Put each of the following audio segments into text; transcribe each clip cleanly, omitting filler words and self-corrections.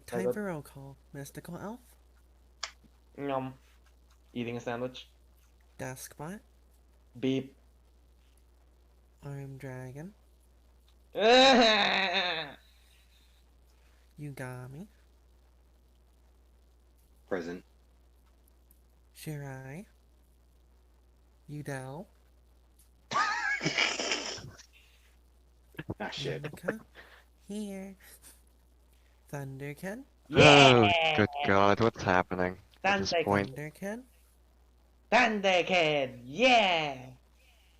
Time for roll call. Mystical Elf, Yum. Eating a sandwich. Deskbot, Beep. Arm Dragon, Yugami, Present. Shirai, Udell, Ah, shit. Yumika, here, Thunderkin, Oh, Yeah! good God, what's happening at this point? Thunderkin, Thunderkid! Yeah!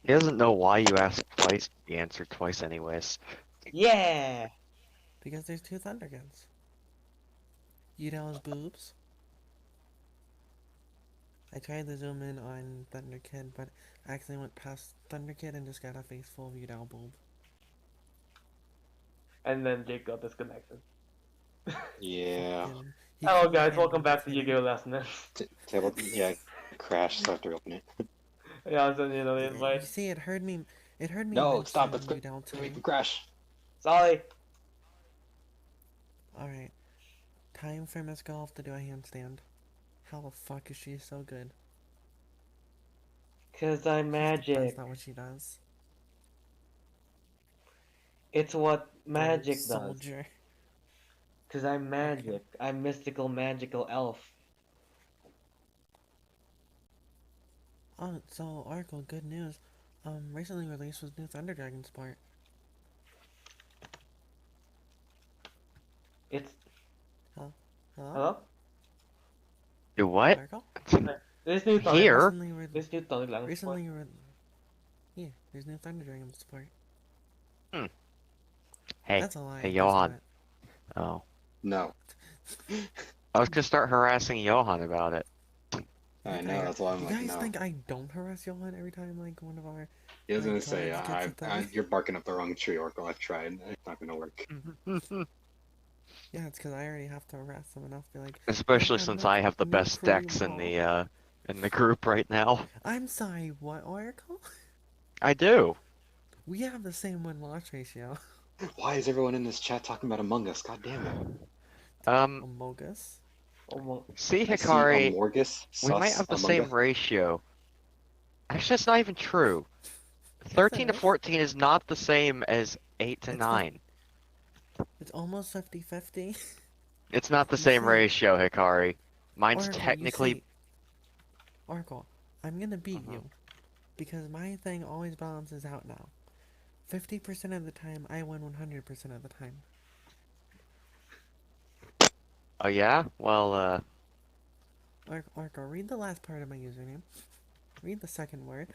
He doesn't know why you asked twice, the answer twice anyways. Yeah! because there's two Thunderkins. Udell's boobs. I tried to zoom in on Thunderkid, but I accidentally went past Thunderkid and just got a face full of Udell boob. And then Jake got disconnected. Yeah. Fucking- he Hello couldn't guys, handle welcome back to what's Yu-Gi-Oh! Lesson. Table. Yeah. Crashed, so I have to open it. Yeah, I'll send you the hitting. You invite. see, it heard me No, stop. mention Let's Udell make too. me crash. Sorry. Alright. Time for Miss Golf to do a handstand. How the fuck is she so good? Cause I'm magic. That's not what she does. It's what magic does. Soldier. Cause I'm magic. I'm mystical, magical elf. Oh, so Oracle, good news. Recently released was new Thunder Dragon support. It's... Hello? Hello? Do what? Oracle? There's new Thunder... Here? There's new Thunder Dragon support. Yeah, there's new Thunder Dragon support. Hey, That's a lie. hey, There's Johan. not. Oh. No. I was gonna start harassing Johan about it. I know. That's why I'm You like, guys no. think I don't harass Johan every time, like, one of our... He was gonna like, say, lives gets a thing? you're barking up the wrong tree, Oracle. I've tried. It's not gonna work. Yeah, it's because I already have to harass them enough to be like... Especially "Johan, since look, I have the new best crew decks in ball." the group right now. I'm sorry, what, Oracle? I do. We have the same win-loss ratio. Why is everyone in this chat talking about Among Us? God damn it. Amogus. See, I see Hikari, Amorgus, we might sus, have the Among same Us. ratio. Actually, that's not even true. 13 to is. 14 is not the same as 8 to It's 9. It's almost 50-50. It's not the You same see- ratio, Hikari. Mine's Oracle, you technically... see- Oracle, I'm gonna beat Uh-huh. you. Because my thing always balances out now. 50% of the time, I win 100% of the time. Oh yeah? Well, Oracle, read the last part of my username. Read the second word.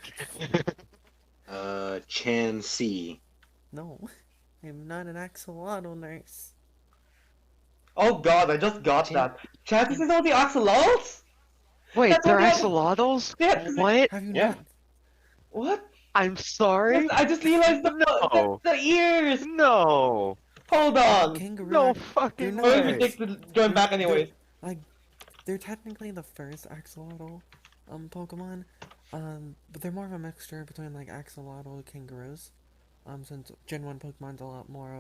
Chan C. No, I'm not an axolotl nurse. Oh god, I just got that. Chat, this is all the axolotls? Wait, That's they're what the other- axolotls? Yeah. What? Have you Yeah. not? What? I'm sorry? I just realized No. the ears! No! Hold on! Kangaroo. No They're fucking not- Maybe way! we take the join back anyways. They're technically the first axolotl Pokemon, but they're more of a mixture between like axolotl and kangaroos. Since Gen 1 Pokemon's a lot more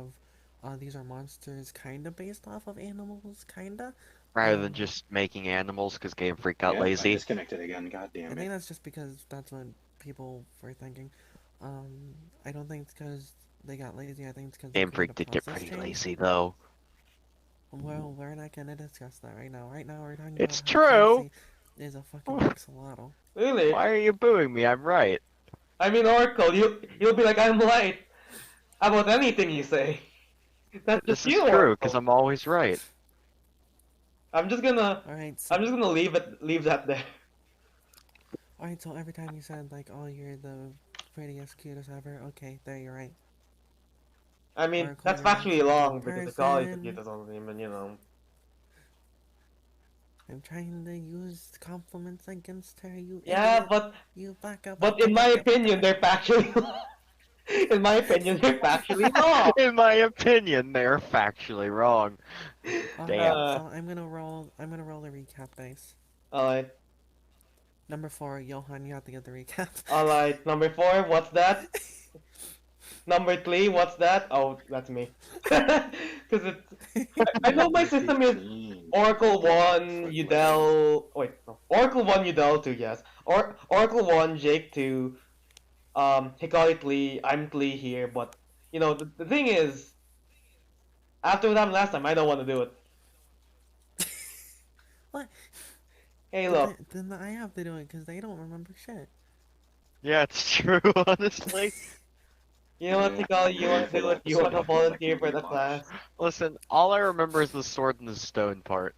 of these are monsters kinda based off of animals, kinda. Rather than just making animals because Game Freak got Yeah, I lazy. disconnected again. God I damn think it. that's just because that's what people were thinking. I don't think it's because they got lazy, I think it's because Game Freak did get pretty changed. lazy though. Well, we're not gonna discuss that right now. Right now, we're talking It's about how true. Casey is a fucking axolotl. Really? Why are you booing me? I'm right. I mean, Oracle, you'll be like, I'm right about anything you say. That's just This is you, true, Oracle. because I'm always right. I'm just gonna Alright, so, leave that there. alright, so every time you said, like, oh, you're the prettiest, cutest ever, okay, there, you're right. I mean, Oracle, that's you're an factually wrong because the person. college is cute or something, but you know. I'm trying to use compliments against her, you Yeah, idiot. but You back up. in my opinion, they're factually wrong. In my opinion, they're factually wrong. In my opinion, they're factually wrong. Damn. So I'm gonna roll the recap dice. Alright, Number 4, Johan, you have to get the recap. alright. Number 4, what's that? Number 3, what's that? Oh, that's me. Because it's. I know my system is 15. Oracle One, Frick Legend. Udel. Wait, no. Oracle One, Udel 2, yes. Oracle One, Jake 2, Hikari 3, I'm 3 here, but the thing is, after what happened last time, I don't want to do it. What? Hey, But look, then I have to do it because they don't remember shit. Yeah, it's true, honestly. you know what, Yeah, Hikari, I'm you waiting want to for do the it? You episode want to to have more like volunteer for movie the watch. class? Listen, all I remember is the sword and the stone part.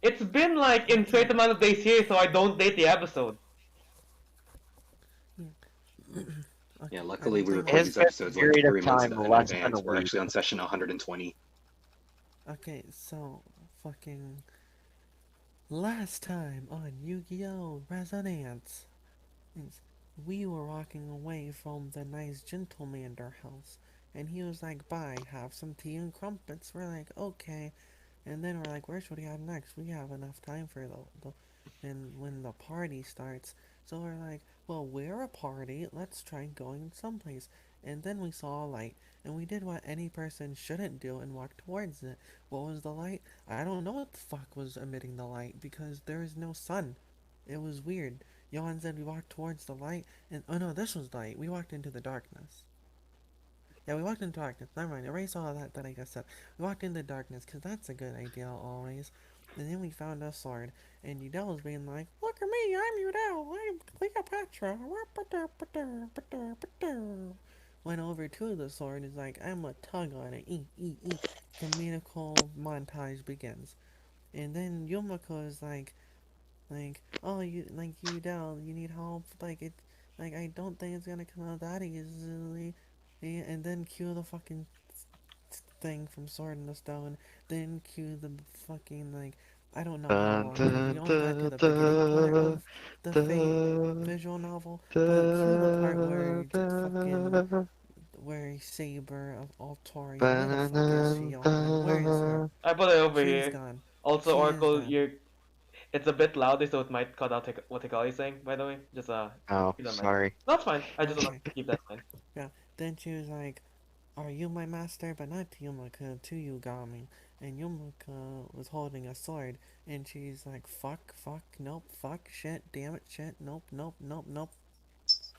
It's been like in Okay. certain amount of days here, so I don't date the episode. Yeah. Yeah, Okay. I luckily don't we think It my. record has these been a episodes like period of 3 months time in less than a advance. We're week. actually on session 120. Okay. So fucking last time on Yu-Gi-Oh! Resonance. It's- We were walking away from the nice gentlemander house, and he was like, "Bye, have some tea and crumpets." We're like, "Okay," and then we're like, "Where should we have next? We have enough time for the and when the party starts." So we're like, "Well, we're a party. Let's try going someplace." And then we saw a light, and we did what any person shouldn't do and walked towards it. What was the light? I don't know what the fuck was emitting the light because there is no sun. It was weird. Johan said we walked towards the light, and oh no, this was light. We walked into the darkness. Yeah, we walked into darkness. Never mind. Erase all of that I just said. We walked into darkness because that's a good idea always. And then we found a sword, and Udell was being like, "Look at me, I'm Udell. I'm Cleopatra." Went over to the sword. Is like, "I'm a tug on it." Comedical montage begins, and then Yumiko is like, "Oh, you down, you need help, I don't think it's gonna come out that easily." And then cue the fucking thing from Sword in the Stone, then cue the fucking, I don't know how Dun, long, because we dun, only got to dun, the beginning part dun, of the Fate dun, visual novel, but cue the part where dun, fucking, dun, where Saber of Altorian, where the fuck is she, dun, Johan? Where is her? dun. I put it over She's here. gone. Also, She is Oracle, gone. it's a bit louder, so it might cut out what Hikari is saying. By the way, just Oh, keep that in mind. sorry. That's fine. I just want Okay. to keep that in mind. Yeah. Then she was like, "Are you my master?" But not to Yumika, to Yugami. And Yumika was holding a sword, and she's like, "Fuck, nope, fuck, shit, damn it, shit, nope."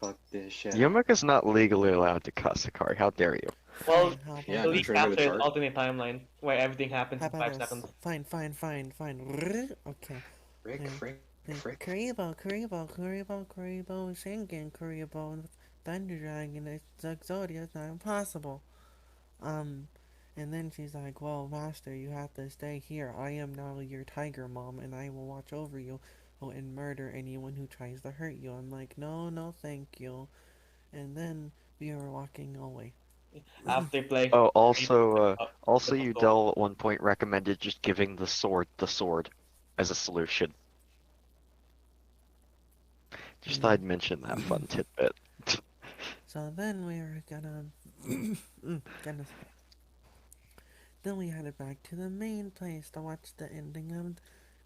Fuck this shit. Yumika's not legally allowed to cuss, Sakari. How dare you? Well, Fine, how Yeah, about the not leak this? sure how to capture is chart. alternate timeline where everything happens How in about 5 seconds. this? Fine. Okay. Frick, And frick, then frick. Kuribo, Shingen, Kuribo, Thunder Dragon, it's Exodia, it's not impossible. Um, and then she's like, "Well, master, you have to stay here. I am now your tiger mom, and I will watch over you, and murder anyone who tries to hurt you." I'm like, "No, thank you." And then we were walking away. After playing Oh, with also the sword. Udell at one point recommended just giving the sword, as a solution. Just thought Yeah. I'd mention that fun tidbit. So then we were gonna, goodness. Then we headed back to the main place to watch the ending of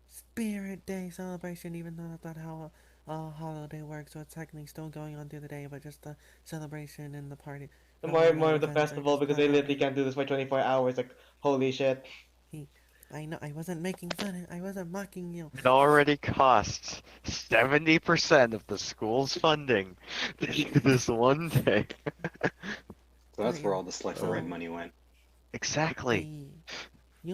Spirit Day celebration, even though that's not how a holiday works, so it's technically still going on through the day, but just the celebration and the party, The more the of the events are festival just because not they literally happening. can't do this for 24 hours. Like, holy shit. He, I know, I wasn't making fun, I wasn't mocking you. It already costs 70% of the school's funding to do this one day. So But that's where yeah, all the select the right so money went. Exactly. the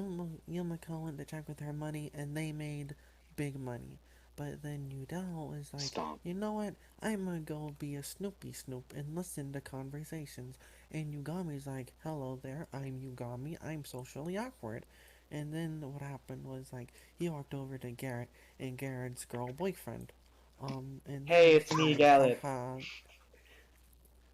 Yumiko went to check with her money, and they made big money. But then Udell was like, Stomp. "You know what? I'm gonna go be a Snoopy Snoop and listen to conversations." And Yugami's like, "Hello there, I'm Yugami. I'm socially awkward." And then what happened was like he walked over to Garrett and Garrett's girl boyfriend. And Hey, then it's she's me, like, Gallet. haha.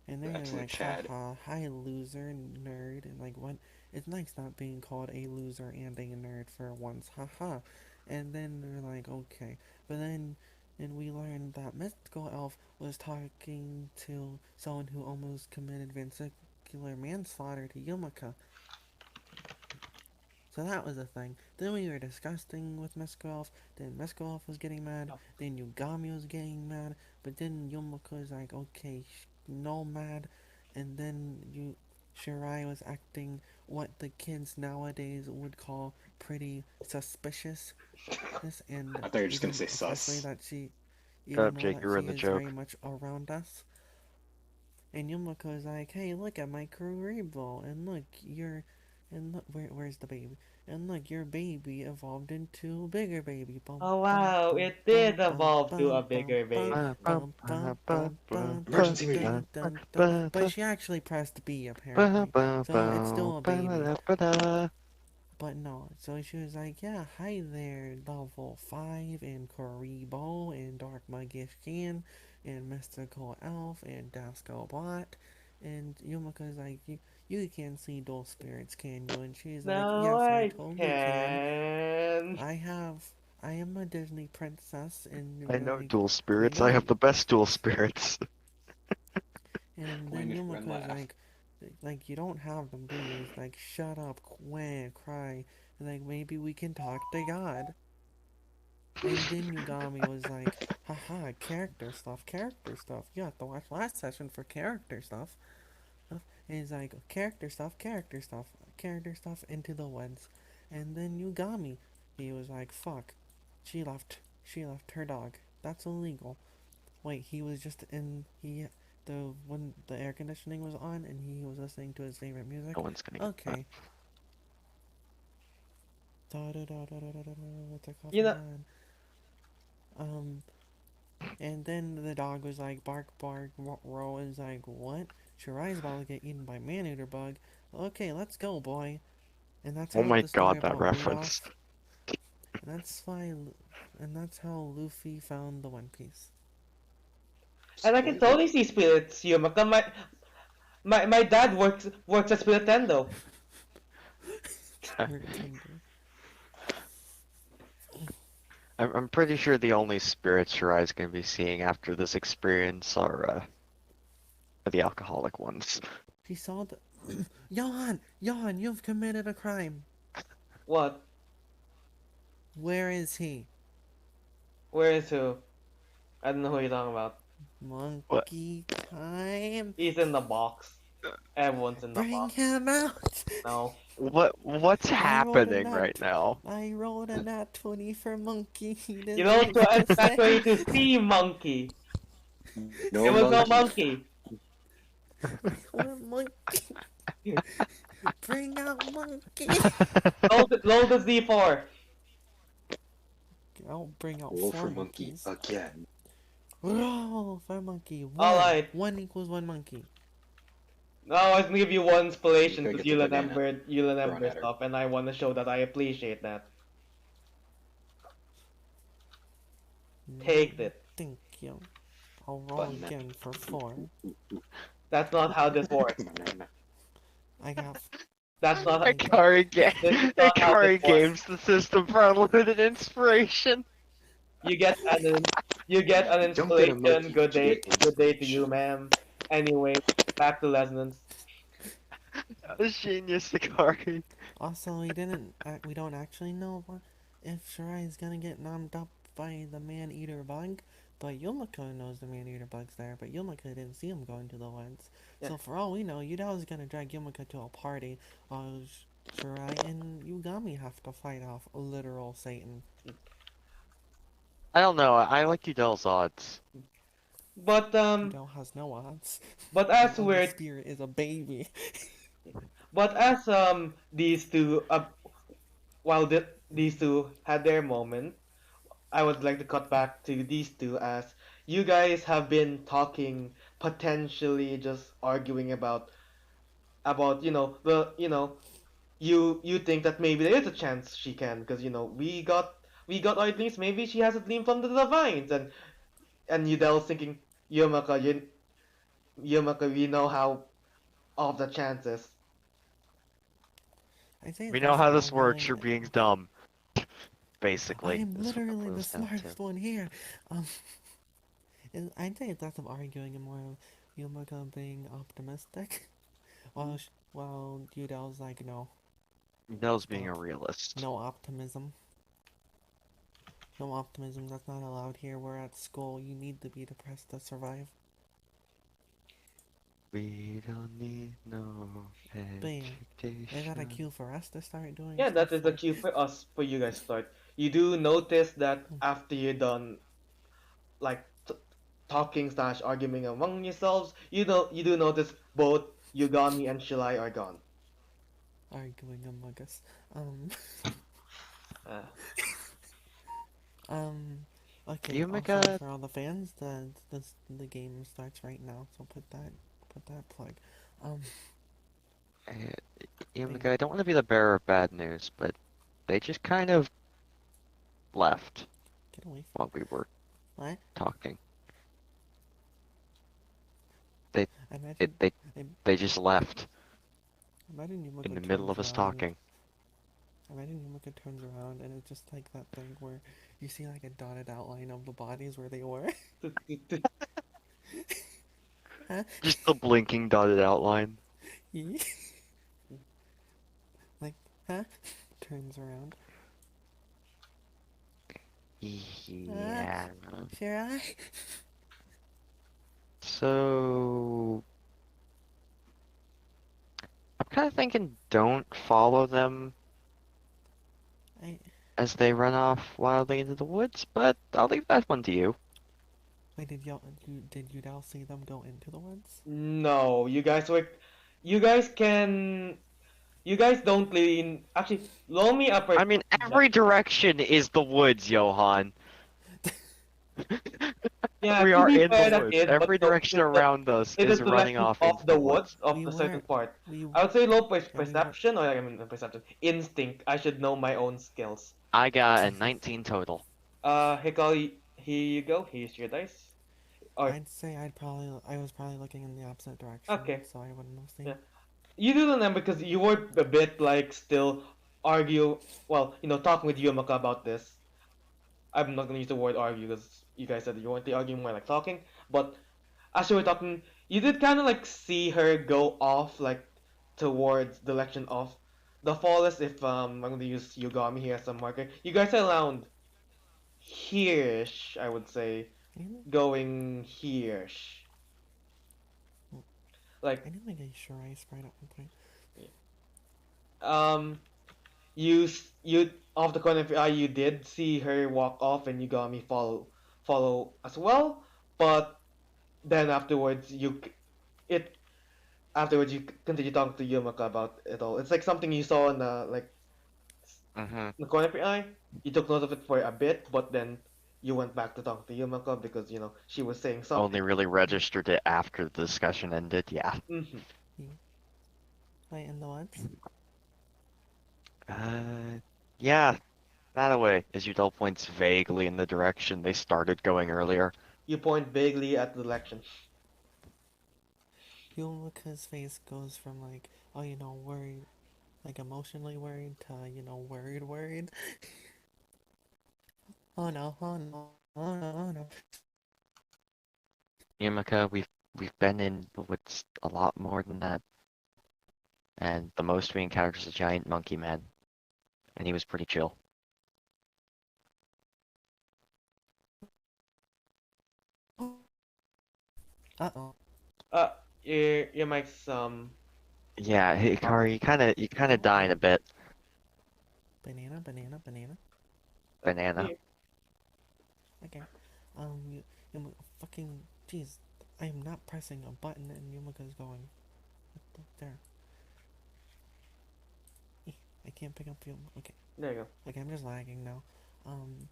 And they're Excellent like, Chad. haha, hi loser, nerd, and like what? It's nice not being called a loser and a nerd for once, haha. And then they're like, okay. But then, and we learned that Mystical Elf was talking to someone who almost committed vehicular manslaughter to Yumika. So that was a thing. Then we were discussing with Mystical then Mystical was getting mad, then Yugami was getting mad, but then Yumiko was like, okay, no mad, and then Shirai was acting what the kids nowadays would call pretty suspicious, and I thought you were just gonna even say especially sus. that she, Shut even up, though Jake. that You ruined she the is very joke. much around us. And Yumiko is like, hey, look at my Kuribo, and look, where's the baby? And look, your baby evolved into a bigger baby. Bum Oh bum wow, bum it did bum bum evolve to a bum bum bigger bum baby. bum bum bum bum bum Emergency meeting. dun dun dun. But she actually pressed B apparently, so it's still a baby. But no, so she was like, yeah, hi there, level 5, and Karibo, and Dark Magician, and Mystical Elf, and Dasco Bot. And Yumika's like, you can't see dual spirits, can you? And she's like, No, yes, I I totally can. can. I have, I am a Disney princess, and I know like, dual you spirits. I know. have the best dual spirits. And then When Yumika's laugh. like, you don't have them, do you? It's like, shut up, quack, cry. And like, maybe we can talk to God. And then Yugami was like, haha, character stuff, character stuff. You have to watch last session for character stuff. And he's like, character stuff, character stuff into the woods. And then Yugami, he was like, fuck, she left her dog. That's illegal. Wait, he was just in, when the air conditioning was on and he was listening to his favorite music? No one's gonna get that. Okay. Da da da da da da da da, what's the You coffee know, on? Um, And then the dog was like, bark, bark. Ro is like, what? Shirai's about to get eaten by man-eater bug. Okay, let's go, boy. And that's Oh how my the story god, that about reference. Rudolph. And that's why, and that's how Luffy found the One Piece. and I can Spoiler. totally see spirits, Yumaka. My dad works at Spirit Nintendo. Spirit tender. I'm pretty sure the only spirits Shirai's gonna be seeing after this experience are the alcoholic ones. She saw the. Johan, you've committed a crime. What? Where is he? Where is who? I don't know who you're talking about. What? Monkey time. He's in the box. Everyone's in the Bring box. him out. No. What's happening right now? I rolled a nat 20 for Monkey. He You know, deserves to that's stay. way to see monkey. There No was no monkey. monkey. What monkey? Bring out Monkey. Roll the Z4. I'll bring out Roll 4 for monkey monkeys. again. Roll for monkey. Alright. 1 equals 1 monkey. No, I was gonna give you one You inspiration gotta because get the banana. you Thrown remember at her. stuff, and I want to show that I appreciate that. No, Take it. thank you. I'll roll Banana. again for 4. That's not how this works. Banana. I got. That's not. I got. This is not how this Akari works. games the system for unlimited inspiration. You get you get an You don't get a inspiration. monkey, Good you day, get good day to you, inspiration. ma'am. Anyway, back to lessons. That was genius, Akari. Also, we don't actually know if Shirai is gonna get nommed up by the man-eater bug, but Yumiko knows the man-eater bug's there, but Yumiko didn't see him go into the woods. Yeah. So for all we know, Yudao's gonna drag Yumiko to a party while Shirai and Yugami have to fight off literal Satan. I don't know. I like Udel's odds. But Yudao has no odds. but The as youngest we're spirit is a baby. but as these two while these two had their moment, I would like to cut back to these two as you guys have been talking, potentially just arguing about you think that maybe there is a chance she can because we got our dreams, maybe she has a dream from the divines, and Udel's thinking, Yumaka, we know how off the chances. I say We it's know less how of this works. arguing. You're being dumb. Basically, I'm is what it literally the boils down to. smartest one here. Um, I'd say it's less of arguing and more of Yumiko being optimistic. While Yudel's like, no, Udel's being a stop. realist. No optimism. No optimism, that's not allowed here. We're at school. You need to be depressed to survive. We don't need no But yeah, is that a education. cue for us to start doing Yeah, stuff that is the for? cue for us, for you guys to start. You do notice that after you're done, like talking slash arguing among yourselves, you do notice both Yugami and Shilai are gone. Arguing among us. Um, Uh, um, okay. Also, Yumika, for all the fans, the game starts right now. So put that plug. Um, eh, but Yumika, yeah, I don't want to be the bearer of bad news, but they just kind of left get away from while we were what? talking. They, I it, imagine, they, I they just left imagine in Yumiko the middle turns of us around. talking. I imagine Yumiko turns around, and it's just like that thing where you see like a dotted outline of the bodies where they were. Huh? Just the blinking dotted outline. Like, huh? Turns around. Ah, Yeah. sure I. So I'm kind of thinking don't follow them I as they run off wildly into the woods, but I'll leave that one to you. wait. Did you all see them go into the woods? no, you guys can, you guys don't lean. Actually, roll me a I mean, every direction is the woods, Johan. Yeah, We to are be in the fair, that woods. is, but Every no, direction around us it is is the running direction off of into the the woods woods. of We the certain weren't. part. We I would say low yeah. We weren't. perception, or I mean perception, instinct. I should know my own skills. I got a Jesus. 19 total. Hikari, here you go. Here's your dice. Or I'd say I was probably looking in the opposite direction, okay, so I wouldn't have yeah. seen. You do know because you were a bit like still argue. Well, talking with Yumaka about this. I'm not gonna use the word argue because you guys said you weren't arguing, more like talking. But as you were talking, you did kind of like see her go off like towards the direction of the forest. If I'm gonna use Yugami here as a marker, you guys are around here-ish, I would say, You going here-ish. know, Like I didn't think I sure I sprayed at one point. um, you off the corner of your eye, you did see her walk off, and Yugami follow as well. But then it afterwards you continue talking to Yumaka about it all. It's like something you saw in the like Mm-hmm. the corner of your eye. You took note of it for a bit, but then you went back to talk to Yumaka because she was saying something. Only really registered it after the discussion ended. Yeah. Hmm. You wait in the woods. Uh, yeah. That way, as Udell points vaguely in the direction they started going earlier. You point vaguely at the election. Yumika's face goes from like, oh, worried, like emotionally worried, to worried. Oh no, oh no, oh no, oh no. Yumika, we've been in the woods a lot more than that, and the most we encountered was a giant monkey man, and he was pretty chill. Uh-oh. Uh, your mic's Yeah, Hikari, you kinda dying a bit, Banana, banana, banana. banana. here. Okay. Fucking, jeez. I am not pressing a button and Yumika's going. There. I can't pick up Yum. Okay. There you go. Okay, I'm just lagging now. Um,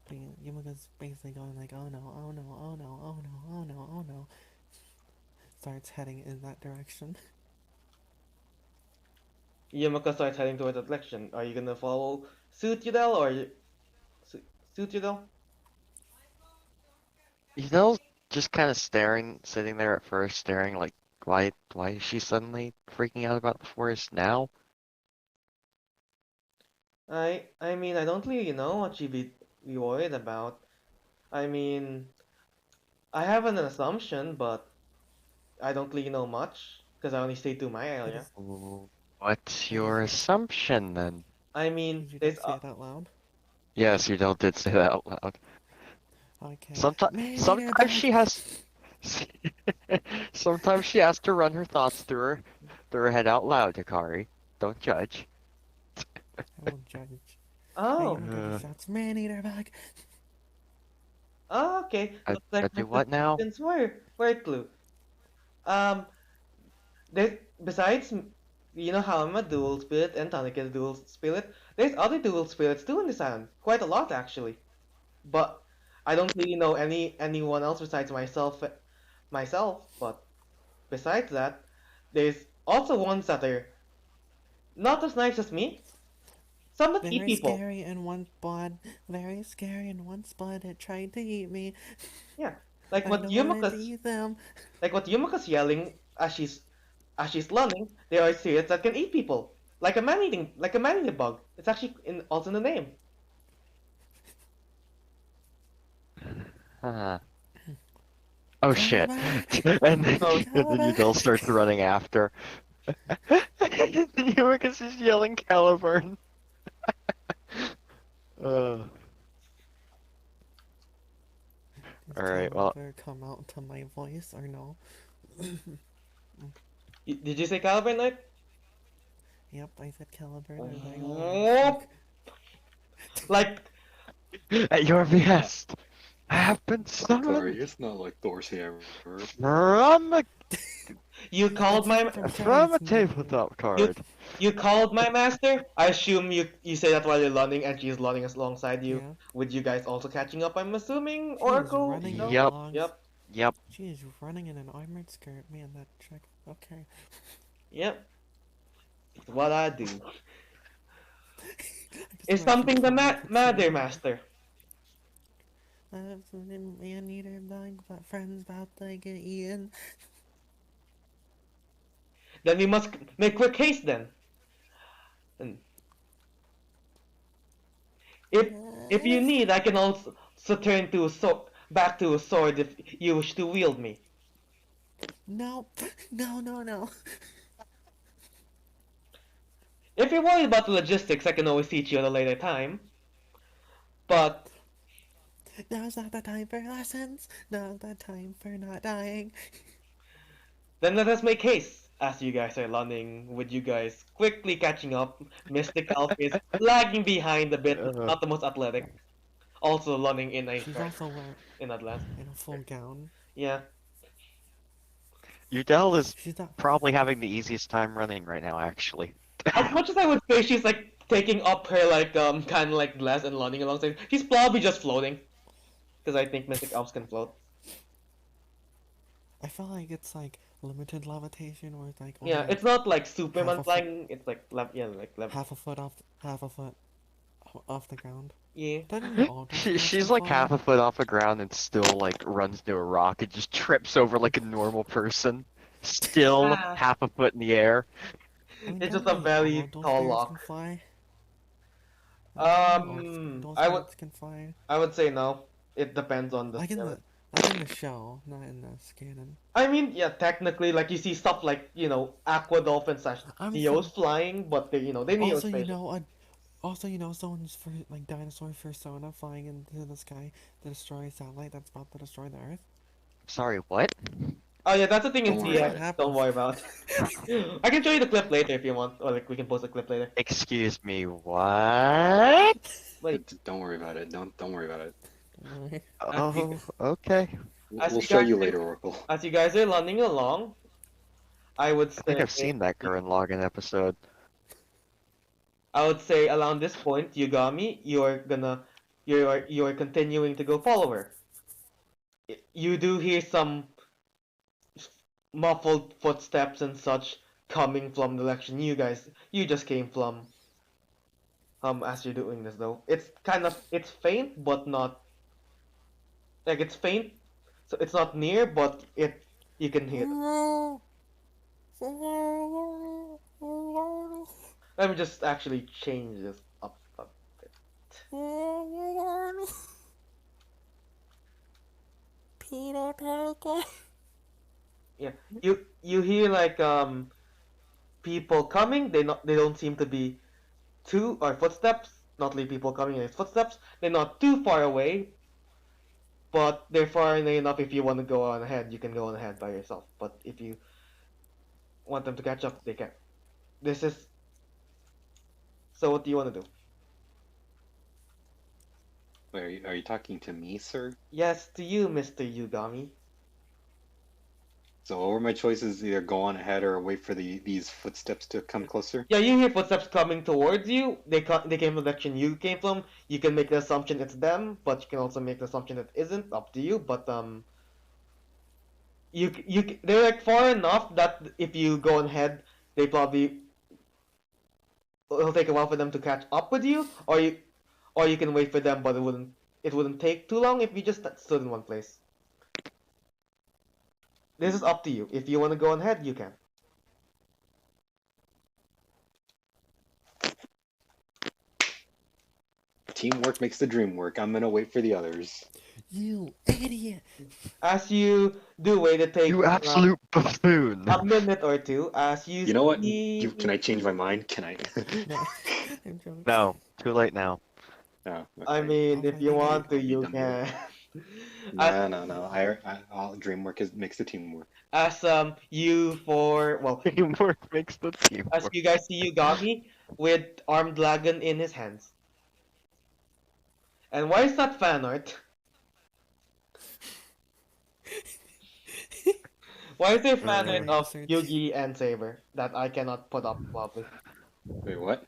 but Yumika's basically going like, oh no, oh no, oh no, oh no, oh no, oh no. Starts heading in that direction. Yumaka starts heading towards the election. Are you gonna follow suit Yudel or suit Yudel? Udell's just kinda staring, sitting there at first, staring like, why is she suddenly freaking out about the forest now? I mean, I don't really know what she'd be worried about. I mean, I have an assumption, but I don't really know much because I only stay to my Wait, area. What's wait, your assumption then? I mean, did you there's guys say it out loud? Yes, Udell did say that out loud. Okay. Sometimes, Maybe they're sometimes back. she has, Sometimes she has to run her thoughts through her head out loud, Hikari. Don't judge. I won't judge. Hey, you Oh. don't get the Uh, shots. Man eater back. Oh, okay. Looks like I my do what now? suspicions were true. Um, there besides, you know how I'm a dual spirit and Tonic is a dual spirit. There's other dual spirits too in this island. Quite a lot actually. But I don't really know anyone else besides myself. But besides that, there's also ones that are not as nice as me. Some that eat Very people. scary in one spot. Very scary in one spot. It tried to eat me. Yeah, like I what don't want to Yumaka's eat them. yelling as she's running. There are spirits that can eat people, like a man-eating bug. It's actually also in the name. Huh. Oh shit. Caliban! And then, Oh, and then Caliban! Udell starts running after. Yumika's just yelling Caliburn. Uh, Does Alright, well, Caliber come out to my voice or no? did you say Caliban Knight? Yep, I said Caliber. They're like, oh, Oh, fuck. like at your behest, I have been Sorry, summoned it's not like Thor's hammer. from a, you It's called my different from from a Shari's name. tabletop you card. you called my master. I assume you say that while you're running, and she's running alongside you. Yeah. With you guys also catching up, I'm assuming. She is Oracle, running no? Yup, along. Yep, yep. She is running in an armored skirt. Man, that chick. Okay. yep. It's what I do. I just It's imagine something the Clara fixing matter, her. master. That's when man eater bug, but friends about to get eaten. Then we must make quick haste then. And if you need, I can also turn to back to a sword if you wish to wield me. No, no, no, no. If you're worried about the logistics, I can always teach you at a later time. But Now's not the time for lessons. Now's the time for not dying. then let us make haste. As you guys are running, with you guys quickly catching up, Mystic Elf is lagging behind a bit, Uh, not the most athletic. Also running She's also wearing in Atlas. in a full gown. Yeah. Udell is She's not. probably having the easiest time running right now, actually. As much as I would say she's like taking up her kind of like glass and running alongside, she's probably just floating. Because I think Mystic Elves can float. I feel like it's like limited levitation, where it's like only Yeah, like it's not like half Superman a foot, flying. It's like half a foot off, half a foot off the ground. yeah. Doesn't all those spirits She's can like fly? half a foot off the ground and still like runs to a rock and just trips over like a normal person. Still Ah, half a foot in the air. I mean, it's don't just a really all very of those tall spirits can lock. fly? Like, don't really all those I would spirits can fly? I would say no. It depends on the Like in spirit. the like in the show, not in the canon. I mean, yeah, technically, like you see stuff like aqua dolphins slash I'm Neos saying, flying, but they also Neospatial. someone's for like dinosaur persona flying into the sky to destroy a satellite that's about to destroy the Earth. Sorry, what? Oh yeah, that's a thing in Don't worry That's about what CX. it. Don't happens. worry about it. I can show you the clip later if you want, or like we can post a clip later. Excuse me, what? Wait, Don't worry about it. Don't worry about it. as you, Oh, okay. as We'll you show guys you later, Oracle. as you guys are running along, I would I think say I've seen that Gurren Lagann episode. around this point, Yugami, you're continuing to go follower. You do hear some muffled footsteps and such coming from the direction you just came from. As you're doing this though, it's faint but not like it's faint, so it's not near, but you can hear them. Let me just actually change this up a bit. Peter Parker. Yeah, you hear like people coming. They don't seem to be footsteps. Not really people coming in footsteps. They're not too far away. but they're far away enough. If you want to go on ahead, you can go on ahead by yourself. But if you want them to catch up, they can. This is so. What do you want to do? Wait, are you talking to me, sir? Yes, to you, Mr. Yugami. So what were my choices? Either go on ahead or wait for these footsteps to come closer? Yeah, you hear footsteps coming towards you. They came from the direction you came from. You can make the assumption it's them, but you can also make the assumption it isn't. Up to you. But they're like far enough that if you go on ahead, they probably it'll take a while for them to catch up with you, or you can wait for them, but it wouldn't take too long if you just stood in one place. This is up to you. If you want to go on ahead, you can. Teamwork makes the dream work. I'm gonna wait for the others. You idiot! As you do wait, it takes You absolute buffoon! a minute or two. As you You know what? see... Can I change my mind? Can I? No, I'm joking. No, too late now. No. I Okay. mean, if you want to, I'll be you done can. No. I'll dreamwork makes the team work. As Teamwork makes the team as work. you guys see Yugami with armed dragon in his hands. And why is that fan art? Why is there fan art of Yugi and Saber that I cannot put up probably? Wait, what?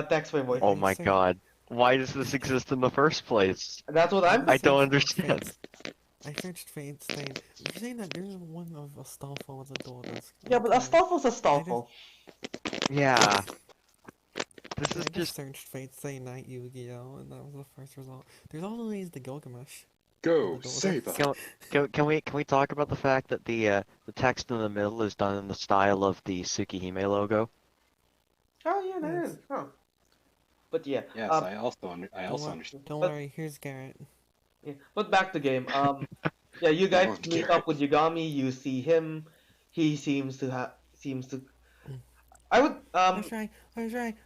Text my voice. Oh my god. Why does this exist in the first place? That's what I'm. I don't understand. I searched Fate's thing. You're saying that there's one of Astolfo with a dual disc. Yeah, but Astolfo's Astolfo. Yeah. This I is just just searched Fate's Day Night Yu-Gi-Oh! And that was the first result. There's always the Gilgamesh. Go, The Saber! Can we talk about the fact that the text in the middle is done in the style of the Tsukihime logo? Oh yeah, there Yes. is. Huh. But yeah. Yes, I also understand. Don't But- worry, here's Garrett. Yeah, but back to game. Yeah, you guys Oh, meet up with Yugami. You see him. He seems to. I would. Where's Ray?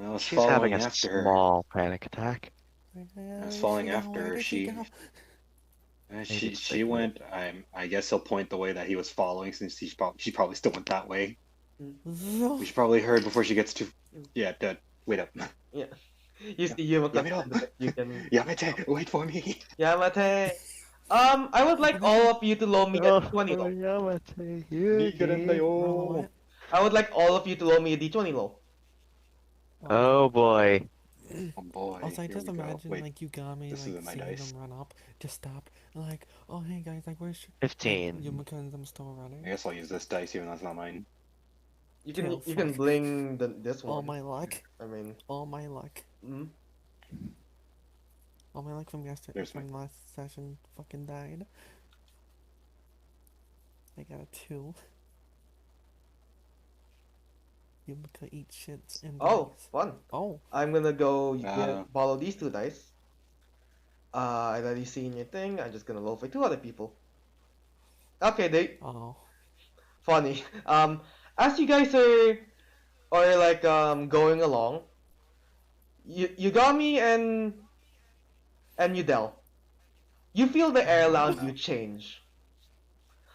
I was She's having following a after her. small panic attack. I was following after her. She went. I guess he'll point the way that he was following, since she probably still went that way. We should probably hurry before she gets too. Yeah, Dad, wait up. You see Yumaka. You can. Yamete, wait for me. Yamate. I would like all of you to loan me a D20 low. I would like all of you to loan me a D20 low. Oh boy. Oh boy. Also, I here just we go. imagine Wait, like Yugami this like isn't my seeing dice. them run up, just stop, and like, oh hey guys, like where's 15. Yumaka and them still running? I guess I'll use this dice even though it's not mine. You can Oh, you can fuck. bling this one. All my luck, I mean, all my luck, all my luck from yesterday, There's from last session fucking died. I got a 2. Yumaka eats shits and oh, dies. fun. Oh, I'm gonna go Uh. follow these 2 dice. I already seen your thing. I'm just gonna roll for 2 other people. Okay, they oh. funny. As you guys are like going along, Yugami and Udell, you feel the air around you change.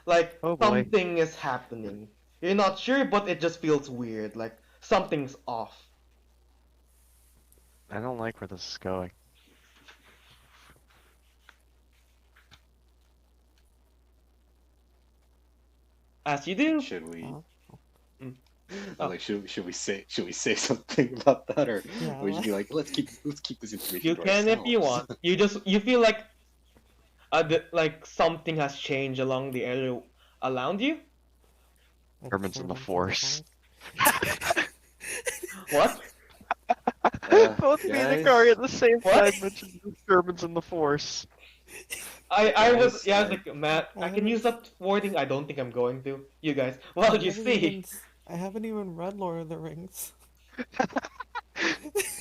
Like Oh, boy. something is happening. You're not sure, but it just feels weird. Like something's off. I don't like where this is going. As you do. Should we? Huh? Oh. Like, should we say something about that, or Yeah, we should be like, let's keep this information. You to can if you ourselves? want. You feel like like something has changed along the area around you. Like Herman's in the Force. What? Both me and guys? Akari at the same What? time mentioned Sherman's in the Force. I was Guys, I was like, Matt, I can use that wording. I don't think I'm going to. You guys, well, you see. I haven't even read Lord of the Rings.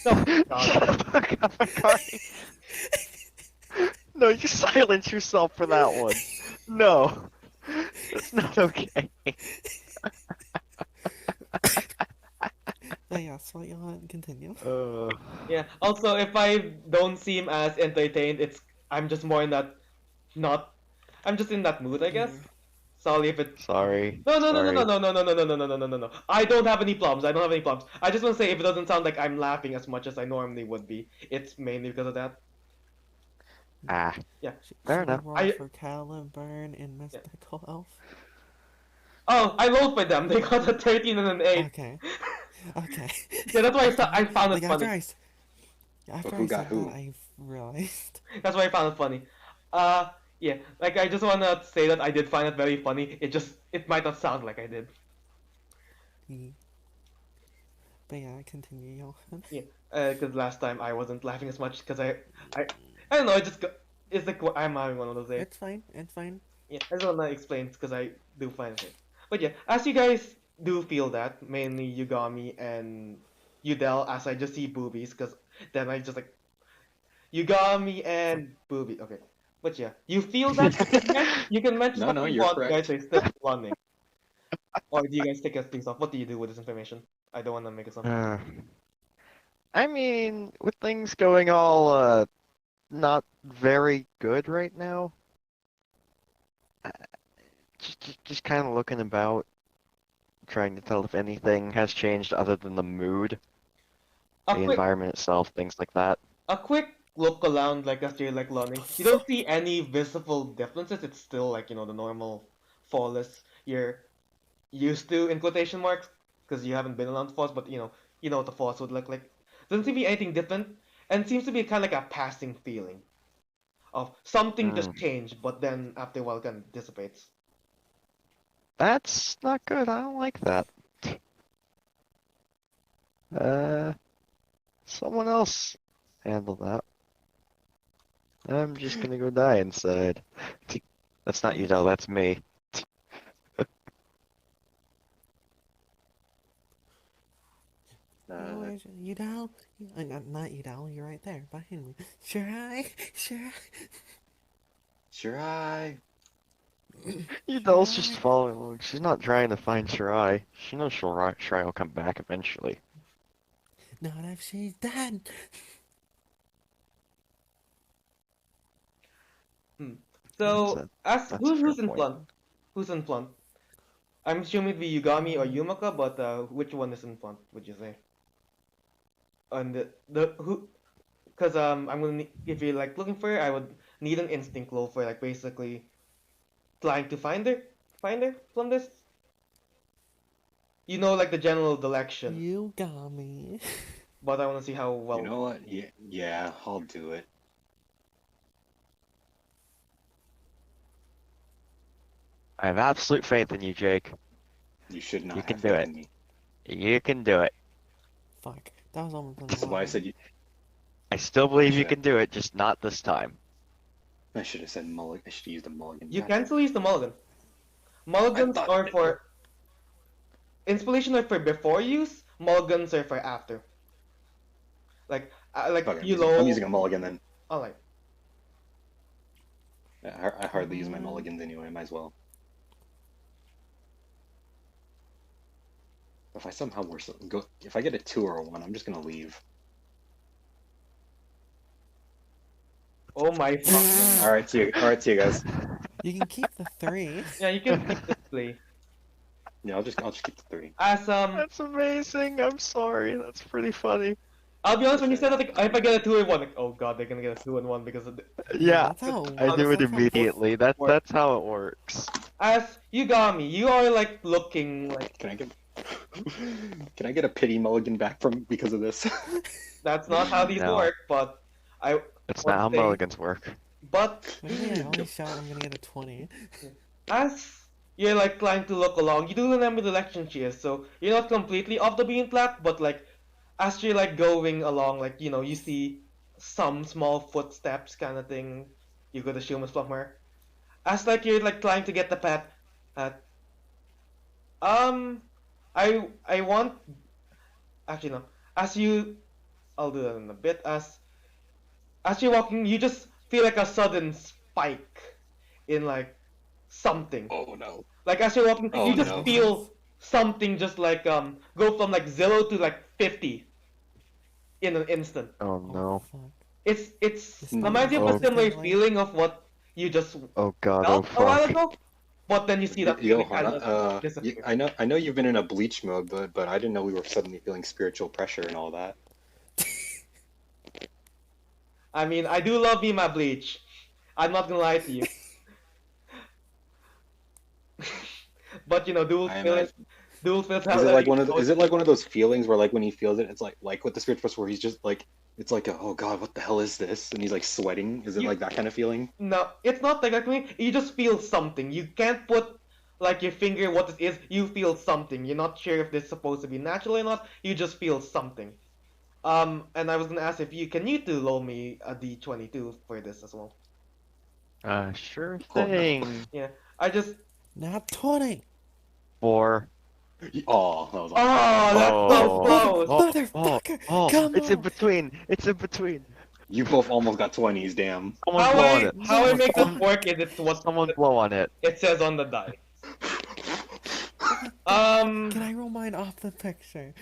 No, Shut God. the fuck up, Akari. No, you silence yourself for that one. No. That's not okay. Like, yeah, SigYohan, continue. Yeah. Also, if I don't seem as entertained, I'm just more in that not. I'm just in that mood, I guess. You're Sorry if it. Sorry, No, no, no, no, no, sorry. no, no, no, no, no, no, no, no, no, no, no. I don't have any problems. I don't have any problems. I just want to say if it doesn't sound like I'm laughing as much as I normally would be, it's mainly because of that. Ah, Yeah. fair should we enough. roll I. for Caliburn and Yeah. Mystical Elf? Oh, I rolled for them. They got a 13 and an 8. Okay. Okay. Yeah, that's why after I found it like funny. But after I who got said that, who? I realized. That's why I found it funny. Uh, yeah, like I just wanna say that I did find it very funny. It might not sound like I did. But yeah, continue, Johan. Yeah, because last time I wasn't laughing as much because I don't know. It's like I'm having one of those days. It's fine. It's fine. Yeah, I just wanna explain because I do find it. But yeah, as you guys do feel that, mainly Yugami and Udel, as I just see boobies, because then I just like Yugami Fuck. and booby. Okay, but yeah, you feel that you can mention No, what no, you you're want, guys. correct. Are still running, or do you guys take things off? What do you do with this information? I don't want to make assumptions. Uh, I mean, with things going all not very good right now, uh, just kind of looking about, trying to tell if anything has changed other than the mood, A the quick environment itself, things like that. a quick look around, like after you're like running, you don't see any visible differences. It's still like the normal forest you're used to in quotation marks because you haven't been around the forest, but you know what the forest would look like. Doesn't seem to be anything different, and seems to be kind of like a passing feeling of something just Hmm, changed, but then after a while, kind of dissipates. that's not good. I don't like that. Uh, someone else handle that. I'm just gonna go die inside. That's not you, though. That's me. Oh, Uh, where's Udal? Not Udal. You're right there behind me. Sure, I. Sure. Sure, I. Sure, Udall's just I. following along. She's not trying to find Shirai. She knows Shirai will come back eventually. Not if she's dead. Hmm. That's So, a as that's a fair who's in point. front? Who's in front? I'm assuming it'd be Yugami or Um, Yumaka, but which one is in front? Would you say? And the who? Because I'm gonna if you're like looking for her, I would need an instinct roll for like basically trying to find her from this. You know, like the general direction, you got me. but I want to see how You well. know what? Yeah, yeah, I'll do it. I have absolute faith in you, Jake. You should You not can have do faith it. in me. You can do it. Fuck. That was almost an This is why I 11. said you. I still I believe you should have. can do it, just not this time. I should have said mulligan. I should have used a mulligan. You God can damn still it. use the mulligan. I Mulligans thought. are for inspiration are for before use. Mulligans are for after. Like Fuck it, you I'm using a roll. mulligan then. Oh, like I hardly use my Uh, mulligans anyway. Might as well. If I somehow if I get a 2 or a 1, I'm just gonna leave. oh my fuck. All right, see you guys. you can keep the 3. Yeah, you can keep this play. Yeah, I'll just keep the 3. As That's amazing. I'm sorry. That's pretty funny. I'll be honest, when you Okay, said yeah, that, like, if I get a 2 and 1, like, oh god, they're gonna get a 2 and 1 because of Yeah, Yeah, that's how it I how works. do it That's how immediately. That's work. that's how it works. As Yugami, you are like looking like Can I get can I get a pity mulligan back from because of this? that's not how these No, work, but I it's not want how to say, mulligans work. but Literally, I always shout I'm gonna get a 20. as you're like trying to look along, you do remember the direction she is, so you're not completely off the beaten path, but like as you're like going along, like you see some small footsteps kind of thing. You could assume it's from her. As like you're like trying to get the path, uh, um, I want actually no. As you, I'll do that in a bit. As you're walking, you just feel like a sudden spike in like something. Oh no. Like as you're walking, Oh you just no. feel something just like go from like 0 to like 50 in an instant. Oh Oh no. fuck. It's Is that reminds you of a what Oh, it's similar gonna like? feeling of what you just oh god, oh felt a while fuck. ago, but then you see that feeling Johan, kind of disappear. I know you've been in a bleach mode, but I didn't know we were suddenly feeling spiritual pressure and all that. I mean, I do love me my bleach. I'm not gonna lie to you. But you know, I imagine. dual feelings have a Is it like one of those feelings where like when he feels it, it's like with the spiritual pressure where he's just like it's like a, oh god, what the hell is this? And he's like sweating. Is it you like that kind of feeling? no, it's not like that. You just feel something. You can't put like your finger what it is. You feel something. You're not sure if this is supposed to be natural or not. You just feel something. And I was gonna ask if you can you two loan me a D22 for this as well. Sure Oh no. thing. Yeah, I just Not 20! 4. Oh, that was oh almost perfect. that's so Oh, close. Motherfucker! Come it's in on! between. It's in between. You both almost got 20s, damn. Someone blow on it. How I No, make this Someone, fuck! work is it's what someone blow on it. it says on the die. What the fuck? Can I roll mine off the picture?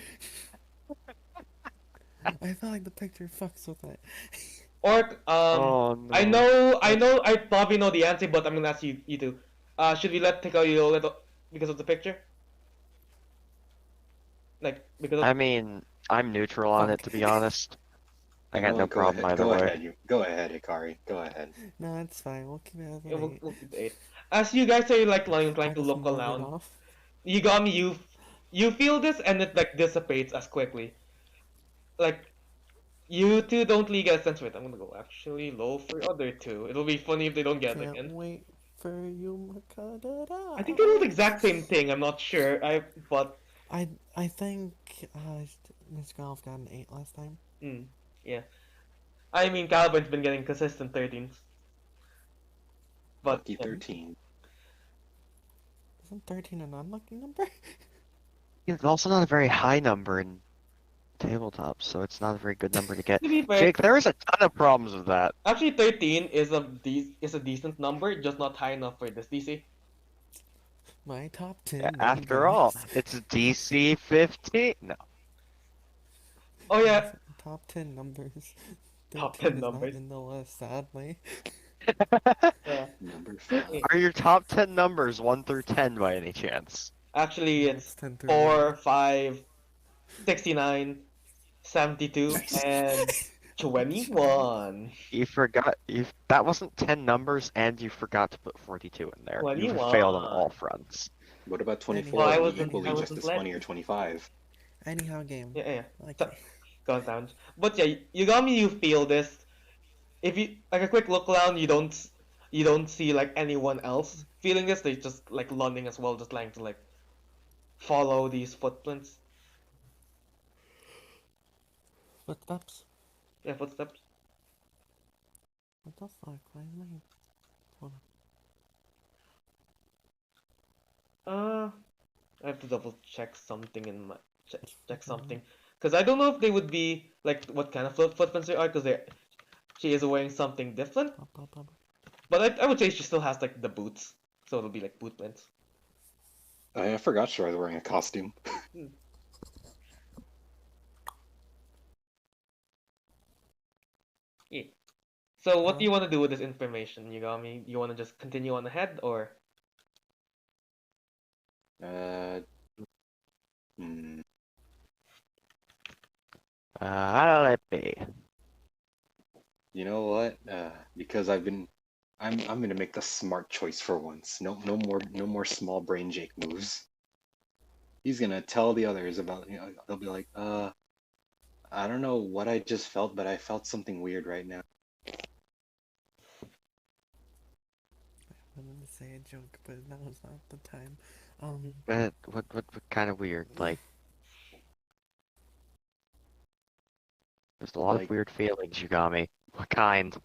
I feel like the picture fucks with it. Or Oh no. I probably know the answer, but I'm gonna ask you two. Should we let Tico you let because of the picture? Like because of I mean, I'm neutral on it Fuck. to be honest. I You got know no what? problem either Go way. ahead. Go ahead, Hikari. Go ahead. No, it's fine. We'll keep it as yeah, an 8. we'll keep the 8. As you guys are like trying I'll to just look mark it around, off. you got me. You feel this and it like dissipates as quickly. Like you two don't really get a sense of it. I'm gonna go actually low for other two. It'll be funny if they don't get it Can't again. wait for you, I think they do the Makadara. exact same thing. I'm not sure. But I think Miss Golf got an 8 last time. yeah. I mean, Calvin's been getting consistent 13s. But Lucky 13. Isn't 13 an unlucky number? It's also not a very high number in tabletops, so it's not a very good number to get. to be fair, Jake, there is a ton of problems with that. actually 13 is a decent number, just not high enough for this DC. My top 10 After all, numbers. it's DC 15. No. Oh yeah, Top 10 numbers. 13 top 10 is numbers. not in the list, sadly. Yeah. Number 5. Are your top 10 numbers 1 through 10 by any chance? Actually, No, it's 10 through 4, 5, 69, 72, Nice. and 21. That wasn't 10 numbers and you forgot to put 42 in there. You've failed on 21. all fronts. What about Anyhow, 24? I Are we wasn't equally just letting. as funny or 25? Anyhow, game. Yeah. So, Okay. goes down. But yeah, you got me. You feel this. If you like a quick look around, you don't see like anyone else feeling this. They just like running as well, just trying to like follow these footprints. Footsteps? Yeah, footsteps. What the fuck? Why am I... Hold I have to double check something in my check something because I don't know if they would be like what kind of footprints they are because she is wearing something different. on. Up, up, up. But I would say she still has like the boots, so it'll be like boot prints. I forgot she was wearing a costume. Yeah. So what do you want to do with this information, Yugami? You want to just continue on ahead or? Uh, hmm. I'll let it be. You know what? Because I'm gonna make the smart choice for once. No more small brain Jake moves. He's gonna tell the others about, they'll be like, I don't know what I just felt, but I felt something weird right now. I wanted to say a joke, but now is not the time. What kind of weird? Like, there's a lot of Like, weird feelings, Yugami. What kind?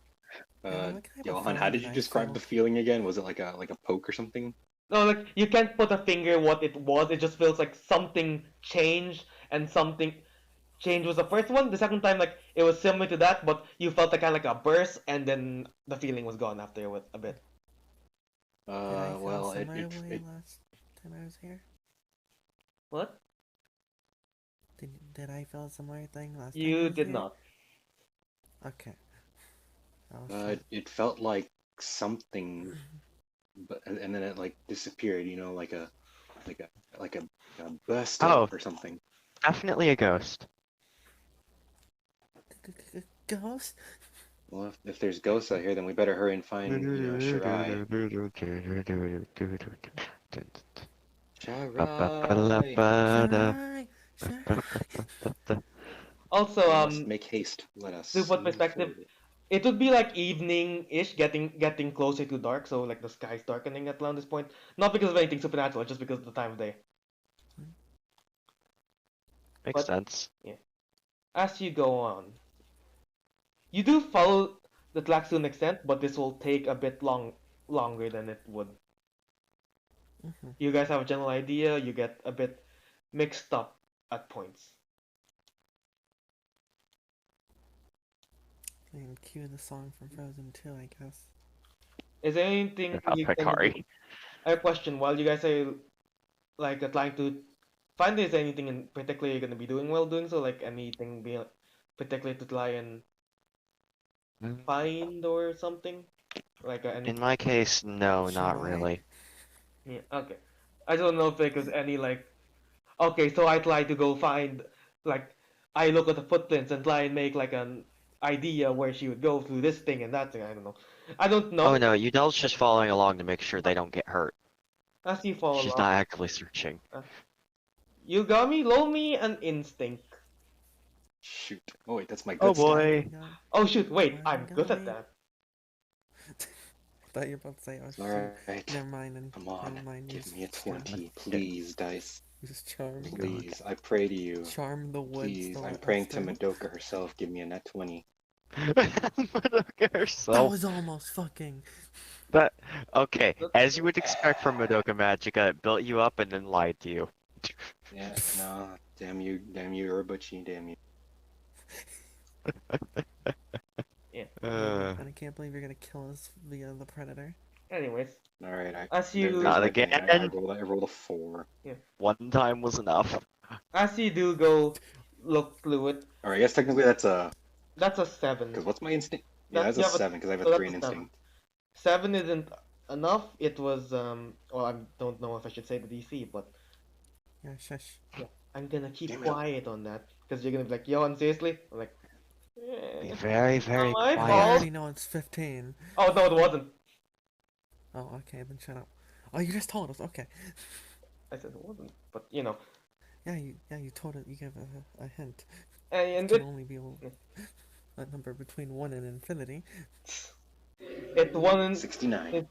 Yeah, what kind of Johan, how feeling did did you I describe feel? the feeling again? Was it like a poke or something? No, like you can't put a finger what it was. It just feels like something changed and something change was the first one. The second time, like it was similar to that, but you felt like kind of like a burst, and then the feeling was gone after with a bit. Did I feel Well, similar way last time I was here? What? Did I feel a similar thing last time I You was did here? not. Okay. Oh shit. It felt like something, but and then it like disappeared. You know, like a like a burst Oh, or something. definitely a ghost. Ghost? Well, if there's ghosts out here, then we better hurry and find Shirai. Shirai, Shirai! Shirai! Also, we must make haste. Let to us put move perspective, forward. it would be like evening-ish, getting closer to dark. So like the sky's darkening at around this point. Not because of anything supernatural, just because of the time of day. Makes But sense. yeah, as you go on, you do follow the tracks to an extent, but this will take a bit longer than it would. Mm-hmm. You guys have a general idea. You get a bit mixed up at points. And cue the song from Frozen 2, I guess. Is there anything Without you can do? Hikari. I have a question. While you guys are like trying to find, is there anything in particular you're gonna be doing while doing so? Like anything be particular to try and find or something? Like any? In my case, no, not Shirai? really. Yeah. Okay. I don't know if there's any like. Okay, so I try to go find like I look at the footprints and try and make like an idea where she would go through this thing and that thing. I don't know. I don't Oh know. no, Udell's just following along to make sure they don't get hurt. As you follow She's along, not actively searching. uh, you got me. Roll me an instinct. Shoot. Oh wait, that's my Oh good stat. boy. Oh shoot! Wait, I'm good at Origami. that. I thought you were about to say, oh It's shoot. alright. Never mind, and Come on. never mind. Give me a Just charm, 20. Please, dice. just charm, Please. I pray to you. charm the woods Please. to I'm let praying us to through. Madoka herself. Give me a net 20. Madoka That herself. was almost fucking. But okay, That's as you would expect from Madoka Magica, it built you up and then lied to you. Yeah, no. Damn you, Urabuchi, damn you. yeah. And I can't believe you're gonna kill us via the predator. Anyways, Alright, as there's you Not my thing. I again. rolled a 4. One time was enough. as you do go look through it, Alright, I guess technically that's a. that's a 7. Because what's my instinct? Yeah, That that's you a have a 7 because I have so a that's 3 a in 7. instinct. 7 isn't enough. It was well, I don't know if I should say the DC, but Yeah, shush. yeah, I'm gonna keep Damn it. quiet on that because you're gonna be like, yo, and seriously, I'm like, Be eh, very, very my I fault. already quiet. know it's 15. Oh no, it wasn't. Oh, okay, then shut up. Oh, you just told us. Okay. I said it wasn't, but you know, Yeah, you told it. You gave a hint. and It can it only be a number between 1 and infinity. it wasn't. 69.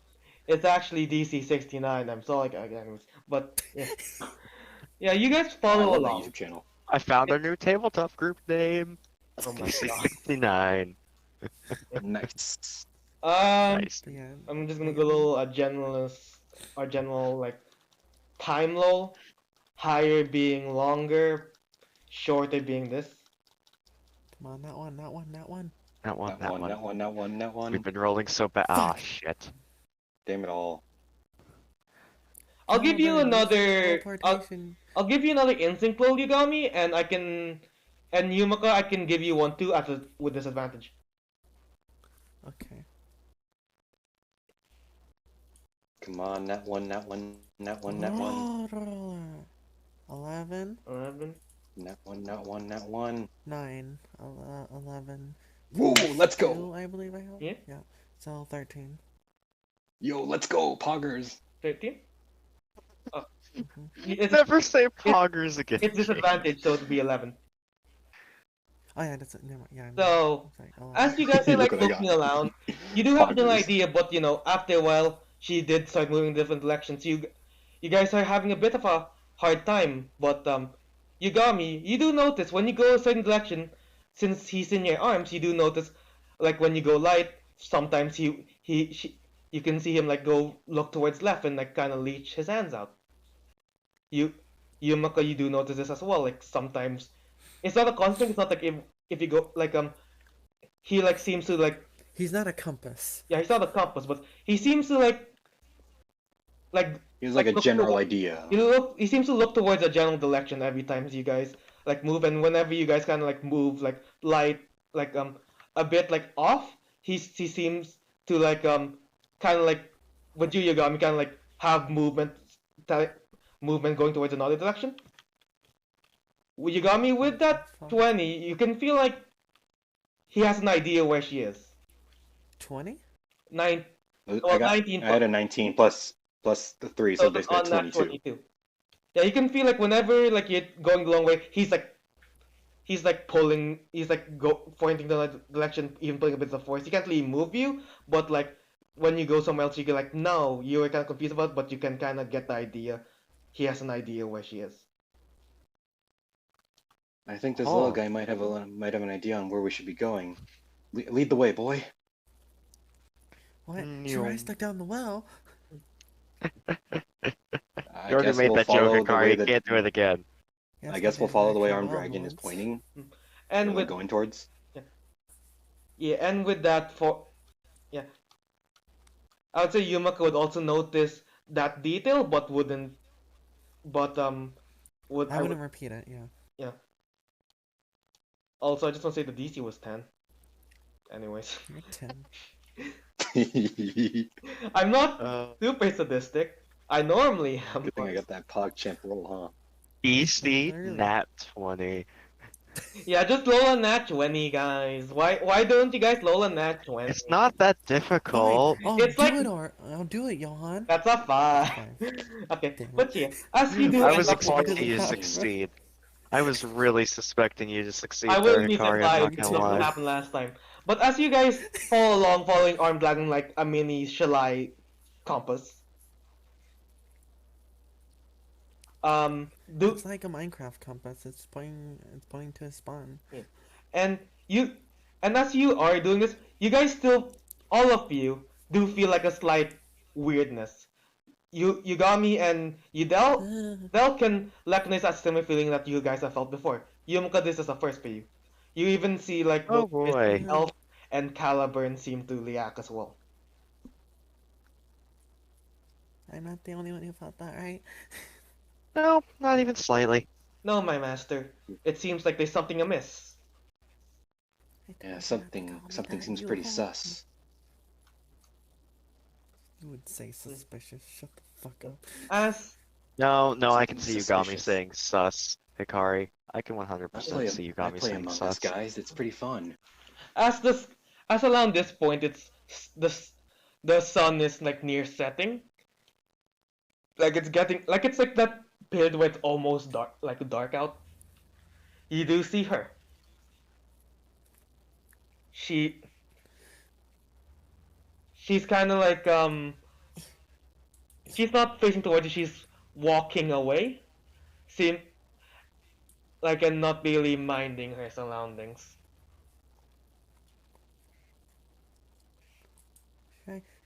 It's actually DC 69. I'm sorry, again, but yeah, yeah. You guys I follow love that along. YouTube channel. I found our new tabletop group name. Oh my god. DC69. Nice. Nice. But yeah. I'm just gonna go a little a general like time low, higher being longer, shorter being this. Come on, that one, that one, that one. That one, that one. That one, that one, that one. We've been rolling so bad. Ah, Fuck. shit. Damn it all. I'll give you Calvin, use another. teleportation. I'll give you another instinct roll, Yugami, and I can. And Yumaka, I can give you one too, with disadvantage. Okay. Come on, that one, that one, that one, that one. Roller. 11, 11. That one, that one, that one. 9, 11. Woo, let's 2, go. I believe I have. Yeah. Yeah. So 13. Yo, let's go, poggers. 13. Oh. Mhm. It's, Never say poggers again. it's disadvantage, so it'll be 11. Oh yeah, that's it. Never mind. Yeah. So, I'm sorry. as you guys are Look like what I looking got. around, you do have no Poggers. idea, but you know, after a while, she did start moving in different directions. You guys are having a bit of a hard time, but Yugami, you do notice when you go a certain direction, since he's in your arms, you do notice, like when you go light, sometimes you can see him like go look towards left and like kind of leech his hands out. You, Yumaka, you do notice this as well. Like sometimes, it's not a constant. It's not like if you go like he like seems to like He's not a compass. yeah, he's not a compass, but he seems to like like He has like like a look general toward, idea. he seems to look towards a general direction every time you guys like move, and whenever you guys kind of like move like light like a bit like off, he seems to like kind of like with you Yagami kind of like have ty- movement going towards another direction. With Yagami with What the that fuck? 20, you can feel like he has an idea where she is. 20? Nine, I well, got 19 I had plus, a 19 plus the 3, so so that's basically a on that 22. 22. Yeah, you can feel like whenever like you're going the long way, he's like pulling, he's like pointing the direction, even putting a bit of force. He can't really move you, but like when you go somewhere else, you can like no, you were kind of confused about, but you can kind of get the idea. He has an idea where she is. I think this little Oh, guy might have an idea on where we should be going. Lead the way, boy. What? you Shirai stuck down the well? I already guess made we'll that joke, follow the Akari. way You that can't do it again. Yes, I but guess we'll there's an follow the way actual Armed well Dragon is once. pointing. And Or like with going towards. yeah, yeah, and with that for yeah, I would say Yumaka would also notice that detail, but wouldn't. But would I I would wouldn't repeat it, yeah. yeah. Also, I just want to say the DC was 10. Anyways, You're 10. Good I'm not Uh, super sadistic. I normally am, thing I but got that PogChamp roll, BC Literally. Nat 20. yeah, just roll a nat 20, guys. Why don't you guys roll a nat It's 20? not that Fine, difficult. I'll It's do like it, or I'll do it, Johan. that's a That's a 5. 5. Okay, Damn it. but yeah, as you do I end was It's up expecting literally falling, you to half right. succeed. I was really suspecting you to I succeed will there, be Akari. I'm surprised not Me if gonna something lie. too. happened last time. But as you guys follow along, following Arm Dragon like a mini Shalai compass, do It's like a Minecraft compass. It's pointing to a spawn. yeah. And you, and as you are doing this, you guys still, all of you, do feel like a slight weirdness. Yugami and Yudel, Del can recognize that similar feeling that you guys have felt before. Yumka, this is a first for you. You even see like Oh both Misty boy. Elf and Caliburn seem to react as well. I'm not the only one who felt that, right? No, not even slightly. No, my master. It seems like there's something amiss. I Yeah, told you not to call me something that, seems you pretty whole. sus. You would say suspicious. Shut the fuck up. As No, I can Something see Yugami suspicious. saying sus, Hikari. I can 100% see I Yugami play saying Among Us, sus. guys. It's pretty fun. as this as around this point, the sun is like near setting. Like it's getting it's like that period where it's almost dark, like dark out. You do see her. She she's kind of like she's not facing towards you. She's walking away. Seem like and not really minding her surroundings.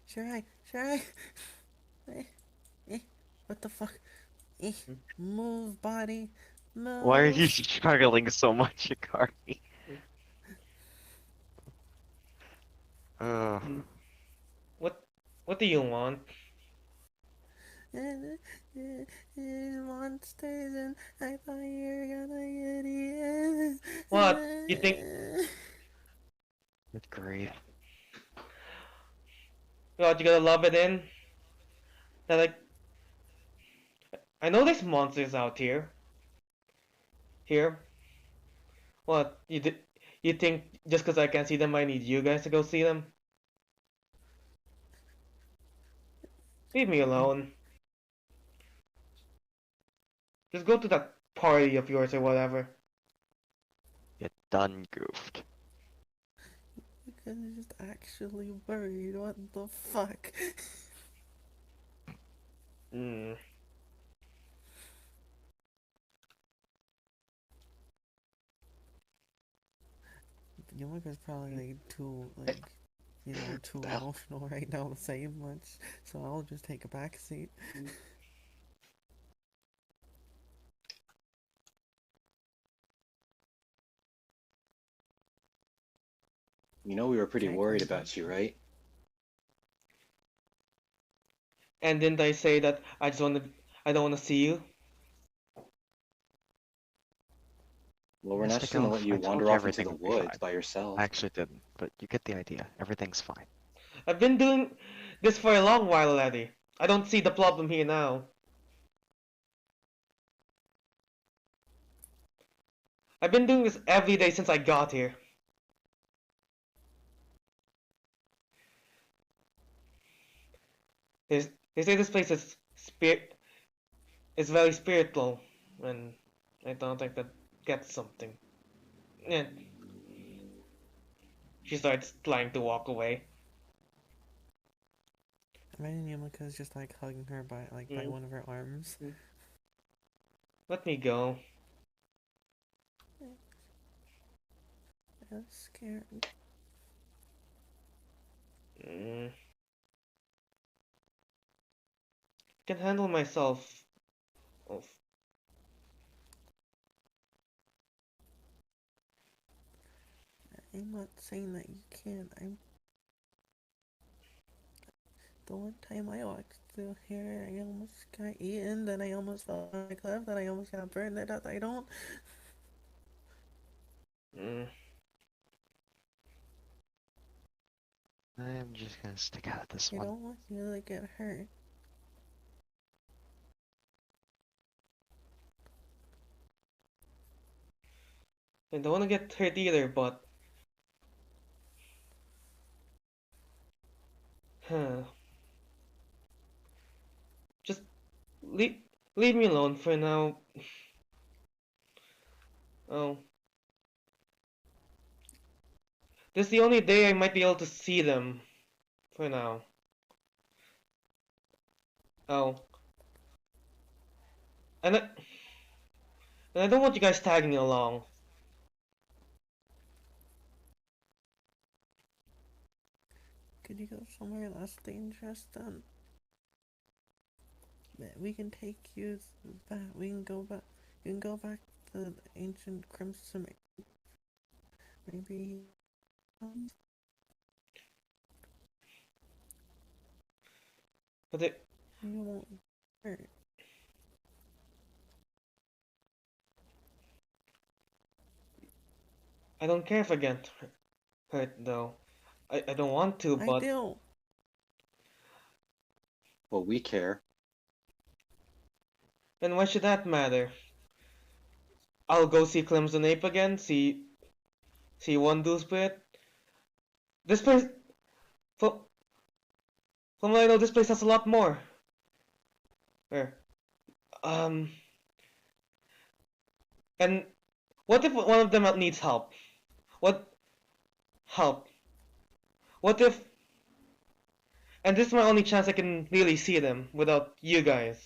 Should should I? Eh, eh, what the fuck? Eh, move, body, Why are you move. struggling so much, Hikari? Ugh. Mm. What what do you want? Monsters, and I thought you were gonna What you think? get it. Good grief. What you gotta love it in? That like I know there's monsters out here. Here. What you think just because I can't see them, I need you guys to go see them? Leave me alone. Just go to that party of yours or whatever. You done goofed. Because I'm just actually worried. What the fuck? Hmm. Yumika's probably like too too The hell? emotional right now to say much. So I'll just take a back seat. You know we were pretty Okay, worried Grandpa. about you, right? And didn't I say that I don't wanna see you? Well, we're not just gonna Mystico, let you I wander told you off into everything the would be woods fine. by I yourself. actually didn't, but you get the idea. Everything's fine. I've been doing this for a long while, laddie. I don't see the problem here now. I've been doing this every day since I got here. They, they say this place is very spiritual, and I don't think that gets something. Yeah, she starts trying to walk away. Imagine Yumiko's just like hugging her by Mm, one of her arms. mm. Let me go. I'm scared. Mm. Can handle myself. Oh, I'm not saying that you can't. I'm the one time I walked through here, I almost got eaten. Then I almost fell off a cliff. Then I almost got burned to death. I don't. mm. I'm just gonna stick out of this I one. don't want you to get hurt. I don't want to get hurt either, but huh. Just leave leave me alone for now. Oh, this is the only day I might be able to see them for now. Oh, and I don't want you guys tagging along. Could you go somewhere less dangerous then? We can take you back. We can go back. You can go back to the ancient Crimson. Maybe. But it, You won't hurt. I don't care if I get hurt though. I don't want to, I but do. Well, we care. then why should that matter? I'll go see Clemson Ape again. See Wondu Spirit. This place, from from what I know, this place has a lot more. Where? Um, and what if one of them needs help? What help? What if? And this is my only chance I can really see them without you guys.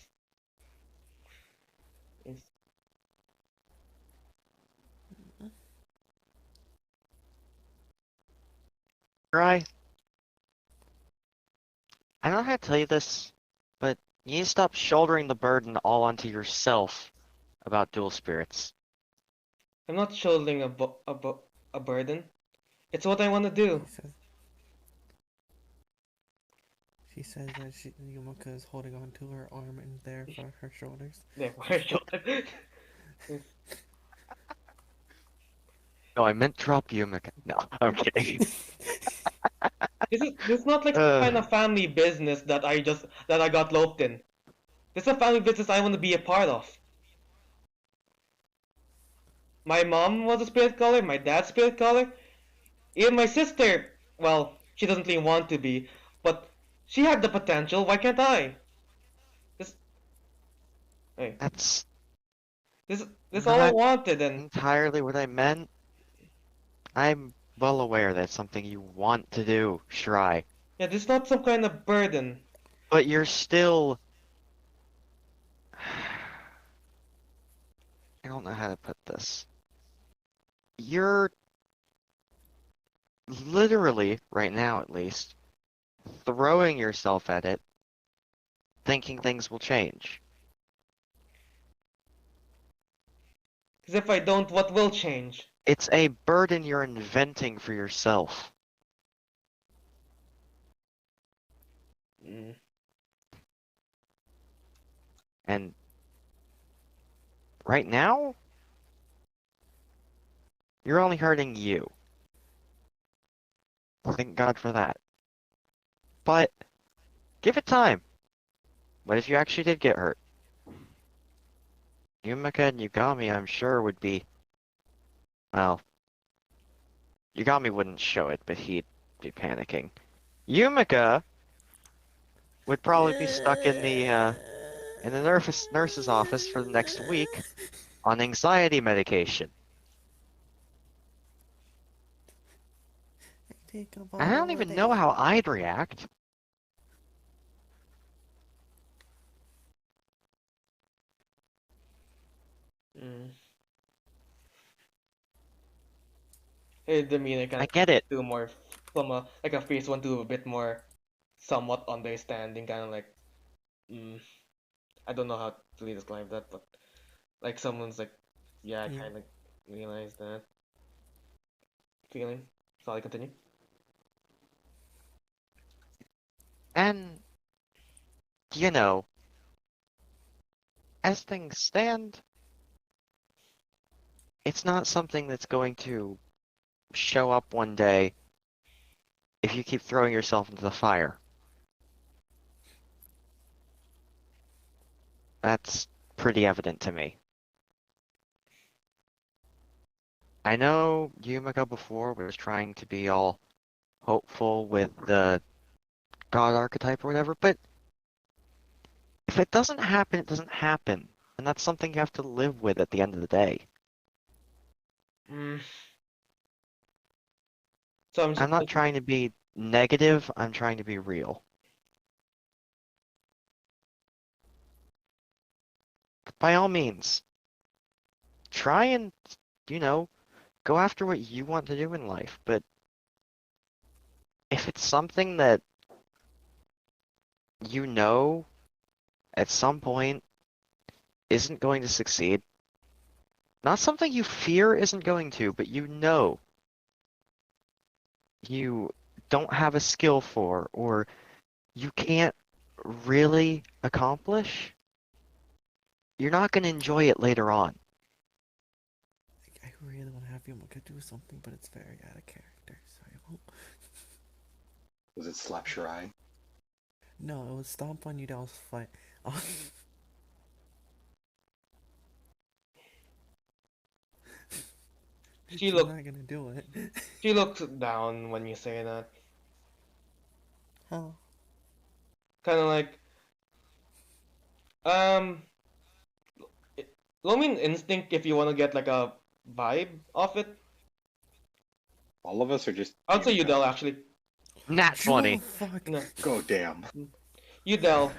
Right? I don't know how to tell you this, but you need to stop shouldering the burden all onto yourself about dual spirits. I'm not shouldering a burden. It's what I want to do. She says. She says that Yumiko is holding on to her arm and there for her shoulders. Yeah, why should No, I meant drop you, No, I'm kidding. this is not like some Uh, kind of family business that I got loped in. This is a family business I want to be a part of. My mom was a spirit caller, my dad's spirit caller, even my sister. Well, she doesn't really want to be, but she had the potential. Why can't I? This, hey, that's this is all I not wanted, and entirely what I meant. I'm well aware that's something you want to do, Shry. yeah, this is not some kind of burden. But you're still... I don't know how to put this. You're literally, right now at least, throwing yourself at it, thinking things will change. Because if I don't, what will change? It's a burden you're inventing for yourself. Mm. And right now, you're only hurting you. Thank God for that. But give it time. What if you actually did get hurt? Yumika and Yugami, I'm sure, would be. Well, Yugami wouldn't show it, but he'd be panicking. Yumika would probably be stuck in the nurse's office for the next week on anxiety medication. I take a And I don't bottle a even know how day. I'd react. Mm. Hey, Demean, I I kind of get it. do more from a like a phase one to a bit more somewhat understanding, kind of like mm, I don't know how to really describe that, but like someone's like, yeah, I Yeah. kind of realized that feeling. So I continue. And, you know, as things stand, it's not something that's going to show up one day if you keep throwing yourself into the fire. That's pretty evident to me. I know Yumiko before was trying to be all hopeful with the god archetype or whatever, but if it doesn't happen, it doesn't happen. And that's something you have to live with at the end of the day. Mm. So I'm just I'm not trying to be negative, I'm trying to be real. By all means, try and, you know, go after what you want to do in life, but if it's something that you know at some point isn't going to succeed, not something you fear isn't going to, but you know you don't have a skill for, or you can't really accomplish, you're not going to enjoy it later on. Like, I really want to have Yumika do something, but it's very out of character, so I won't. Was it slap Shirai? No, it was stomp on Udell's foot. she She's look not gonna do it. she looks down when you say that. How? Kind of like um, roll me an instinct if you want to get like a vibe of it. All of us, or just I'll say Yumika? Udell actually. Nat Oh 20. fuck! No, Go damn. Udell.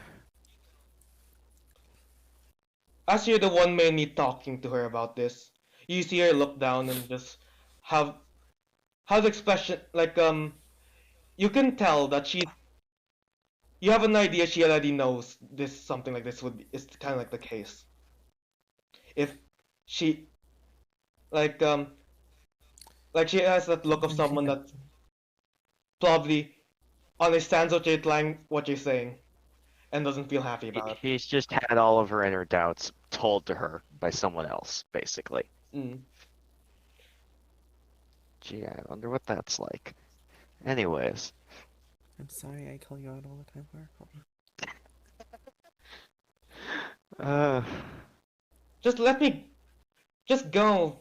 As you're the one mainly talking to her about this, you see her look down and just have the expression like you can tell that you have an idea she already knows this something like this would be is kind of like the case. If she like she has that look of Something she someone had. that probably understands what you're saying and doesn't feel happy about She's just had all of her inner doubts told to her by someone else, basically. it. Mm. Gee, I wonder what that's like. Anyways, I'm sorry I call you out all the time, Oracle. uh, Just let me just go.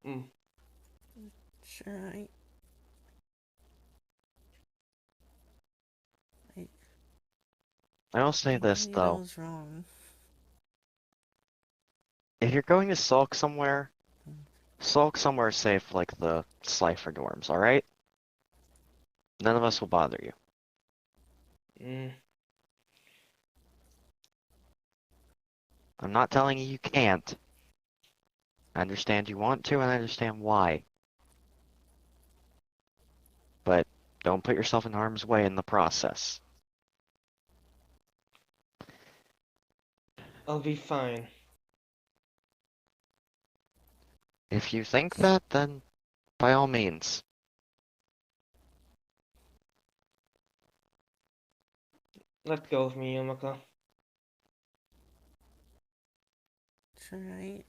Mm. Sure, I, I will say I know this though. Udell's wrong. If you're going to sulk somewhere safe like the Slifer dorms, alright? None of us will bother you. Mm. I'm not telling you you can't. I understand you want to, and I understand why. But don't put yourself in harm's way in the process. I'll be fine. If you think that, then by all means. Let go of me, Yamaka. alright.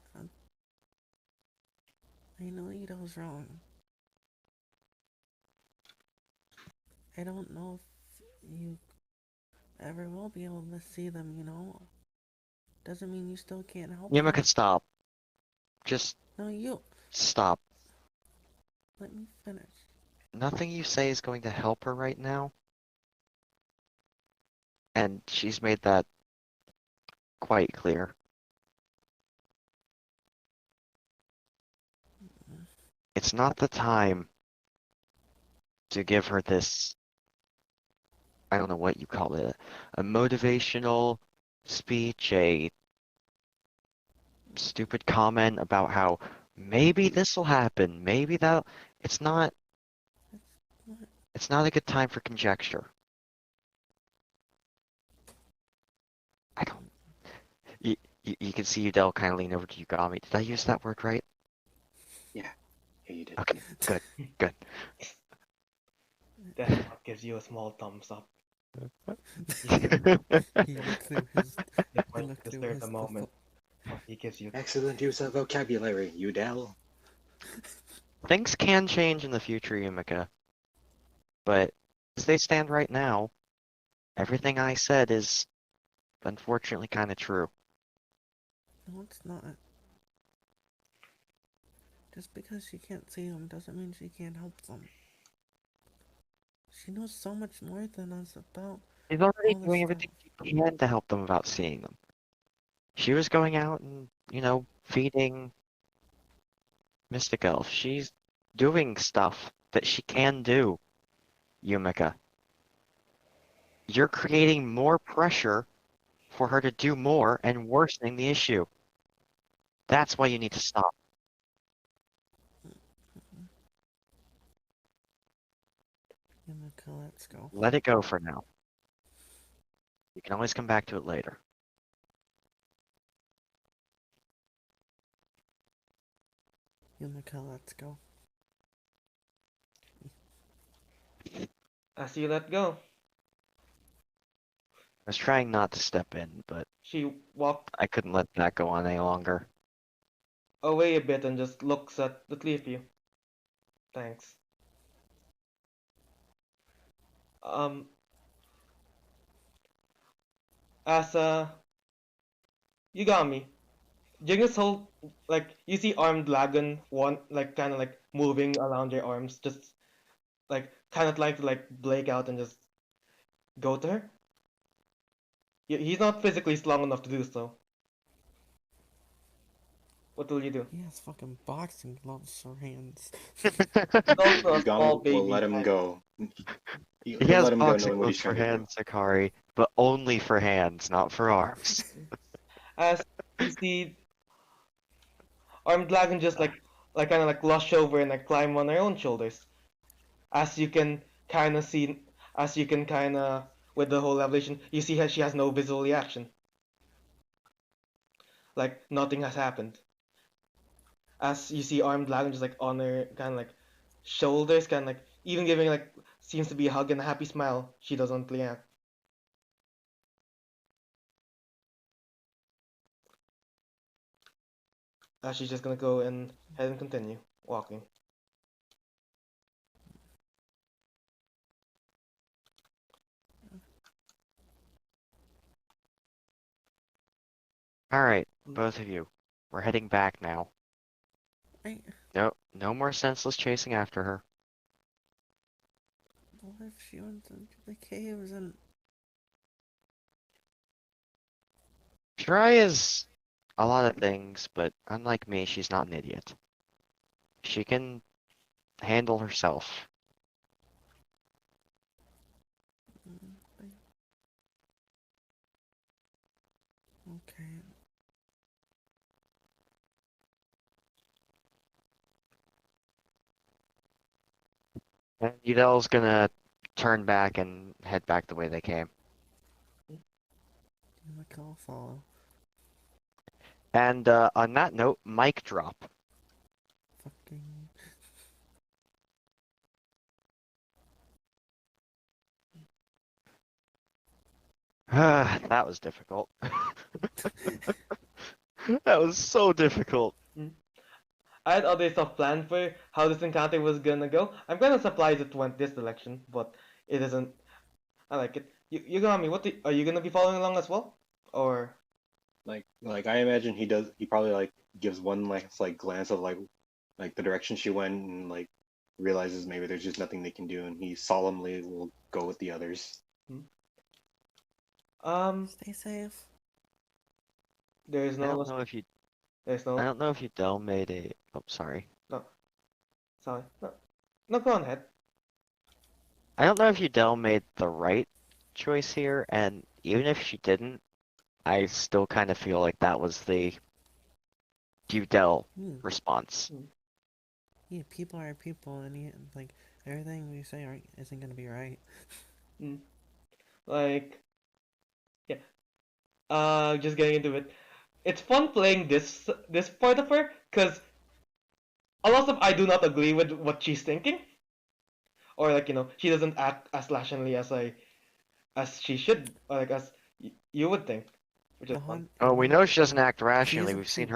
I know Ito's wrong. I don't know if you ever will be able to see them, you know? Doesn't mean you still can't help Yumika, them. stop. Just No, you. stop. Let me finish. Nothing you say is going to help her right now, and she's made that quite clear. It's not the time to give her this, I don't know what you call it, a motivational speech, a stupid comment about how maybe this will happen, maybe that. It's not. It's not. It's not a good time for conjecture. I don't. You can see Udell kind of lean over to Yugami. Did I use that word right? Yeah, yeah, you did. Okay, good, good. Death Note gives you a small thumbs up. He looked through his. They He might looked through disturb the his. moment, but he gives you. Excellent use of vocabulary, Udell. Things can change in the future, Yumika, but as they stand right now, everything I said is unfortunately kind of true. No, it's not. Just because she can't see them doesn't mean she can't help them. She knows so much more than us about She's already all this doing stuff. everything she can to help them without seeing them. She was going out and, feeding Mystic Elf. She's doing stuff that she can do, Yumika. You're creating more pressure for her to do more and worsening the issue. That's why you need to stop. Yumiko, let's go. Let it go for now. You can always come back to it later. Yumiko, let's go. As you let go, I was trying not to step in, but she walks I couldn't let that go on any longer. away a bit and just looks at the three of you. Thanks. Um, as you got me. During this whole, like, you see armed dragon one, like, kind of like moving around your arms, just like kind of like to like break out and just go to her. He's not physically strong enough to do so. What will you do? He has fucking boxing gloves for hands. He's also a small Yugami will baby let him tank. go. He He'll has let him go boxing knowing what gloves he's for trying to do. hands, Sakari, but only for hands, not for arms. As you see armed dragon just like kind of like lush over and like climb on her own shoulders. As you can kind of see, as you can kind of with the whole revelation, you see how she has no visual reaction. Like nothing has happened. As you see armed dragon just like on her kind of like shoulders, kind of like even giving like seems to be a hug and a happy smile. She doesn't react. She's just gonna go and head and continue walking. Alright, both of you. We're heading back now. I. No more senseless chasing after her. What if she went into the caves and. Shirai is a lot of things, but unlike me, she's not an idiot. She can handle herself. Okay. And Udell's gonna turn back and head back the way they came. Yumiko will follow. And on that note, mic drop. Fucking. That was difficult. That was so difficult. I had other stuff planned for how this encounter was gonna go. I'm kind of surprised it went this direction, but it isn't. I like it. You got me. Are you gonna be following along as well, or? Like I imagine he does. He probably like gives one like glance of like the direction she went and like realizes maybe there's just nothing they can do, and he solemnly will go with the others. Hmm? Um, Stay safe. there's I no. don't know if you There's I no. don't know if you Dell made a oh sorry. No. Sorry. No. No. Go on ahead. I don't know if Udell made the right choice here, and even if she didn't, I still kind of feel like that was the Udell Hmm. response. Yeah, people are people, and like everything we say isn't gonna be right. Like, yeah. Just getting into it. It's fun playing this part of her, cause a lot of I do not agree with what she's thinking, or like she doesn't act as rationally as she should, or like as you would think, which is fun. Oh, we know she doesn't act She is rationally. a We've seen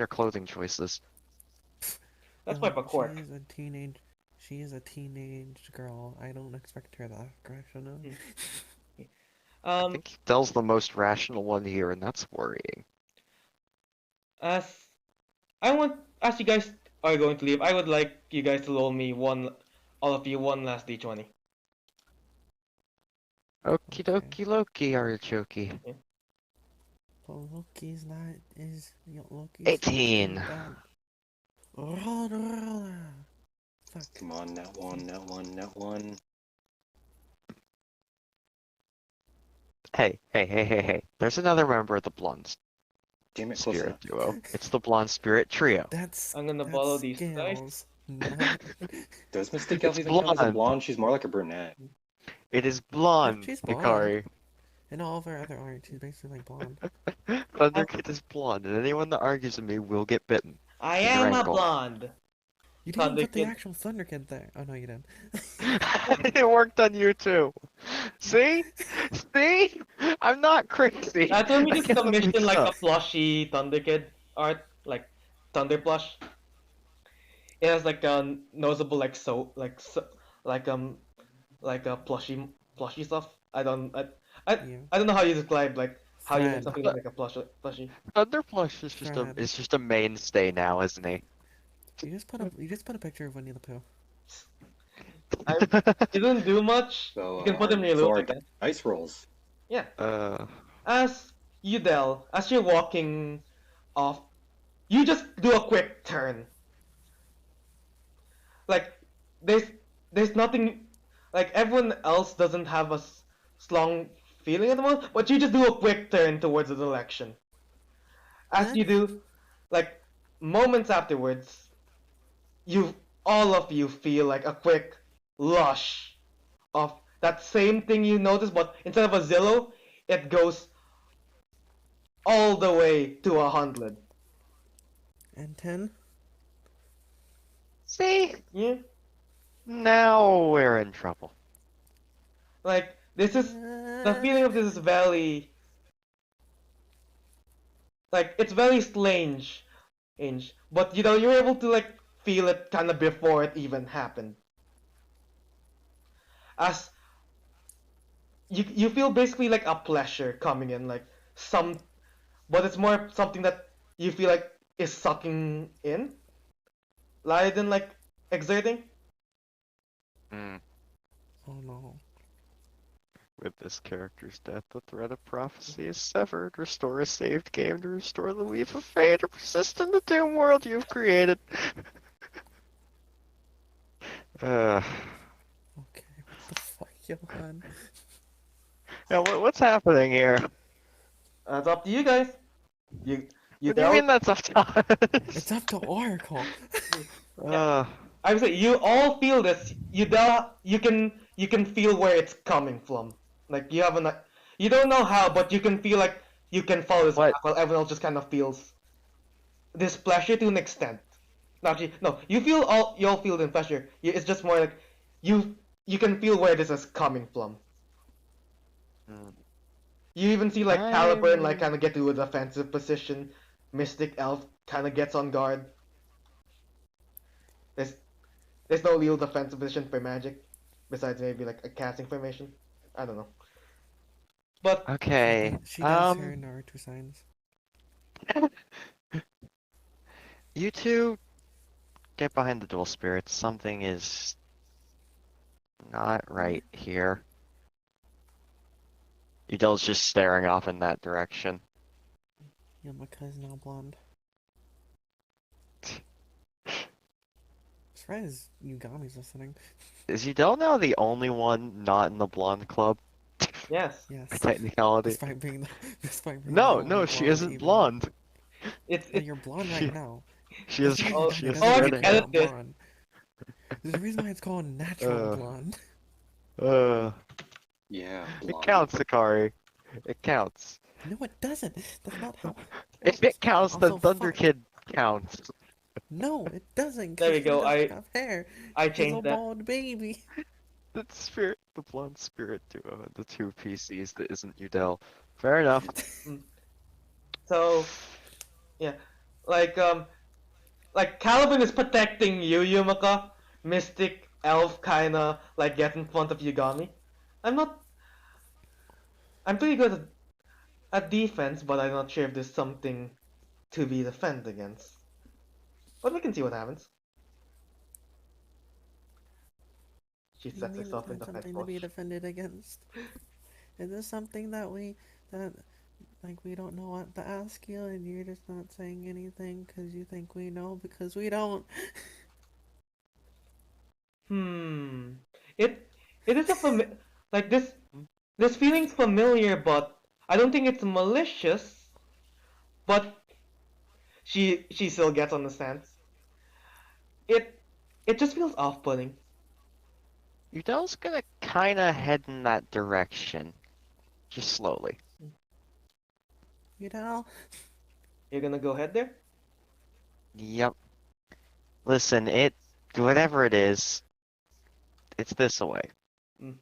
her clothing choices. That's quite a she quirk. is a teenage. She is a teenage girl. I don't expect her to act rational. I Um, think Udell's the most rational one here, and that's worrying. as as you guys are going to leave, I would like you guys to roll me all of you one last d20. Okie Okay. dokie Loki, artichoke. But Loki's not. Loki's 18. that. Roll. Fuck. Come on, that one, that one, that one. Hey. There's another member of the blonde Damn it, close spirit enough. duo. It's the blonde spirit trio. I'm gonna That's follow these dice. scales. Not. Does Mystic It's Elf even count as a blonde. blonde? She's more like a brunette. It is Yeah, blonde, she's blonde. Hikari. In all of her other art, she's basically like blonde. Thunderkid is blonde, and anyone that argues with me will get bitten I in your am a ankle. blonde. You didn't even Thunder put the Kid. actual Thunder Kid there. Oh no, you didn't. It worked on you too. See? See? I'm not crazy. I told me I to can look commission this like a up. plushy Thunder Kid art, like Thunder plush. It has like a noticeable like a plushy stuff. Yeah. I don't know how you describe like how you make Fred. something look like a plushie. Thunderplush Fred. is just a mainstay now, isn't he? You just put a picture of Winnie the Pooh. He doesn't do much. So, You can put him in your so loop, our I guess. dice rolls. Yeah. uh, As as you're walking off, you just do a quick turn. Like there's there's nothing like everyone else doesn't have a strong feeling at the moment, but you just do a quick turn towards the direction. As What? you do, like moments afterwards, you all of you feel like a quick rush of that same thing you noticed, but instead of a zillow, it goes all the way to 100. And 10? see? Yeah, Now we're in trouble. like this is the feeling of this valley. Like it's very strange, but you're able to like feel it kind of before it even happened. As you feel basically like a pleasure coming in, like some, but it's more something that you feel like is sucking in, rather than like exerting. Mm. Oh no. With this character's death, the thread of prophecy is severed. Restore a saved game to restore the weave of fate or persist in the doom world you've created. uh, Okay, what the fuck, Johan? now what's happening here? It's up to you guys. You What do you mean that's up to us? It's up to Oracle. Uh, I would say you all feel this. You can feel where it's coming from. Like you don't know how, but you can feel like you can follow this What? path while everyone else just kind of feels this pleasure to an extent. No, actually, no. You all feel the pleasure. It's just more like you can feel where this is coming from. mm, You even see like Caliburn like I'm kind of get to a defensive position Mystic Elf kind of gets on guard. There's there's no real defensive position for magic, besides maybe like a casting formation. I don't know. But Okay. She does her Naruto signs. You two get behind the dual spirits. Something is not right here. Udel's just staring off in that direction. Yumaka's now blonde. As far as Yugami's listening. Is Udel now the only one not in the blonde club? yes, Yes. For technicality. Despite being the No, only no, she blonde isn't even. blonde. it's Well, it's you're blonde She, right now. she is Doesn't mean she it has doesn't Oh, I mean red can you're hair. not edit this. blonde. There's a reason why it's called natural Uh, blonde. Uh, Yeah, it blondie. counts, Sakari. It counts. No, it doesn't. That's not how. If it counts, then Also, Thunder fuck. Kid counts. No, it doesn't. There Cause we she go. doesn't have hair. I She's a changed that. bald baby. The spirit, the blonde spirit duo, the two PCs that isn't Udel. Fair enough. Mm. So yeah, like Caliban is protecting you, Yumaka. Mystic Elf kinda like gets in front of Yugami. I'm not. I'm pretty good at defense, but I'm not sure if there's something to be defended against. But we can see what happens. She You sets mean herself it's in not defense something to be posture. defended against? Is this something that like we don't know what to ask you and you're just not saying anything because you think we know because we don't? Hmm. It it is a like this feeling's familiar, but I don't think it's malicious. But she still gets on the stance. It it just feels off-putting. Udel's gonna kinda head in that direction. Just slowly. You know? You're gonna go ahead there? Yep. Listen, whatever it is, it's this away. Mhm.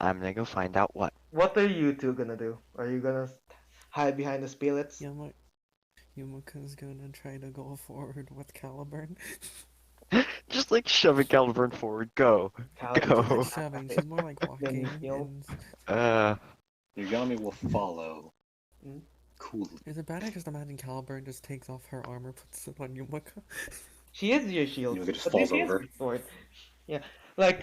I'm gonna go find out what. What are you two gonna do? Are you gonna hide behind the spirits? Yumaka's gonna try to go forward with Caliburn. Just like shoving Caliburn forward. Go. Caliban. She's not Go. shoving, she's more like Then walking he'll. and Uh, Yugami will follow. Mm. Coolly. is it bad I just imagine Caliburn just takes off her armor, puts it on Yumaka? She is your shield, Yumaka just but falls she is over. your sword. Yeah, like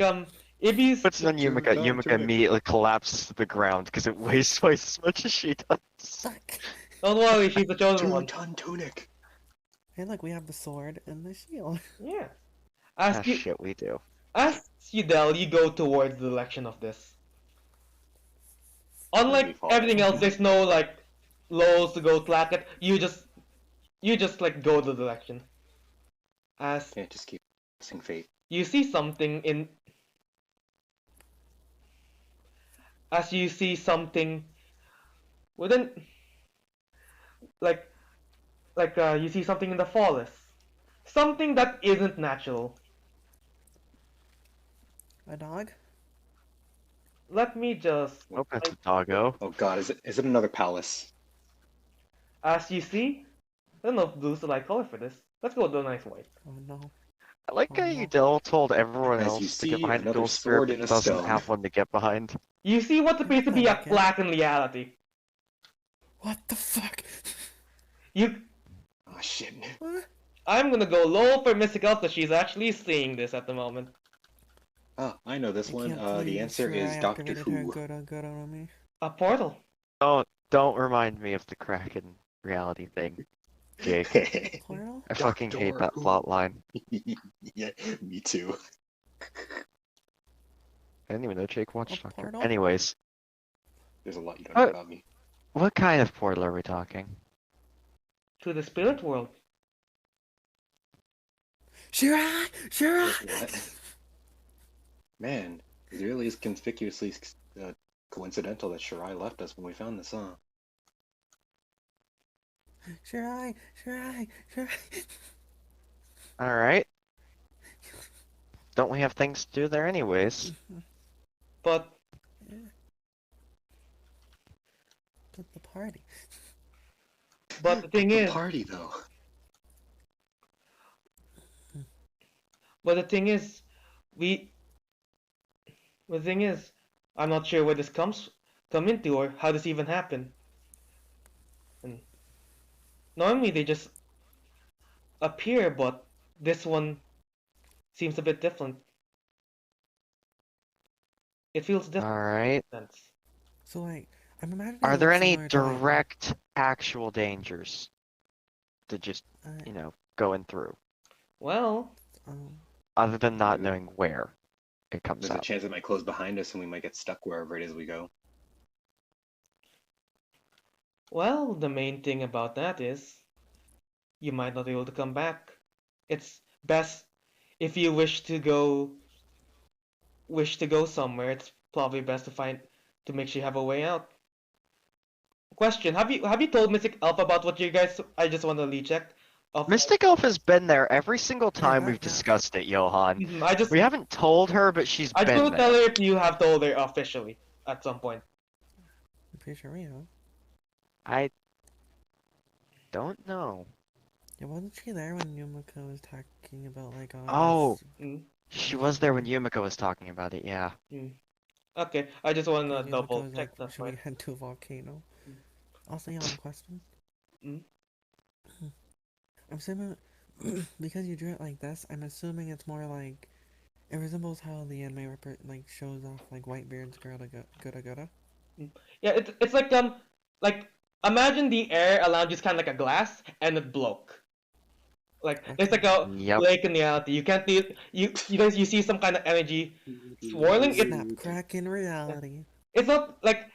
if he's puts it on Two Yumaka. ton Yumaka tunic. immediately collapses to the ground because it weighs twice as much as she does. Fuck! don't worry, she's the chosen one. 2-ton tunic. Hey look, we have the sword and the shield. Yeah. Ah, As you shit, we do. as Udel, you go towards the direction of this. we Unlike follow. everything else, there's no like lows to go slack it. You just like go the direction. As Can't just keep pressing fate. you see something in as you see something within like you see something in the forest. Something that isn't natural. A dog? Let me just Hope that's a doggo. Oh god, is it another palace? as you see, I don't know if blue's the right color for this. Let's go with a nice white. Oh no. I like how Oh, no. Udel told everyone As you else to get see, behind a another dual spirit sword but in a doesn't stone. have one to get behind. You see what's supposed to be a like it. black in reality. What the fuck? You Oh shit. What? I'm gonna go low for Mystic Elf because she's actually seeing this at the moment. Oh, I know this I one. can't The believe answer Shirai is Doctor activated her Who. good on me. A portal. Don't remind me of the Kraken reality thing, Jake. Portal? I fucking hate Doctor that Who. plot line. Yeah, me too. I didn't even know Jake watched A Doctor. portal? Anyways, There's a lot you don't know about me. what kind of portal are we talking? To the spirit world. Shirai! Shirai! What? Man, it really is conspicuously coincidental that Shirai left us when we found this, huh? Shirai! Shirai! Shirai! Alright. Don't we have things to do there anyways? But But the party. But the At thing the is, party, though. but the thing is, we. The thing is, I'm not sure where this come into or how this even happened. And normally they just appear, but this one seems a bit different. It feels different Alright. in a sense. So like, I'm imagining Are it there looks any similar to like, direct, actual dangers to just, uh, going through? Well, um, Other than not There's a, knowing where it comes there's a out. chance it might close behind us and we might get stuck wherever it is we go. well, the main thing about that is you might not be able to come back. It's best if you wish to go somewhere. It's probably best to make sure you have a way out. Question: have you told Mystic Alpha about what you guys? I just want to recheck. Of Mystic Elf has been there every single time yeah, we've yeah. discussed it, Johan. I We haven't told her, but she's just been want to tell there. her if you have told her officially at some point. I'm pretty sure we have. I don't know. Yeah, wasn't she there when Yumiko was talking about like, oh, I Oh, guess Mm, she we was there when should. Yumiko was talking about it, yeah. mm. Okay, I just want to Because Yumiko double was like, check that should we point. head to a volcano? Mm, Also, yeah, one question. mm. I'm assuming because you drew it like this, I'm assuming it's more like it resembles how the anime like shows off like Whitebeard's Gura Gura. Mm. Yeah, it's like imagine the air around you is kind of like a glass and it broke. Like it's Okay. like a Yep. lake in reality. You can't see you guys you see some kind of energy swirling. Snap crack in reality. It's not like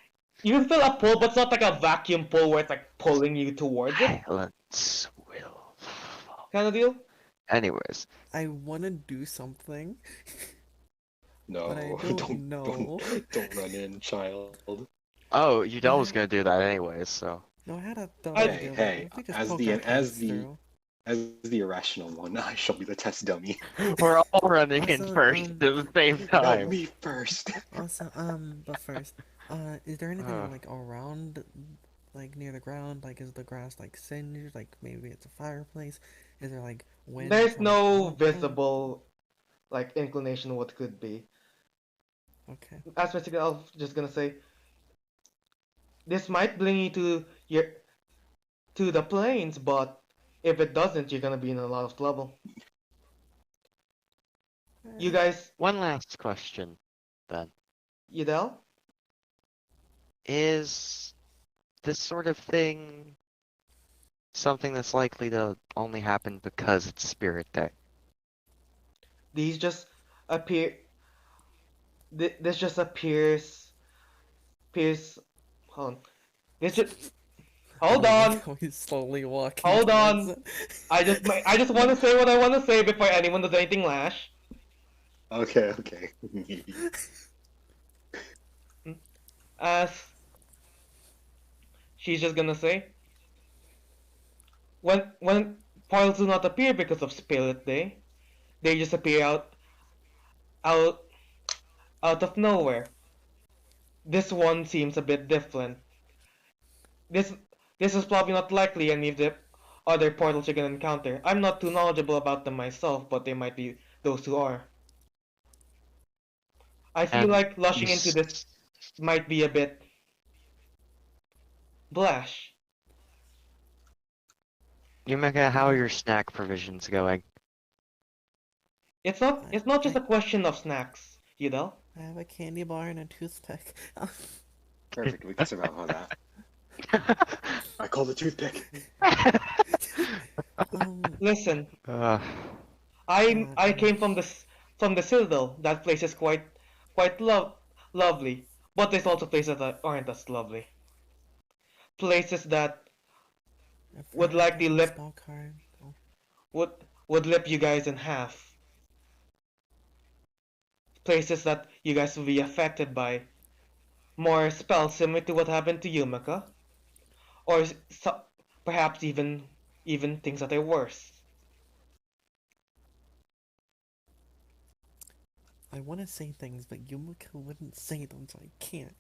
you can feel a pull, but it's not like a vacuum pull where it's like pulling you towards it Silence will fall. kind of deal. Anyways, I want to do something, but I No, don't don't don't know. don't run in, child. oh, No, Udell was gonna do that anyways, so. no, I had a thought I Hey, idea, but hey, if we just poke our heads through. as the irrational one, I shall be the test dummy. We're all running in Also, first at the same No, time. me first. also, but first, is there anything Uh, like around, like near the ground? Like, is the grass like singed? Like, maybe it's a fireplace? Is there like wind There's from no outside? visible like inclination of what could be. Okay. As basically, I was just gonna say this might bring you to the plains, but if it doesn't, you're gonna be in a lot of trouble. You guys, one last question, then. Yudel? Is this sort of thing something that's likely to only happen because it's Spirit Day? These just appear. This just appears. Hold on. This just. I Hold don't like on. how he's slowly walking Hold towards on. it. I just want to say what I want to say before anyone does anything rash. Okay, okay. As she's just gonna say, when portals do not appear because of Spirit Day, they just appear out out of nowhere. This one seems a bit different. This this is probably not likely any of the other portals you're gonna encounter. I'm not too knowledgeable about them myself, but they might be those who are. I feel And like rushing into this might be a bit blash. Yumika, how are your snack provisions going? It's not just I a question of snacks, you know? I have a candy bar and a toothpick. Perfect, we can survive on that. I call the toothpick. Listen, uh, God, I came from the Citadel. That place is quite lovely, but there's also places that aren't as lovely. Places that I would forgot to likely get my lip spell card. Oh, would would lip you guys in half. Places that you guys will be affected by more spells similar to what happened to Yumika, or perhaps even things that are worse. I want to say things, but Yumiko wouldn't say them, so I can't.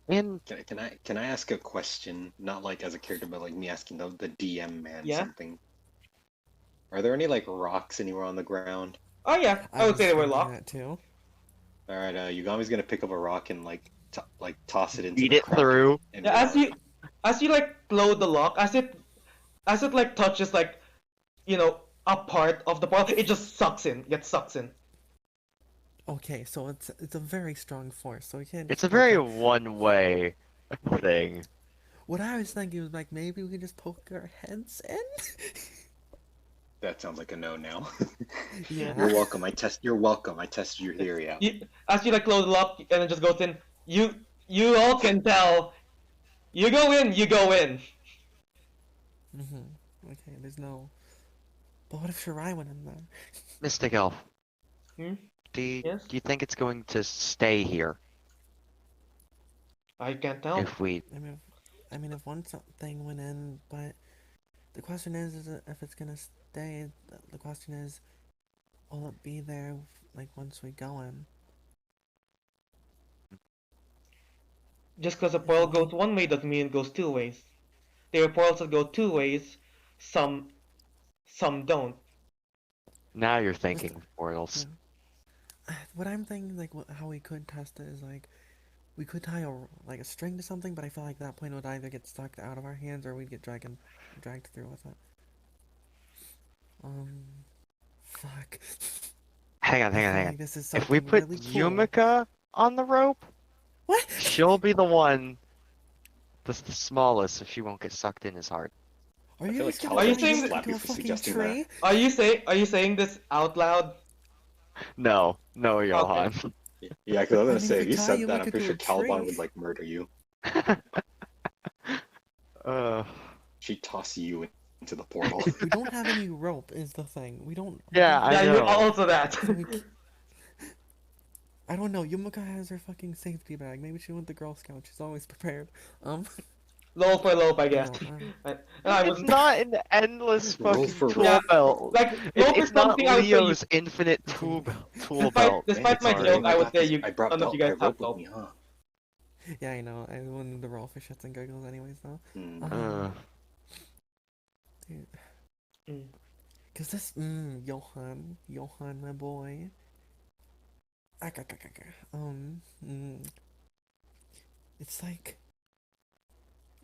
And Can I ask a question? Not like as a character, but like me asking the DM man Yeah. something. Are there any like rocks anywhere on the ground? Oh yeah, I I would say was they were thinking locked. that too. All right, Yugami's gonna pick up a rock and like toss it into beat the it crack through. in the Yeah, rock. as you like close the lock, as it like touches like a part of the portal, it just gets sucks in. Okay, so it's a very strong force, so we can't It's just a poke very our. one-way thing. What I was thinking was like maybe we could just poke our heads in. That sounds like a no now. Yeah. You're welcome. You're welcome. I tested your theory out. As you like close the lock and it just goes in, you all can tell. You go in. Okay, there's no. But what if Shirai went in there? Mystic Elf, Hmm? do you, Yes? do you think it's going to stay here I can't tell. if we... I mean, if one thing went in, but the question is if it's gonna stay. The question is, will it be there like once we go in? Just because a If portal we, goes one way doesn't mean it goes two ways. There are portals that go two ways, some some don't. Now you're with thinking portals. what I'm thinking, like how we could test it is like we could tie a string to something, but I feel like that point would either get stuck out of our hands or we'd get dragged through with it. Um, fuck. Hang on, I hang on, feel hang on. like this is If we something put really cool. Yumika on the rope, What? she'll be the one that's the smallest, so she won't get sucked in as hard. Are I you feel like just gonna Are you Caliban should fucking saying make that, it slap into you a for fucking suggesting that. tree? are you saying this out loud? No, no, Okay. Johan. Yeah, because I was I gonna mean, if say we if you tie said that, I'm Yumika pretty to sure a Caliban tree. would like murder you. uh, She'd toss you into the portal. We don't have any rope, is the thing. We yeah, don't I Yeah, have you rope. know. also that. So I don't know. Yumika has her fucking safety bag. Maybe she went to Girl Scout. She's always prepared. Um, Low for low, I but guess. no. I It's wouldn't. not an endless Roll fucking for roll. Yeah, tool belt. like low for It's not something, I would say you. Leo's infinite tool belt. Despite my Sorry, joke, I I would got say this. you. I brought None of you belt. I guys have rope with low. me, huh? Yeah, I know. I wanted to roll for shits and giggles, anyways. Though. Hmm. Uh, Dude, Mm. cause this, Johan, my boy. It's like,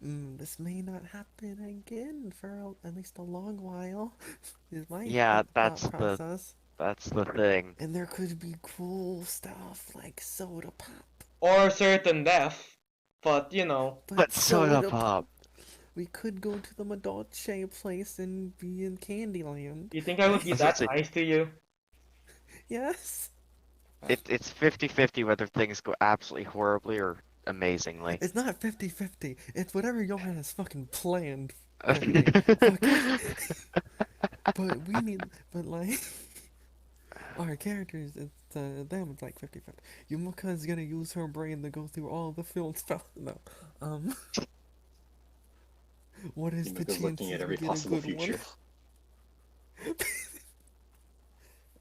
this may not happen again for at least a long while. Is my yeah, thought process. that's the thing. And there could be cool stuff like soda pop. Or certain death, but But But soda soda pop. pop. We could go to the Madolche place and be in Candyland. you think I would I be was gonna that say nice to you? Yes. it's 50-50 whether things go absolutely horribly or amazingly. It's not 50-50. It's whatever Johan has fucking planned for me. Fucking. But we need. But like. Our characters, them, it's like 50-50. Yumika is gonna use her brain to go through all the field spells. No. Um. What is the Yumika's looking at chances we every get a possible good one? future.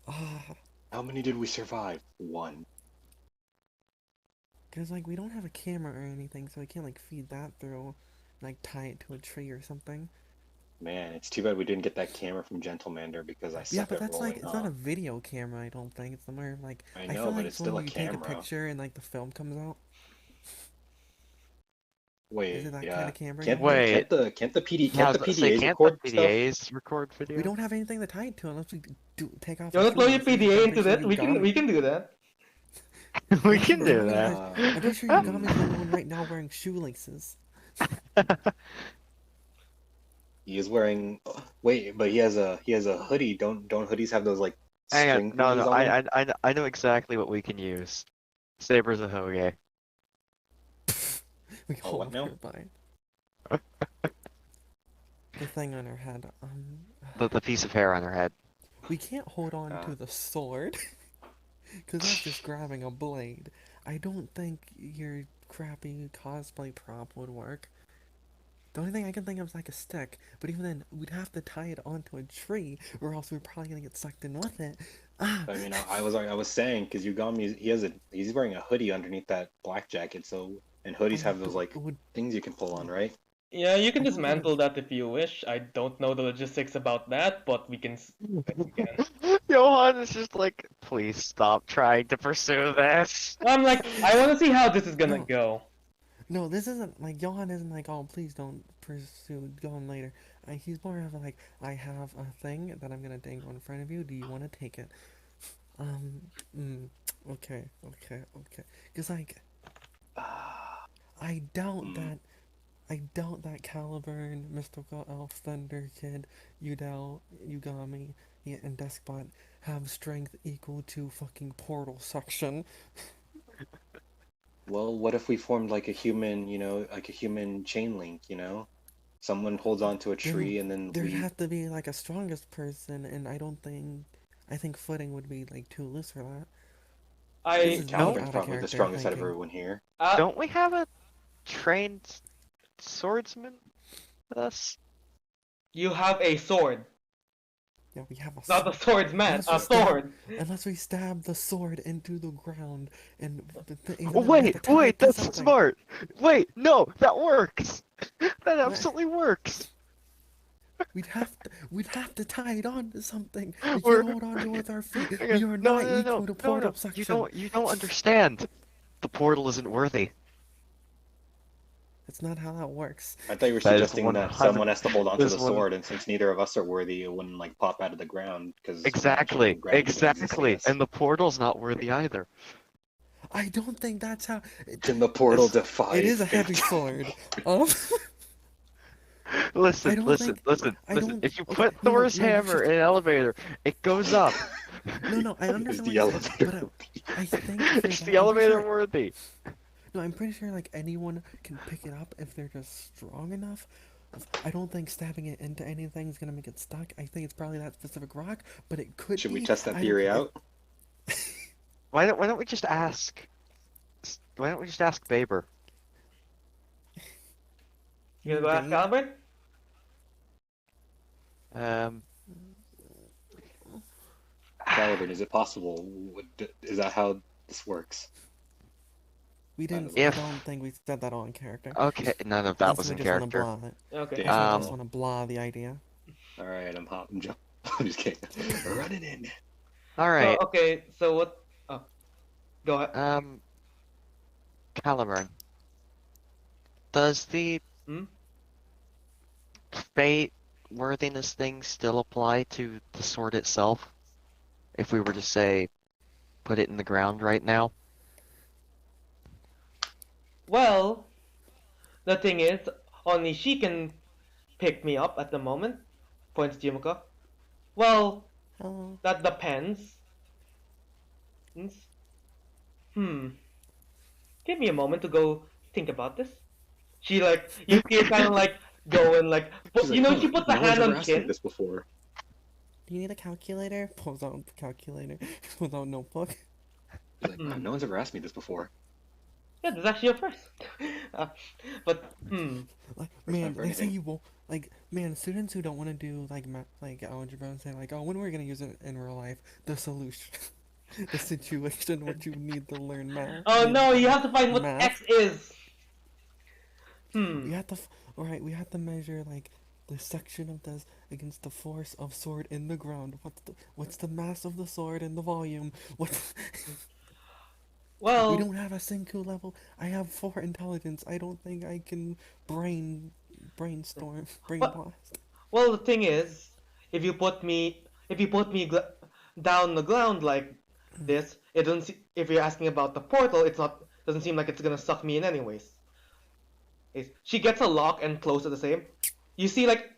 Ah. How many did we survive? One. Cause like we don't have a camera or anything, so I can't like feed that through, like tie it to a tree or something. Man, it's too bad we didn't get that camera from Gentlemander because I Yeah, suck but at that's like rolling, it's not huh? a video camera. I don't think it's more like I I know, feel but like it's it's when still a you take a camera. picture and like the film comes out. Is it Wait, that kind yeah. of camera you Can't the mean? Wait, can't the can't the PD yeah, I can't was the about to say, PDAs can't the record stuff? PDAs record We video? don't have anything to tie it to unless we take off You our wanna throw your shoelaces, which PDA I'm into pretty sure this? you got me. We can do that. We I'm pretty can sure do Yugami that. has. I'm pretty sure Yugami's the only one right now wearing shoelaces. He is wearing. Wait, but he has a hoodie. Don't hoodies have those like Hang on, string no, thingies no, on them? I know exactly what we can use. Sabers of Hoge. We Oh, what hold now? her by the thing on her head. The piece of hair on her head. We can't hold on Uh, to the sword, because that's just grabbing a blade. I don't think your crappy cosplay prop would work. The only thing I can think of is like a stick, but even then, we'd have to tie it onto a tree, or else we're probably gonna get sucked in with it. Ah, I mean, I was saying because Yugami he's wearing a hoodie underneath that black jacket, so and hoodies have but those like would things you can pull on, right? Yeah, you can I don't think dismantle it's. that if you wish. I don't know the logistics about that, but we can. Yes, we can. Johan is just like, please stop trying to pursue this. I'm like, I want to see how this is gonna No, go. no, this isn't like Johan isn't like, oh, please don't pursue Johan later. He's more of like, I have a thing that I'm gonna dangle in front of you. Do you want to take it? Um, mm, okay, okay, okay. Cause like, Ah, I doubt hmm. that I doubt that Caliburn, Mystical Elf, Thunder Kid, Udell, Yugami, and Deskbot have strength equal to fucking portal suction. Well, what if we formed like a human, like a human chain link, Someone holds onto a Then tree and then there'd we have to be like a strongest person, and I think footing would be like too loose for that. This I is me Don't Caliburn's out of probably the character strongest out of thinking. everyone here. uh, don't we have a trained swordsman with us? you have a sword, Yeah, we have a not a sword. swordsman, Unless we a stab, sword. unless we stab the sword into the ground, and Oh, even then we have wait, to tie wait, it to that's something. smart. Wait, no, that works. That What? absolutely works. We'd have to tie it on to something. We can't We're hold on to it with our feet. hang on. We are No, not no, no, equal to no, portal no. suction. You don't understand. The portal isn't worthy. That's not how that works. I thought you were That is suggesting that 100. someone has to hold onto This the one. sword, and since neither of us are worthy, it wouldn't like pop out of the ground because Exactly, gravity doesn't exist, I exactly. guess. And the portal's not worthy either. I don't think that's how. Can the portal Listen, It defy is a heavy fate? sword. Um, I listen, don't listen, think. listen, I listen. don't. If you Okay, put no, no, Thor's no. hammer in an elevator, it goes up. No, no. I Is understand what the you're saying, elevator? but I think for Is that, the I'm pretty elevator sure. worthy? No, I'm pretty sure like anyone can pick it up if they're just strong enough. I don't think stabbing it into anything is gonna make it stuck. I think it's probably that specific rock, but it could Should we be. test that I don't. theory out? Why don't we just ask? Why don't we just ask Baber? You You gonna mean go ask Babe? Caliburn? Um, Caliburn, is it possible? Is that how this works? We I didn't. don't know. I if don't think we said that on character. okay, none of that That's was why we in just want to character. blah it. Okay. That's why I just Damn. Um, want to blah the idea. All right, I'm hot. I'm jump. I'm just kidding. Running in. all So right. okay, so what? Oh, go ahead. Um, Caliburn, does the Hmm? fate worthiness thing still apply to the sword itself? If we were to say put it in the ground right now? Well, the thing is, only she can pick me up at the moment. Points to Yumiko. Well, Hello. that depends. Hmm. Give me a moment to go think about this. She like you see her kind of like going like, She's you like, know, huh? she puts a No one's hand ever on asked me chin. this before. Do you need a calculator? Pulls out the calculator. Pulls out notebook. She's like, wow, Hmm. no one's ever asked me this before. Yeah, this is actually a first. uh, but Like, First time man, for they say anything. you will. Like, man, students who don't want to do like like algebra say like, oh, when we're gonna use it in real life, the solution, the situation, what you need to learn math. oh Need no, you to have to find what math. X is. We Hmm. have to. Alright, we have to measure like the section of this against the force of sword in the ground. What's the mass of the sword and the volume? What? We Well, don't have a Senku level. I have 4 intelligence. I don't think I can brainstorm, brain what? blast. Well, the thing is, if you put me down the ground like this, it doesn't. If you're asking about the portal, it's not. Doesn't seem like it's gonna suck me in anyways. She gets a lock and close at the same. You see, like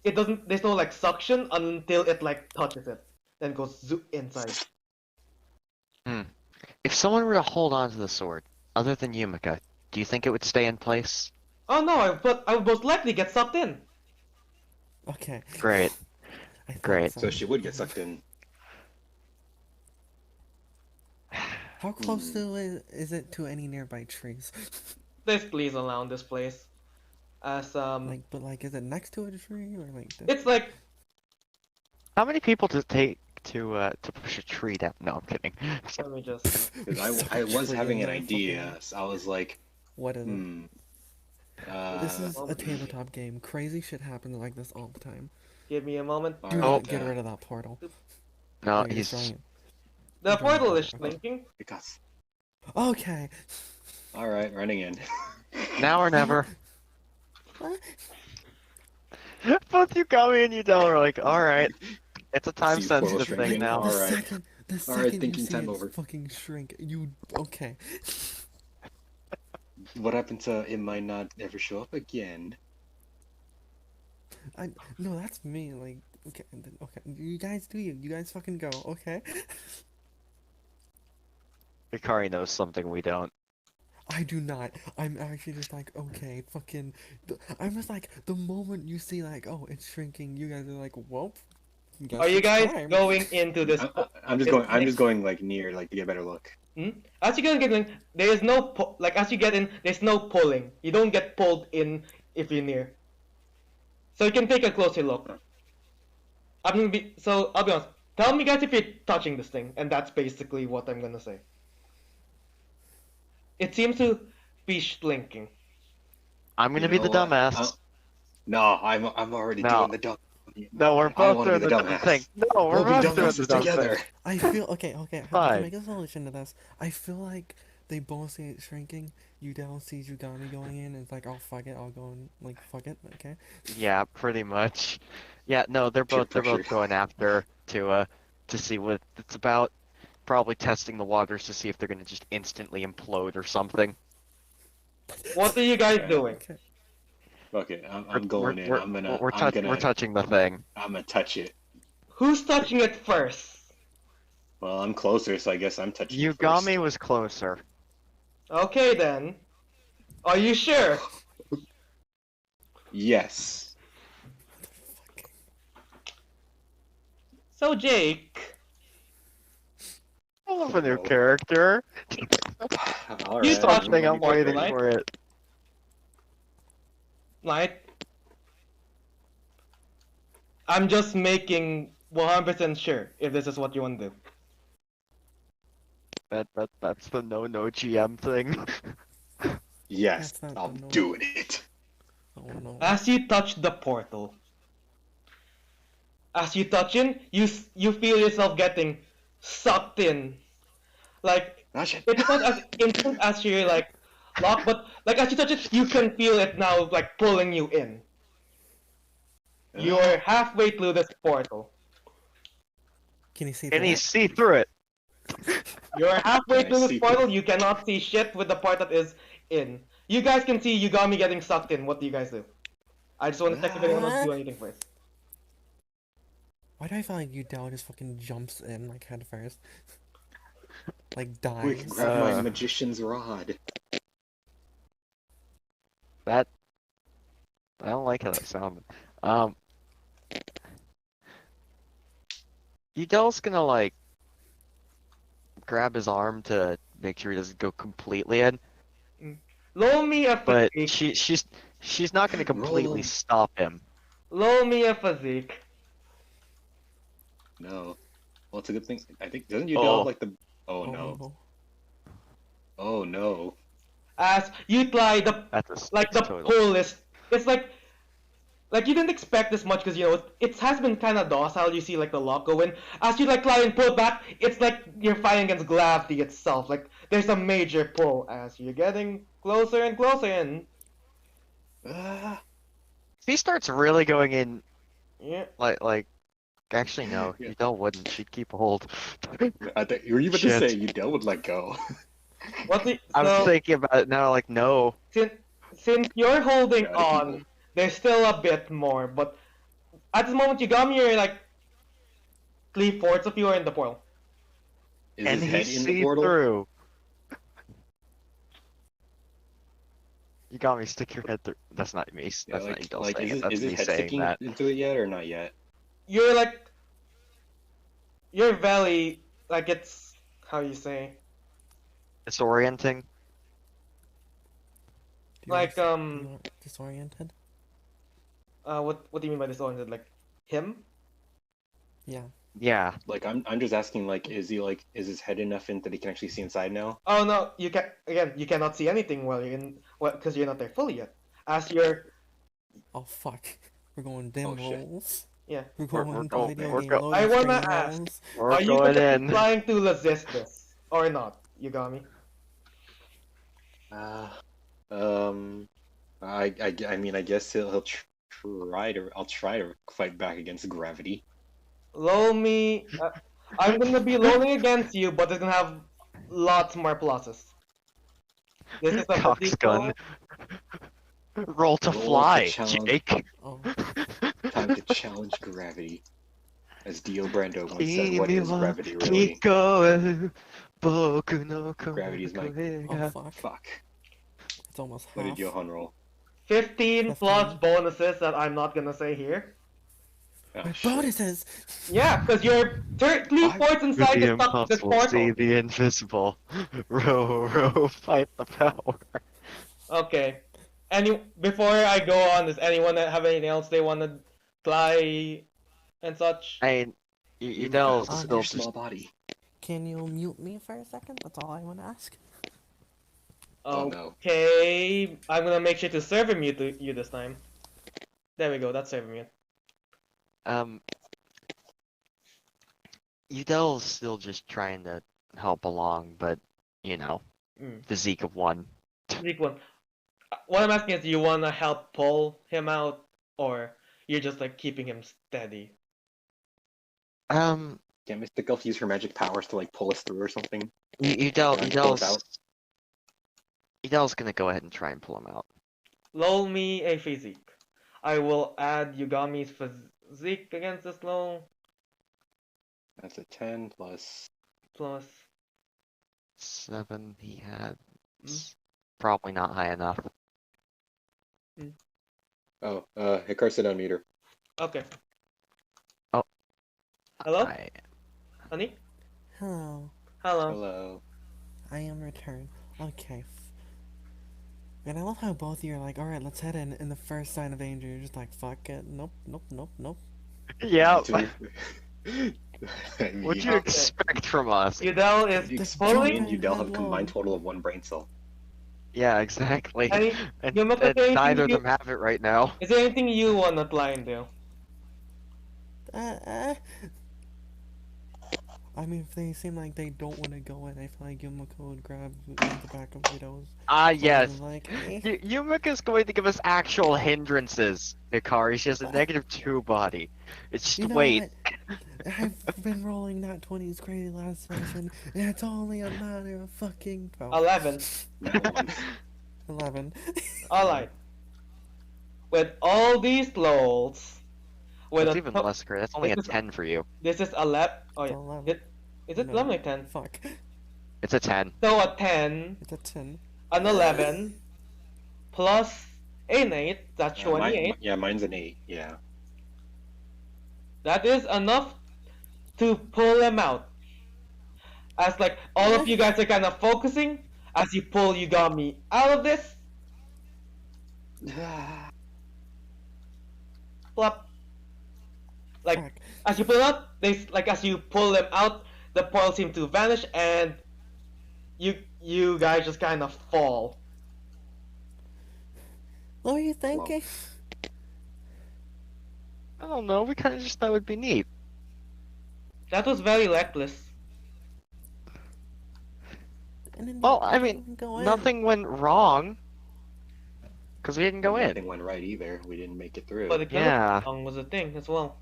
it doesn't. There's no like suction until it like touches it, then goes inside. Hmm. If someone were to hold on to the sword, other than Yumika, do you think it would stay in place? Oh no! I would most likely get sucked in. Okay, Great, I thought great. so. So she would get sucked in. How close Hmm. to is it to any nearby trees? There's please around this place. As But like, is it next to a tree or like this? it's like How many people does it take to push a tree down? No, I'm kidding. let me just see. You Because suck I a was tree having and an then fucking idea, so I was like, what is it? hmm, Give This me a uh, is a moment. tabletop game. Crazy shit happens like this all the time. Give me a moment. all Do Oh, not right, get rid of that portal. Oh, no, you're he's destroying it. The You're destroying the portal portal. is Okay. shrinking. because, Okay. all right, running in. now or never. What? Both Yugami and Udell are like, all right, it's a time See portal sensitive thing shrinking. now. All The right, second, the all right, second you thinking see time it over. fucking shrink, you okay? What happened to it might not ever show up again? I no, that's me. Like okay, okay. You guys do you? You guys fucking go. Okay. Hikari knows something we don't. I do not. I'm actually just like okay, fucking. I'm just like the moment you see like oh it's shrinking, you guys are like whoop. Are Guess you it's guys time. going into this? I'm just This going. I'm place? just going like near, like to get a better look. As you get in, there is no like as you get in, there's no pulling. You don't get pulled in if you're near. So you can take a closer look. I'll be honest. Tell me guys if you're touching this thing, and that's basically what I'm gonna say. It seems to be shrinking. I'm You gonna be know the what? dumbass. No, I'm already No, doing the dumb. no, we're I both want to be doing the the dumb thing. dumbass. No, we're We'll be both doing the dumbasses dumb thing. together. I feel okay. Okay, to Fine. make a solution to this, I feel like they both see it shrinking. Udell sees Yugami going in, and it's like, oh fuck it, I'll go and like fuck it. Okay. Yeah, pretty much. Yeah, no, they're Peer both pressure. going after to see what it's about. Probably testing the waters to see if they're gonna just instantly implode or something. What are you guys Okay. doing? Okay. Okay, We're I'm we're going in. we're we're touching the thing. I'm gonna touch it. Who's touching it first? Well, I'm closer, so I guess I'm touching it Yugami first. was closer. Okay then. Are you sure? Yes. So Jake, I love a new No. character. All You right. touched Something the I'm Let me portal, waiting pick right? one. for it. Right? I'm just making 100% sure if this is what you want to do. That's the no GM thing. Yes, That's not the I'm no. doing it. Oh no. As you touch the portal, as you touch in, you feel yourself getting sucked in. Like Rush it. it's not as instant as you're like locked, but like as you touch it, you can feel it now like pulling you in. You're halfway through this portal. Can you see And through he it? see through it. You're halfway Can I through this see through portal, it? you cannot see shit with the part that is in. You guys can see Yugami getting sucked in. What do you guys do? I just want to check if anyone wants to do anything first. Why do I feel like Udell just fucking jumps in like head first? Like Quick, dies. grab my Uh. magician's rod. That I don't like how that sounded. Um, Udell's gonna like grab his arm to make sure he doesn't go completely in, Roll me a but physique. she's not gonna completely Roll. stop him. Roll me a physique. No. Well, it's a good thing. I think doesn't you have Oh, like the? Oh Oh no. no. Oh no. As you try the like that's the total. pull is it's like you didn't expect this much because you know it has been kind of docile. You see like the lock go in. As you like try and pull back, it's like you're fighting against gravity itself. Like there's a major pull as you're getting closer and closer in. Ah. If he starts really going in, Yeah. like actually no, Yeah. Udell wouldn't. She'd keep a hold. I think you were about to Shit. say you dealt with let go. What the I'm so thinking about it now. Like no, since since you're holding Got it, people. on, there's still a bit more. But at this moment, you got me. You're like 3/4 of you are in the portal. Is and his he head in the see portal? through. You got me. Stick your head through. That's not me. Yeah, That's not Udell like saying it. That's is his me head saying sticking that. into it yet or not yet? You're like your belly, like it's how you say. It's orienting. Do you Like disoriented? what do you mean by disoriented? Like him? Yeah. Yeah. Like I'm just asking, like, is his head enough in that he can actually see inside now? Oh no, you cannot see anything while you're in because you're not there fully yet. As you're Oh fuck. We're going Oh dim shit. rolls. yeah. We're We're going go video we're game go I loading wanna screen ask, rolls. we're are you going guys in. trying to resist this or not, Yugami? Uh, um, I mean, I guess he'll try to. I'll try to fight back against gravity. Low me. I'm gonna be rolling against you, but it's gonna have lots more pluses. This is a physique Coxgun. roll. Roll to Roll to fly, challenge. Jake. Oh. Time to challenge gravity. As Dio Brando once said, "What Kimi is wa gravity really?" kikoe, boku no Gravity is my. koe Oh ga. fuck. Fuck. It's almost What did half. Johan roll? 15 plus 15. bonuses that I'm not gonna say here. Oh Wait, shit. bonuses! Yeah, because you're 3 I points With inside the the stuck this impossible, see portal. the invisible. Row, row, fight the power. Okay. Before I go on, does anyone have anything else they want to try and such? I mean, You Udel's look at still your just. small body. Can you mute me for a second? That's all I want to ask. Oh no. Okay, I'm gonna make sure to server mute you this time. There we go, that's server mute. Um, Udel's still just trying to help along, but, you know, Mm. physique of one. Weak one. What I'm asking is, do you wanna help pull him out, or you're just like keeping him steady? Can't Mystic Elf use her magic powers to like pull us through or something? Udel, Try and pull us Udel's, out? Udel's gonna go ahead and try and pull him out. Roll me a physique. I will add Yugami's physique against this roll. That's a 10 plus. Plus 7 he had. Mm. Probably not high enough. Oh, Hikaru, sit down, meter. okay. Oh. Hello? I, Honey? Hello. Hello. Hello. I am returned. Okay. And I love how both of you are like, alright, let's head in. And the first sign of danger, you're just like, fuck it. Nope, nope, nope, nope. yeah. To be- I What'd mean, you Okay. expect from us? Udel you is expect me pulling. and Udell have a Headlong. combined total of 1 brain cell. Yeah, exactly. Any, And, you look at anything neither of you, them have it right now. is there anything you wanna try and do? Uh, uh. I mean, if they seem like they don't want to go in, I feel like Yumiko would grab the back of Widow's. Yes. Like, eh. Yumika's going to give us actual hindrances, Hikari. She has a -2 body. It's just You know wait. what? I've been rolling that 20s crazy last session, and it's only a matter of fucking 12. 11. Not 1. 11. Alright. With all these rolls, with That's a even less great. That's only a this is- 10 for you. this is 11. Oh yeah. 11. Is it No. 11 or 10? Fuck. It's a 10. So a 10, It's a 10. an 11, plus an 8, that's 28. Yeah, mine's an 8. Yeah. That is enough to pull him out. As like all of you guys are kind of focusing as you pull Yugami out of this. Plop. Like Fuck. as you pull out, as you pull them out, the portal seems to vanish and you guys just kind of fall. What were you thinking? I don't know. We kind of just thought it would be neat. That was very reckless. And then Well, you I mean, didn't go in. nothing went wrong. Because we didn't go in. Nothing went right either. We didn't make it through. But the Yeah. song was a thing as well.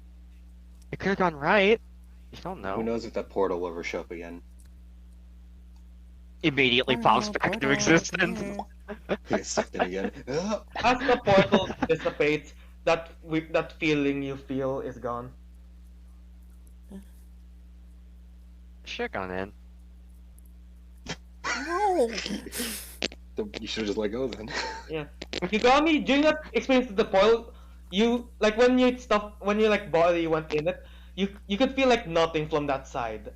It could have gone right. You don't know. Who knows if that portal will ever show up again? Immediately pops back into existence. We get sucked in again. As the portal dissipates, that feeling you feel is gone. Should've gone in. No! You should have just let go then. Yeah. Yugami, during that experience with the portal, you like when your like body went in it, you could feel like nothing from that side,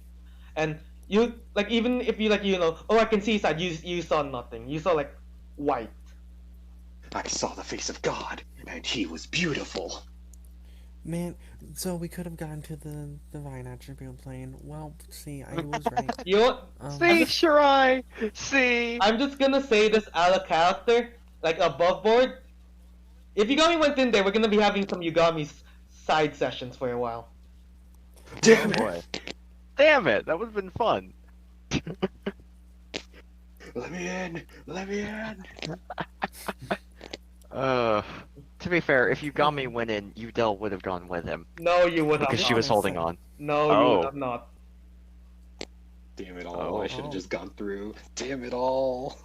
and you like even if you like oh I can see side, you saw nothing. You saw like white. I saw the face of God, and he was beautiful. Man, so we could have gone to the divine attribute plane. Well, see, I was right. You know what? I'm See, just Shirai! See! I'm just gonna say this out of character, like above board. If Yugami went in there, we're gonna be having some Yugami side sessions for a while. Oh Damn boy. it! Damn it, that would have been fun. Let me in! Let me in! Uh, to be fair, if Yugami Okay. went in, Udell would have gone with him No, you would have because she Forget was what not. I holding said. on. No, you would Oh, have not. Damn it all! I oh. should have Oh. just gone through. Damn it all!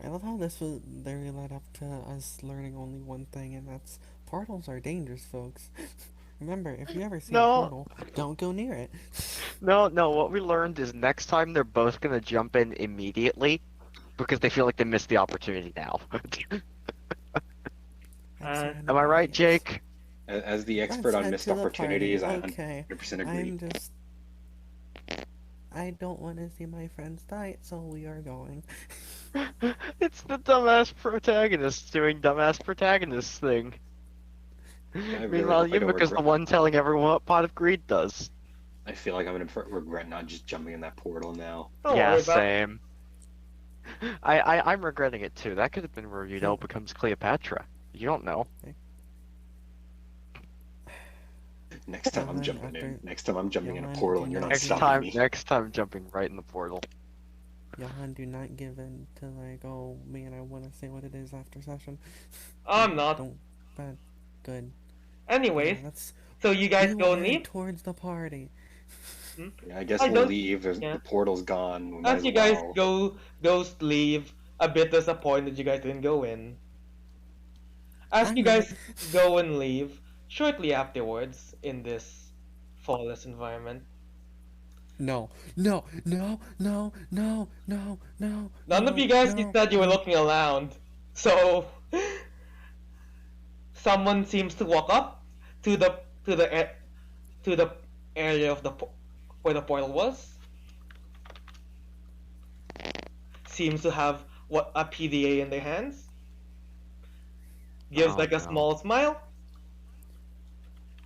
I love how this was very led up to us learning only one thing, and that's portals are dangerous, folks. Remember, if you ever see a No, portal, don't go near it. no. What we learned is next time they're both gonna jump in immediately because they feel like they missed the opportunity now. I'd say Uh, on Am I right, yes. Jake? As the expert Let's on head missed to the party. opportunities, I Okay. 100% agree. I'm just. I don't want to see my friends die, so we are going. It's the dumbass protagonist doing dumbass protagonist thing. I really Meanwhile, hope I don't Yumika's the regret. one telling everyone what Pot of Greed does. I feel like I'm gonna regret not just jumping in that portal now. don't Yeah, worry about. same. I'm regretting it too. That could have been where Hey, Udell becomes Cleopatra. You don't know. Next time I'm Johan, jumping in. after. Next time I'm jumping in a Johan, portal do and you're not not Next give. stopping time, me. next time, jumping right in the portal. Johan, do not give in to, like, oh man, I want to say what it is after session. I'm not. Don't. Bad. Good. Yeah, Anyways, let's. so you guys We will go and head leave. towards the party. Hmm? Yeah, I guess I we'll don't. leave. Yeah. The portal's gone. We might As as you guys well. go leave, a bit disappointed you guys didn't go in. As you I'm not. guys go and leave, shortly afterwards, in this fallless environment, No, no, no, no, no, no, no, none of no, you guys no, said you were no. looking around. So someone seems to walk up to the area of where the portal was. Seems to have what a PDA in their hands. Gives Oh like a no. small smile,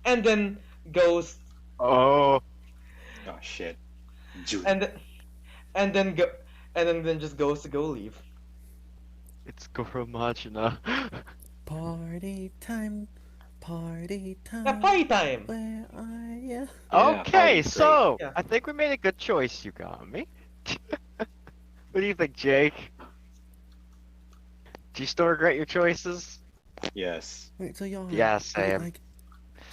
and then goes Oh, Oh shit. Judy. and and then go and then just goes to go leave. it's Goro Majina. Party time, party Yeah, time. party time. Where are you? Yeah, Okay, party's great. so Yeah. I think we made a good choice, Yugami. What do you think, Jake? Do you still regret your choices? Yes. Wait, so Johan, Yeah, did it, same. like,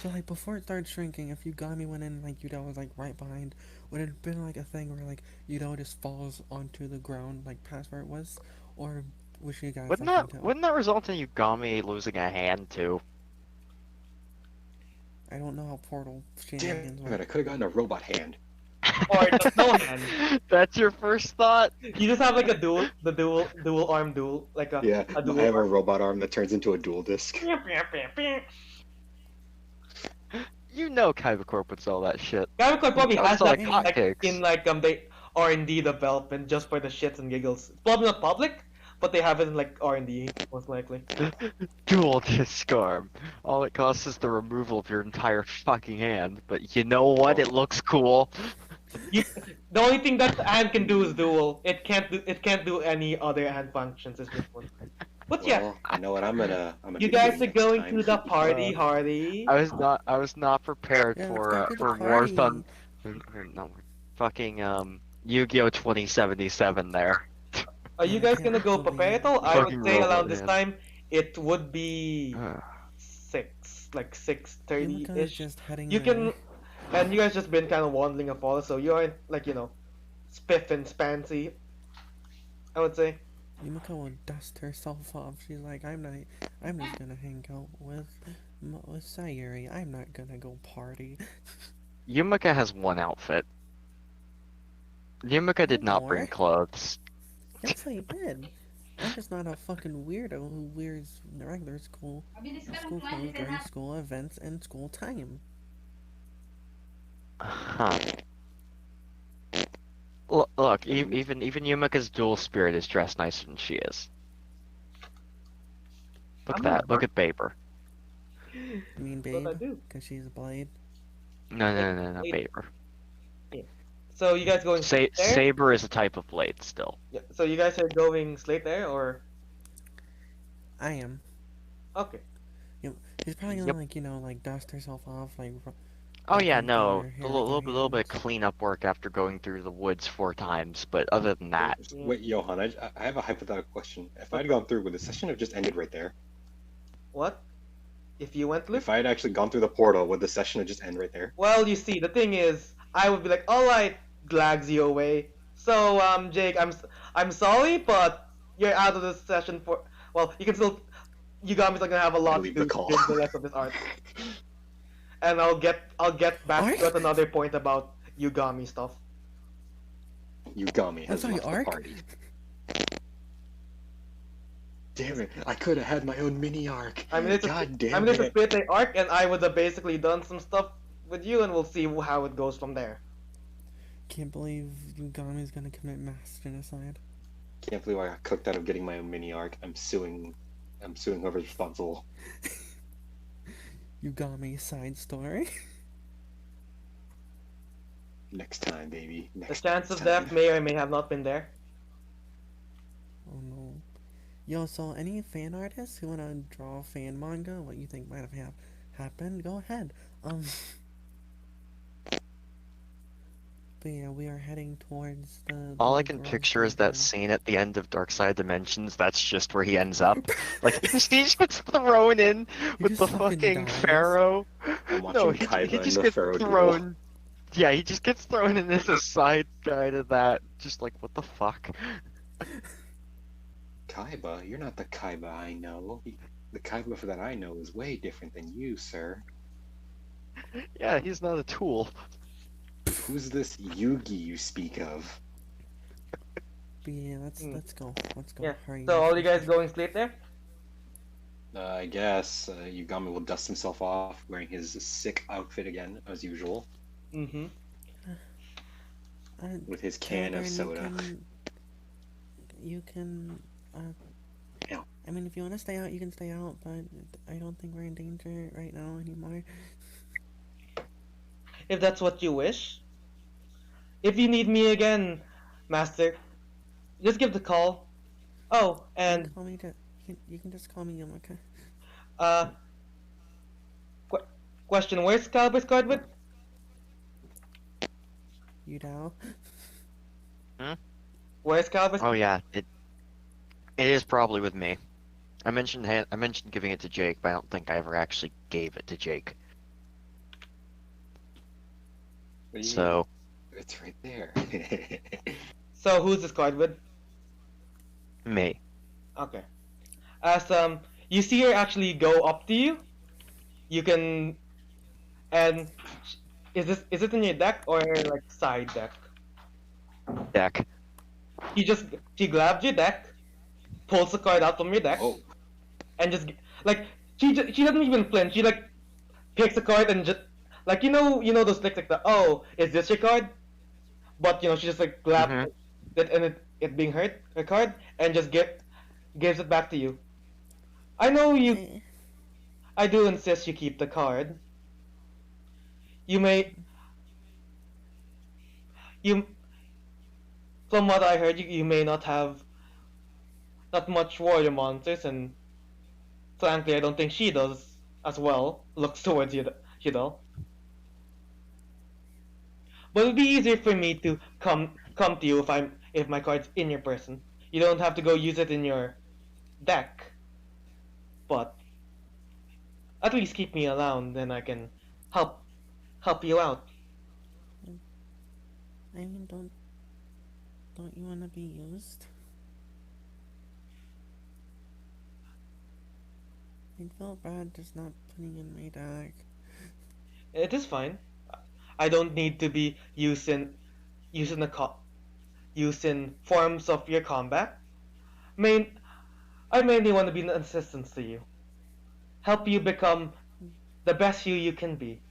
so like before it started shrinking, if Yugami went in, like Yudo was like right behind, would it have been like a thing where like Yudo just falls onto the ground like past where it was, or was she got Wouldn't affecting that too? wouldn't that result in Yugami losing a hand too? I don't know how portal Damn shenanigans it, work. I could have gotten a robot hand. Or just no hand. That's your first thought? You just have like a dual arm dual, like Yeah, a I dual have a arm. robot arm that turns into a dual disc. You know Kybercorp would sell that shit. Gamecube probably That would has sell that like like hotcakes. in like they R&D development just for the shits and giggles. It's probably not public, but they have it in like R&D most likely. Dual disc arm. All it costs is the removal of your entire fucking hand, but you know what? Oh. It looks cool. You, the only thing that the hand can do is dual. It can't do any other hand functions. It's just one. But yeah, Well, I know what I'm gonna you be guys doing are next going time. to the party, Hardy. I was not prepared Yeah, let's go to the for War Thunder. party. No, fucking Yu-Gi-Oh 2077 there. Are you Yeah, I guys can't gonna go believe. Papeto? I would Fucking say robot around this hand. time it would be Ugh. 6, like 6:30 Yumika is ish. just heading You there. can, and you guys just been kind of wandering a forest, so you aren't like spiff and spancy. I would say. Yumika will dust herself off. She's like, I'm just gonna hang out with Sayuri. I'm not gonna go party. Yumika has one outfit. Yumika did not bring More? clothes. Yes, I did. I'm just not a fucking weirdo who wears regular school clothes during school events and school time. Huh. Look, even Yumika's dual spirit is dressed nicer than she is. Look I'm at in that. Look dark. at Baber. You mean What I Babe? do. Because she's a blade? No, Yeah, no, no, no, Blade. Baber. Yeah. So you guys going straight there? Saber is a type of blade still. Yeah. So you guys are going straight there, or I am. okay? You know, she's probably gonna Yep. like, like dust herself off, Oh like yeah, empty no, her a hair with her little bit of hands. cleanup work after going through the woods 4 times, but other than that, Yeah. Wait, Johan, I have a hypothetical question. If What's I'd up? gone through, would the session have just ended right there? What? If you went If loop? I had actually gone through the portal, would the session have just end right there? Well, you see, the thing is, I would be like, all right, drags you away. So, Jake, I'm sorry, but you're out of this session for. Well, you can still. Yugami's not gonna have a I lot to leave the do call. with the rest of this arc, and I'll get back to you Ark? at another point about Yugami stuff. Yugami I'm has sorry, left the Ark? party. Damn it! I could have had my own mini arc. I mean, God I damn mean, it's a it! split arc, and I would have basically done some stuff with you, and we'll see how it goes from there. Can't believe Yugami's gonna commit mass genocide. Can't believe I got cooked out of getting my own mini arc. I'm suing. I'm suing whoever's responsible. Yugami side story. Next time, baby. The Next chance of time. death may or may have not been there. Oh no. Yo, so any fan artists who wanna draw fan manga, what you think might have happened, go ahead. But yeah, we are heading towards the all I little can girl's picture is that playground. scene at the end of Dark Side Dimensions. That's just where he ends up. Like he just gets thrown in He with just the fucking fucking dies. pharaoh. I'm No, watching he Kaiba and just the gets Pharaoh duel. thrown. Yeah, he just gets thrown in as a side guy to that. Just like what the fuck? Kaiba, you're not the Kaiba I know. The Kaiba that I know is way different than you, sir. Yeah, he's not a tool. Who's this Yugi you speak of? But yeah, Hmm. let's go. Let's go. Yeah. Hurry. So all you guys going straight there? I guess Yugami will dust himself off, wearing his sick outfit again, as usual, Mm-hmm. with his can of soda. You can, Ow. I mean, if you want to stay out, you can stay out, but I don't think we're in danger right now anymore. If that's what you wish. If you need me again, Master, just give the call. Oh, You can and call me you can just call me Yamaka. uh, qu- question: where's Calibur's card with? Yudao. Where's Calibur's? Oh yeah, it is probably with me. I mentioned giving it to Jake, but I don't think I ever actually gave it to Jake. What do you So mean? It's right there. So who's this card with? me. Okay. As you see her actually go up to you. You can, and is it in your deck or like side deck? Deck. She grabs your deck, pulls the card out from your deck, Oh, and just like she doesn't even flinch. She like picks a card and just like you know those tricks like the oh is this your card? But she just like grabs hmm it and it being her card and just gives it back to you. I know you. Eh, I do insist you keep the card. You may you from what I heard you may not have not much warrior monsters and frankly I don't think she does as well. Looks towards you though. But it'd be easier for me to come to you if my card's in your person. You don't have to go use it in your deck, but at least keep me around, then I can help you out. I mean, don't you want to be used? I felt bad just not putting in my deck. It is fine. I don't need to be using using forms of your combat. Main I mainly want to be an assistance to you. Help you become the best you can be.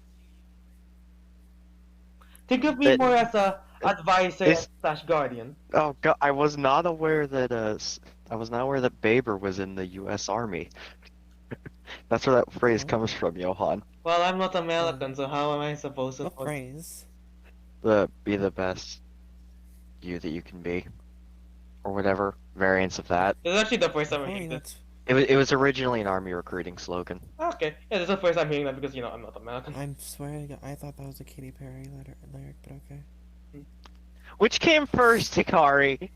Think of me But more as a advisor is slash guardian. oh god, I was not aware that I was not aware that Baber was in the U.S. Army. That's where that phrase Huh? comes from, Johan. Well, I'm not Uh, American, so how am I supposed to what know? phrase? Be the best you that you can be, or whatever variants of that. This is actually the first time I'm Hopefully hearing this. that's. It was originally an army recruiting slogan. Okay, yeah, this is the first time hearing that because I'm not American. I'm swearing to God, I thought that was a Katy Perry lyric, but okay. Which came first, Hikari?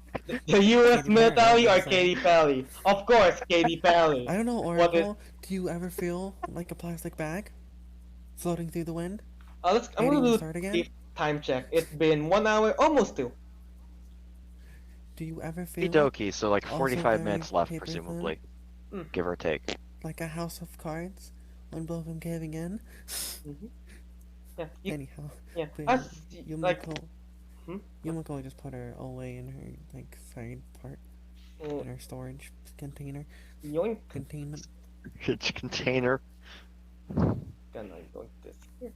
The U.S. Katy Perry, military or obviously. Katy Perry? Of course, Katy Perry. I don't know, What is? Oracle. Do you ever feel like a plastic bag floating through the wind, I'm waiting to gonna do start a again? time check. It's been 1 hour, almost two. Do you ever feel Okie so like also 45 very minutes left, paper thin, presumably, Mm, give or take. like a house of cards, one blow from caving in? hmm Yeah, Anyhow, yeah. but As like, Yumiko, hmm? Yumiko just put her away in her like side part Mm, in her storage container yoink. containment. It's container. Gonna yoink this here.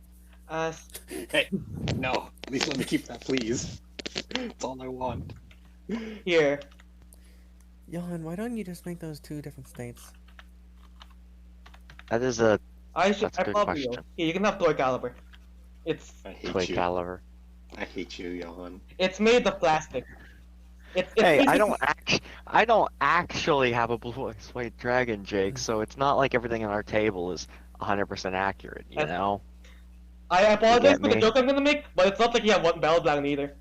As Hey, no, please let me keep that, please. It's all I want. here, Johan, why don't you just make those two different states? That is a I that's a good probably will. question. Here, you can have toy caliber. It's I hate Toy you. caliber. I hate you, Johan. it's made of plastic. It's Hey, basically I don't actually have a blue eyes white dragon, Jake, Mm. so it's not like everything on our table is 100% accurate, you as, know? I You apologize get for the me? joke I'm gonna make, but it's not like you have one battle plan either.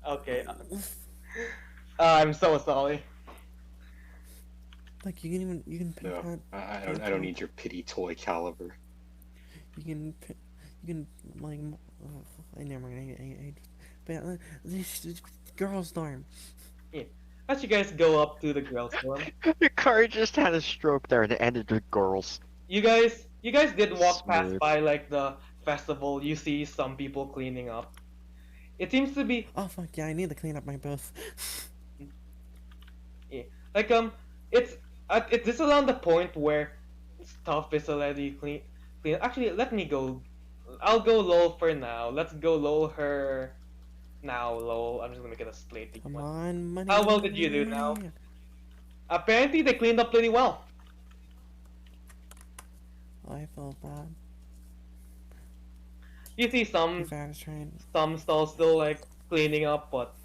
Okay, I'm so sorry. Like you can pick No, out I don't need your pity toy caliber. you can you can like I never mind. But this girls dorm. Yeah. As you guys go up to the girls' dorm, Hikari just had a stroke there and it ended with girls. you guys did walk past Smooth. by like the festival. You see some people cleaning up. It seems to be Oh fuck yeah! I need to clean up my booth. yeah, like it's this is around the point where stuff is already clean. Actually, let me go. I'll go low for now. Let's go low her now. Low. I'm just gonna make it a slaty Come one. on, money, How money, well money, did you money, do now? money. Apparently, they cleaned up pretty well. I felt bad. You see If I was trying, some stalls still like cleaning up, but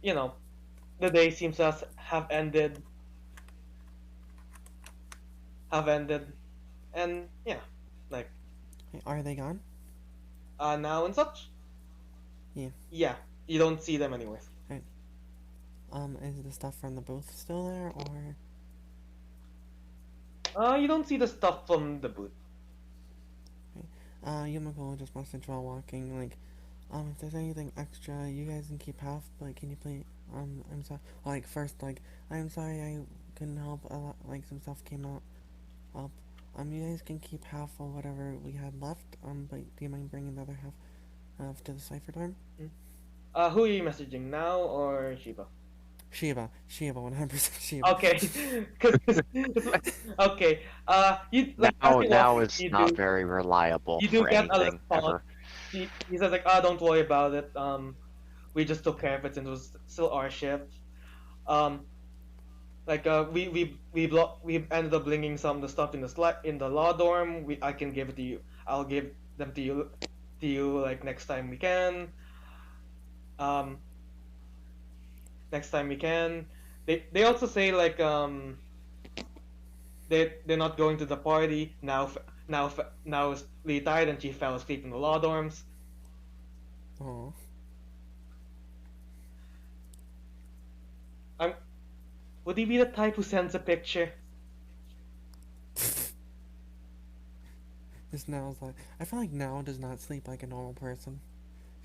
you know the day seems to have ended, and yeah, like are they gone? now and such. Yeah. Yeah, you don't see them anyways. Right. Is the stuff from the booth still there, or You don't see the stuff from the booth. Yumiko will just message while walking, like, if there's anything extra, you guys can keep half, but can you please, I'm sorry, like, first, like, I'm sorry I couldn't help, a lot, like, some stuff came up, you guys can keep half of whatever we had left, but do you mind bringing the other half, to the cipher dorm? Who are you messaging now or Shiba? Shiba, 100% Shiba. Okay, because okay. You like as Now you walk, now is not very reliable you do for get a anything response. ever. He says like, don't worry about it. We just took care of it since it was still our shift. Um, like we ended up bringing some of the stuff in the law dorm. I can give it to you. I'll give them to you like next time we can. Um, next time we can. They also say like they're not going to the party now. Now is really tired and she fell asleep in the law dorms. Oh, I'm. Would he be the type who sends a picture? this Now's like, I feel like Now does not sleep like a normal person.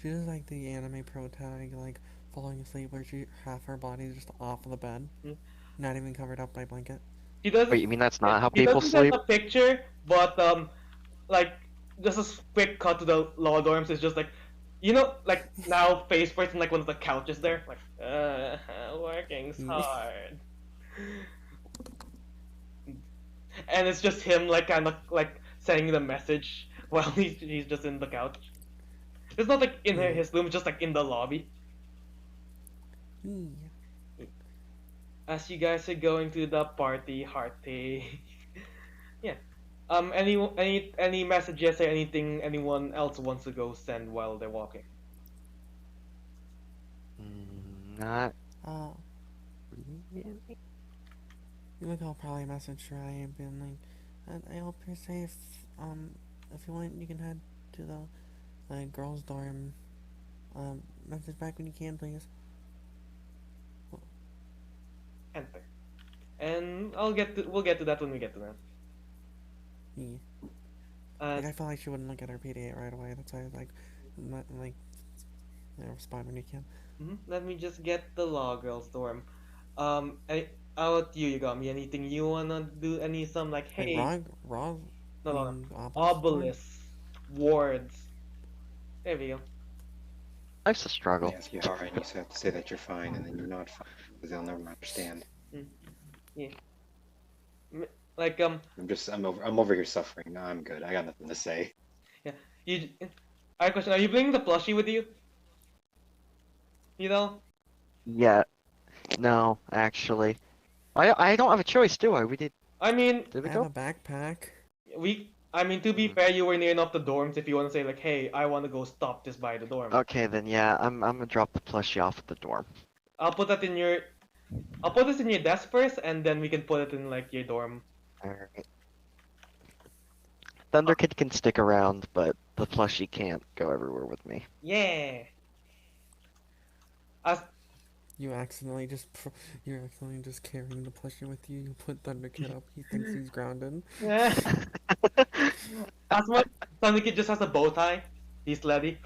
She does like the anime pro tag, like, falling asleep where half her body is just off of the bed, Hmm. not even covered up by blanket. He doesn't. Wait, you mean that's not how He people doesn't send sleep? a picture, but like just a quick cut to the law dorms is just like, like now face first and like one of the couches there, like working's hard, and it's just him like kind of like sending the message while he's just in the couch. It's not like in his room, it's just like in the lobby. Yeah. as you guys are going to the party. Yeah. Any messages or anything anyone else wants to go send while they're walking? Not Uh, really. you would probably message Ryan being like, I hope you're safe. If you want, you can head to the girls' dorm. Message back when you can, please. Enter. And we'll get to that when we get to that. Yeah. Uh, Like, I feel like she wouldn't look at her PD8 right away. That's why I was like, respond when you can. Let me just get the law girls dorm. How about you, Yugami? Anything you wanna do? Some like, Wait, hey, no, no, no, Obelisk dorm? obelisks, wards. There we go. Life's a struggle. Yes, you are, and you have to say that you're fine, and then you're not fine, because they'll never understand. Mm, yeah. Like I'm over here suffering. No, I'm good. I got nothing to say. yeah. You. I have a question. Are you bringing the plushie with you? You know. Yeah, no, actually. I don't have a choice, do I? I mean, Did we I have go? a backpack. I mean, to be Hmm. fair, you were near enough the dorms if you want to say like, hey, I want to go stop this by the dorm. Okay, then yeah, I'm gonna drop the plushie off at the dorm. I'll put that in your. I'll put this in your desk first, and then we can put it in like your dorm. Alright. Thunderkid can stick around, but the plushie can't go everywhere with me. Yeah. As You're accidentally just carrying the plushie with you. You put Thunderkid up. He thinks he's grounded. yeah. As much Sunny Kid just has a bow tie. He's slutty.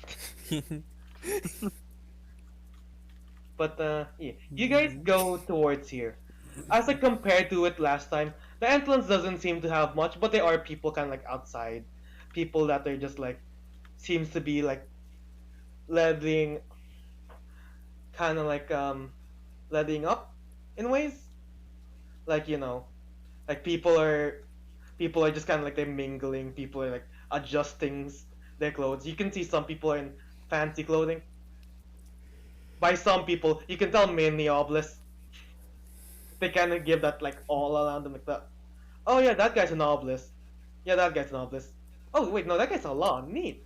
But yeah, you guys go towards here. As I compared to it last time, the entrance doesn't seem to have much, but there are people kind of like outside, people that are just like seems to be like leveling, kind of like leveling up in ways. Like like people are just kind of like they're mingling. People are like adjusting their clothes. You can see some people are in fancy clothing. By some people, you can tell mainly obelisk. They kind of give that like all around them like that. Oh yeah, that guy's an obelisk. Yeah, that guy's an obelisk. Oh wait, no, that guy's a law. Neat.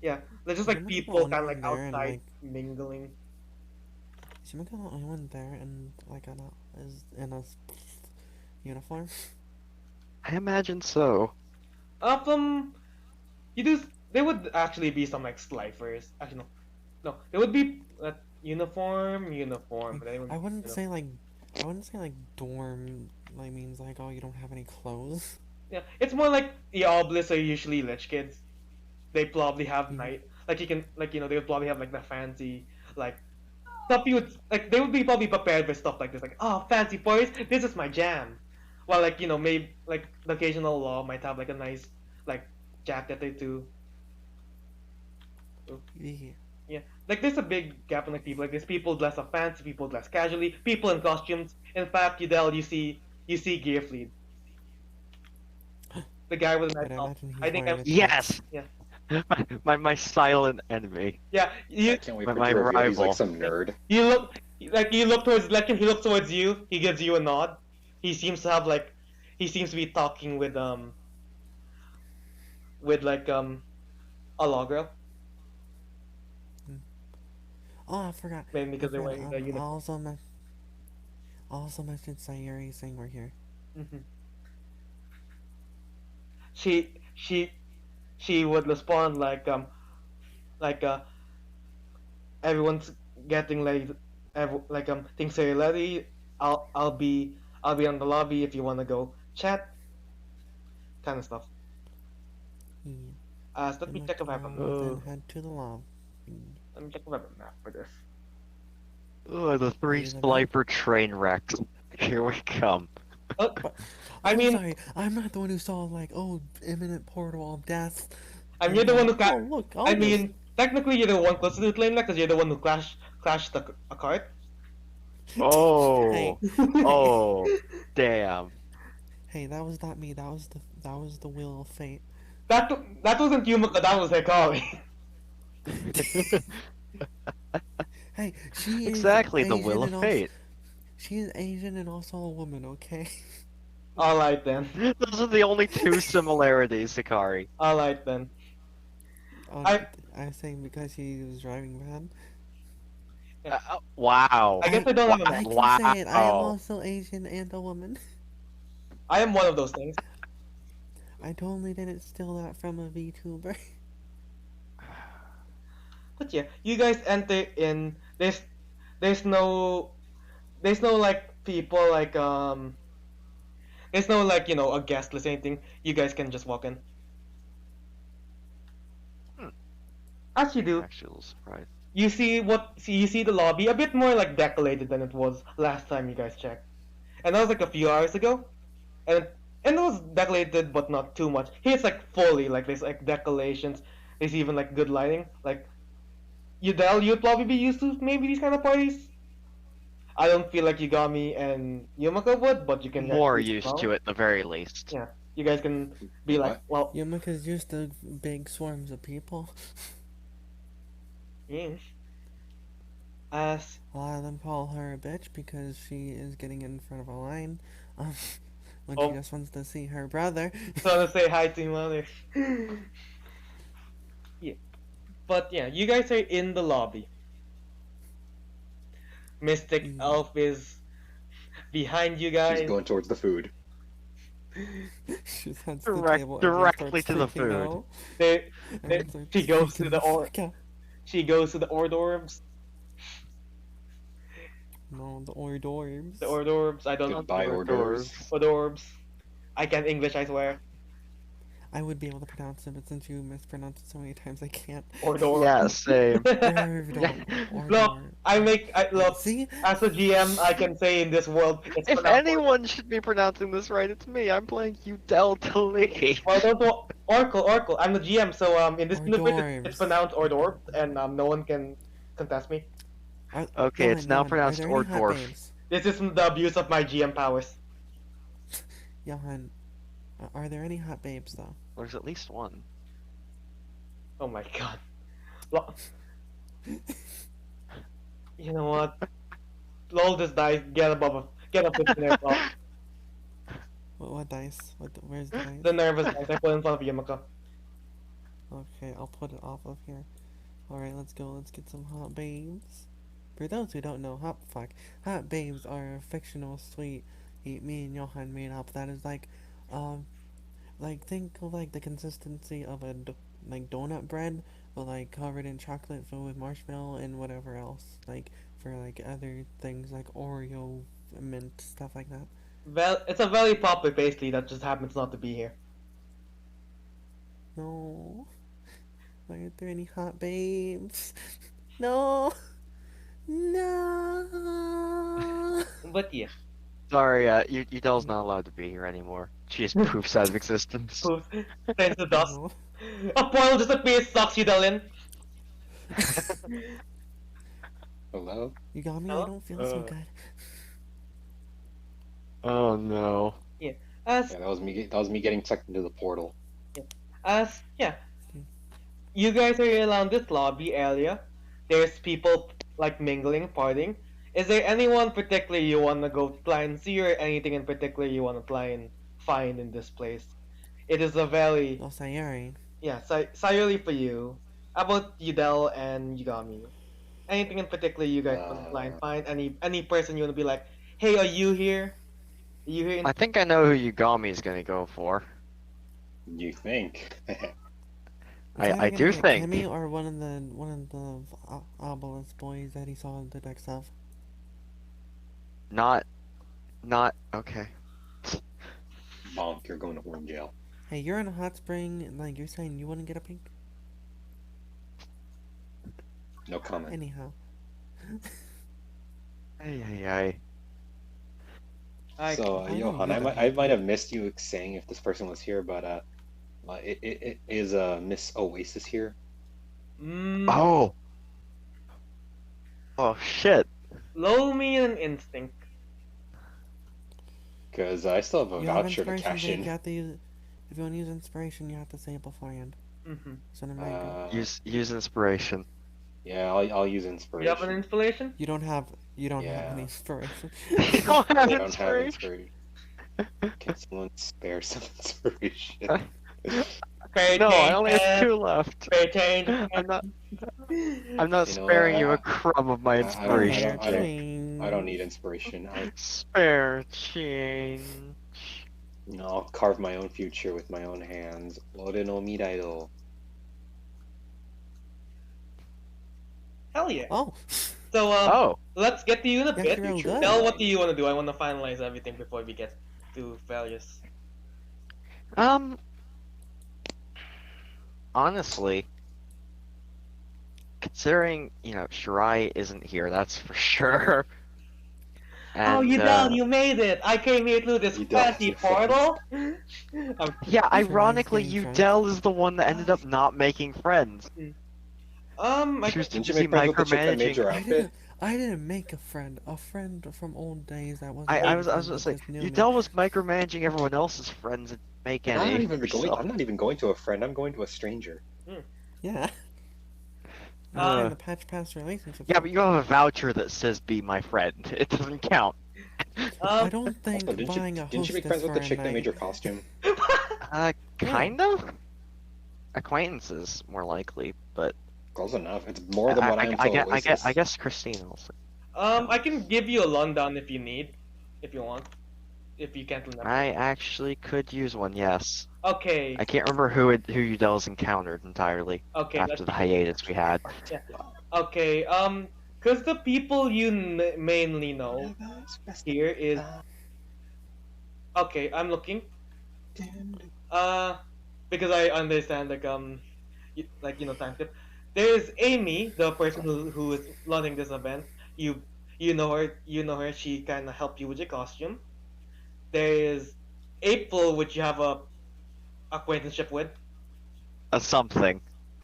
Yeah, there's just Is like Yumiko the people only kind of one like there and outside mingling. is Yumiko the only one there and is in a uniform? I imagine so. From you do. There would actually be some like slifers. Actually, no. There would be uniform. Like, But they would, I wouldn't say like dorm like means like, oh, you don't have any clothes. yeah, it's more like the obelisks are usually lich kids. They probably have Yeah. night like you can like they would probably have like the fancy like stuff you would like they would be probably prepared for stuff like this like oh fancy boys this is my jam. Well like maybe like the occasional law might have like a nice like jacket or two. Yeah. Yeah, like there's a big gap in like people. Like there's people dressed up fancy, people dressed casually, people in costumes. In fact, you see Gearfleet, the guy with a nice But I outfit. imagine I he's think wearing I'm a Yes! tux. yeah My silent enemy. yeah. I You can't wait My- for it my to reveal he's like rival. some nerd. you look towards like he looks towards you. He gives you a nod. He seems to have like he seems to be talking with like a law girl. Oh, I forgot. Maybe I because they're forgot. wearing the uniform. Also mentioned Sayuri saying we're here. Hmm. She she she would respond like everyone's getting late. Like things are ready. I'll be on the lobby if you wanna go chat, kind of stuff. Yeah. Let Then me the check if I have a girl map. will then Oh, head to the lobby. Let me check if I have a map for this. the three Either that. slifer train wrecks. Here we come. But I I'm mean, sorry, I'm not the one who saw like, oh, imminent portal of death. I'm And you're the one who oh look, I all this. mean, technically you're the one closer to claim that because you're the one who crashed a cart. Oh, Hey, oh, damn. hey, that was not me. That was the will of fate. that that wasn't Yumika, that was Hikari. Hey, she is Exactly, the Asian will of and also fate. She's Asian and also a woman, okay? Alright then. Those are the only two similarities, Hikari. Alright then. Oh, I I was saying because she was driving bad. yeah. Wow. I guess I don't have a I match. can say it. I am Wow. also Asian and a woman. I am one of those things. I totally didn't steal that from a VTuber. But yeah, you guys enter in. There's no there's no like people like there's no like a guest list or anything. You guys can just walk in. Hmm. As you I'm do, actually a little surprised. you see the lobby a bit more like decorated than it was last time you guys checked, and that was like a few hours ago, and it was decorated but not too much. Here it's like fully like there's like decorations. There's even like good lighting. Like you'd probably be used to maybe these kind of parties. I don't feel like Yugami and Yumako would, but you can More actually used to well. it, at the very least. Yeah, you guys can be Wait, like, what? well, Yumika's used to big swarms of people. yeah. As A lot of them call her a bitch because she is getting in front of a line. Um, when she oh, just wants to see her brother. so to say hi to your mother. Yeah, but yeah, you guys are in the lobby. Mystic Mm. Elf is behind you She's guys. going towards the food. She sets the table, everyone Directly starts to the freaking food. out. They, Everyone starts she goes to freaking the fuck out. she goes to the hors d'oeuvres. No, the hors d'oeuvres. The hors d'oeuvres. I don't Not Goodbye, the hors hors d'oeuvres. d'oeuvres. hors d'oeuvres. I can't English, I swear. I would be able to pronounce it, but since you mispronounce it so many times, I can't. Hors d'oeuvres. Yeah, same. Hors Yeah. d'oeuvres. Hors Look, d'oeuvres. look. See? As a GM, I can say in this world, it's If pronounced hors anyone should be pronouncing this right, it's me. I'm playing Yudel Lee. Well, don't Oracle. I'm the GM, so in this Hors universe, it's d'oeuvres. pronounced hors d'oeuvres, and no one can contest me. Okay, it's Johan, now Johan, are pronounced there any hors hot d'oeuvre. babes? This isn't the abuse of my GM powers. Johan, are there any hot babes though? There's at least one. Oh my god. Lo- You know what? Roll this dice. Get a 15 aircraft. What dice? Where's the dice? The nervous dice. I put in front of Yumiko. Okay, I'll put it off of here. Alright, let's go. Let's get some hot babes. For those who don't know, hot babes are a fictional sweet me and Johan made up. That is like think of like the consistency of like donut bread, but like covered in chocolate filled with marshmallow and whatever else. Like for like other things like Oreo, mint, stuff like that. Well, it's a very popular pastry that just happens not to be here. No. Are there any hot babes? No. No. But yeah, Sorry, Yudel's not allowed to be here anymore. She just poofs out of existence. poof, turns to dust. No. A portal just appears, sucks you in. Hello? You got me? I Hello? don't feel so good. Oh no. Yeah, as Yeah, that was me. That was me getting sucked into the portal. yeah, you guys are around this lobby area. There's people like mingling, partying. Is there anyone particular you wanna go try and see, or anything in particular you wanna try and find in this place? It is a very Oh, Sayuri. yeah, Sayuri for you. How about Yudel and Yugami? Anything in particular you guys wanna try and find? Any person you wanna be like, hey, are you here? Are you here? I think I know who Yugami is gonna go for. You think? Is that I gonna do get think. Kimmy or one of the obelisk boys that he saw the decks of? Not okay. Bonk, you're going to horn jail. Hey, you're in a hot spring, and like you're saying you wouldn't get a pink? No comment. Anyhow. Ay. So, I don't Johan, get I it. might have missed you saying if this person was here, but it is Miss Oasis here? Mm, Oh. Oh shit. Roll me an instinct. Because I still have a You have voucher to inspiration, cash Jake. You in. have to use. If you want to use inspiration, you have to say it beforehand. Mm-hmm. So I'm right. Uh, Use inspiration. yeah, I'll use You have an inspiration. inspiration? You don't have. You don't have any Yeah, inspiration. You don't have they don't have inspiration. inspiration. Can someone spare some inspiration? Pay No, I only have attention. 2 left. Pay attention. I'm not. I'm not You know what? sparing you a crumb of my Spare inspiration, Jake. I don't need change. inspiration. Spare change. I'll carve my own future with my own hands. Ore no mirai do. Hell yeah. Oh, So Oh, let's get to you in a you're bit. actually real Future good. Tell what do mine. you want to do? I want to finalize everything before we get to failures. um, honestly, considering, Shirai isn't here, that's for sure. Oh, And, Udell, you made it! I came here through this You dealt with fancy your friends. portal. yeah, Shirai's ironically, getting drunk. Udell is the one that ended up not making friends. I She was guess too Didn't you busy make friends with the chick that made micromanaging. your outfit? I didn't make a friend. A friend from old days that I, wasn't I even a was I was friend gonna that say, just knew me. Udell was micromanaging everyone else's friends and make And any for herself. I'm not even going to a friend. I'm going to a stranger. Yeah. You're trying Uh, to patch past relationships. yeah, but you have a voucher that says "Be my friend." It doesn't count. I um, don't Also, think buying a didn't you make hostess friends with for the a chick that made night. your costume? Yeah. Kind of. Acquaintances more likely, but Close enough. It's more than what I am to I Oasis. guess Christine also I counts. can give you a rundown if you need, if you want, if you can't remember. I actually could use one. Yes, Okay, I can't remember who Udell's encountered entirely okay, after the hiatus we had. yeah, okay. Cause the people you mainly know here is okay. I'm looking. Uh, because I understand time skip. There's Amy, the person who is running this event. You you know her. You know her. She kind of helped you with your costume. There is April, which you have a acquaintanceship with, A something.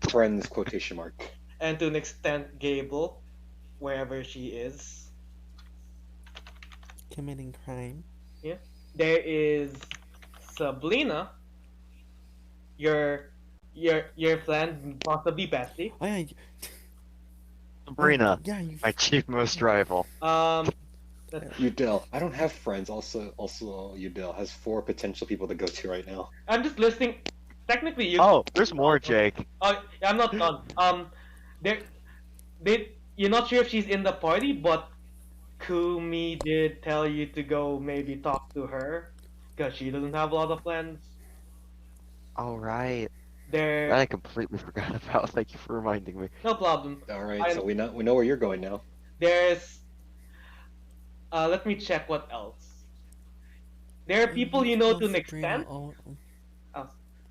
Friends quotation mark. and to an extent, Gable, wherever she is. Committing crime. Yeah. There is Sabrina, your your friend, possibly bestie. Oh yeah. Sabrina, Yeah. You. my chief most rival. Um, Udell. I don't have friends. Also, Udell has 4 potential people to go to right now. I'm just listing. Technically, you. Oh, there's more, Jake. Oh, yeah, I'm not done. There, you're not sure if she's in the party, but Kumi did tell you to go maybe talk to her, because she doesn't have a lot of friends. All right. There, That I completely forgot about. Thank you for reminding me. no problem. All right, I so we know where you're going now. there's let me check what else. There are people you know to an Sabrina. extent. Oh.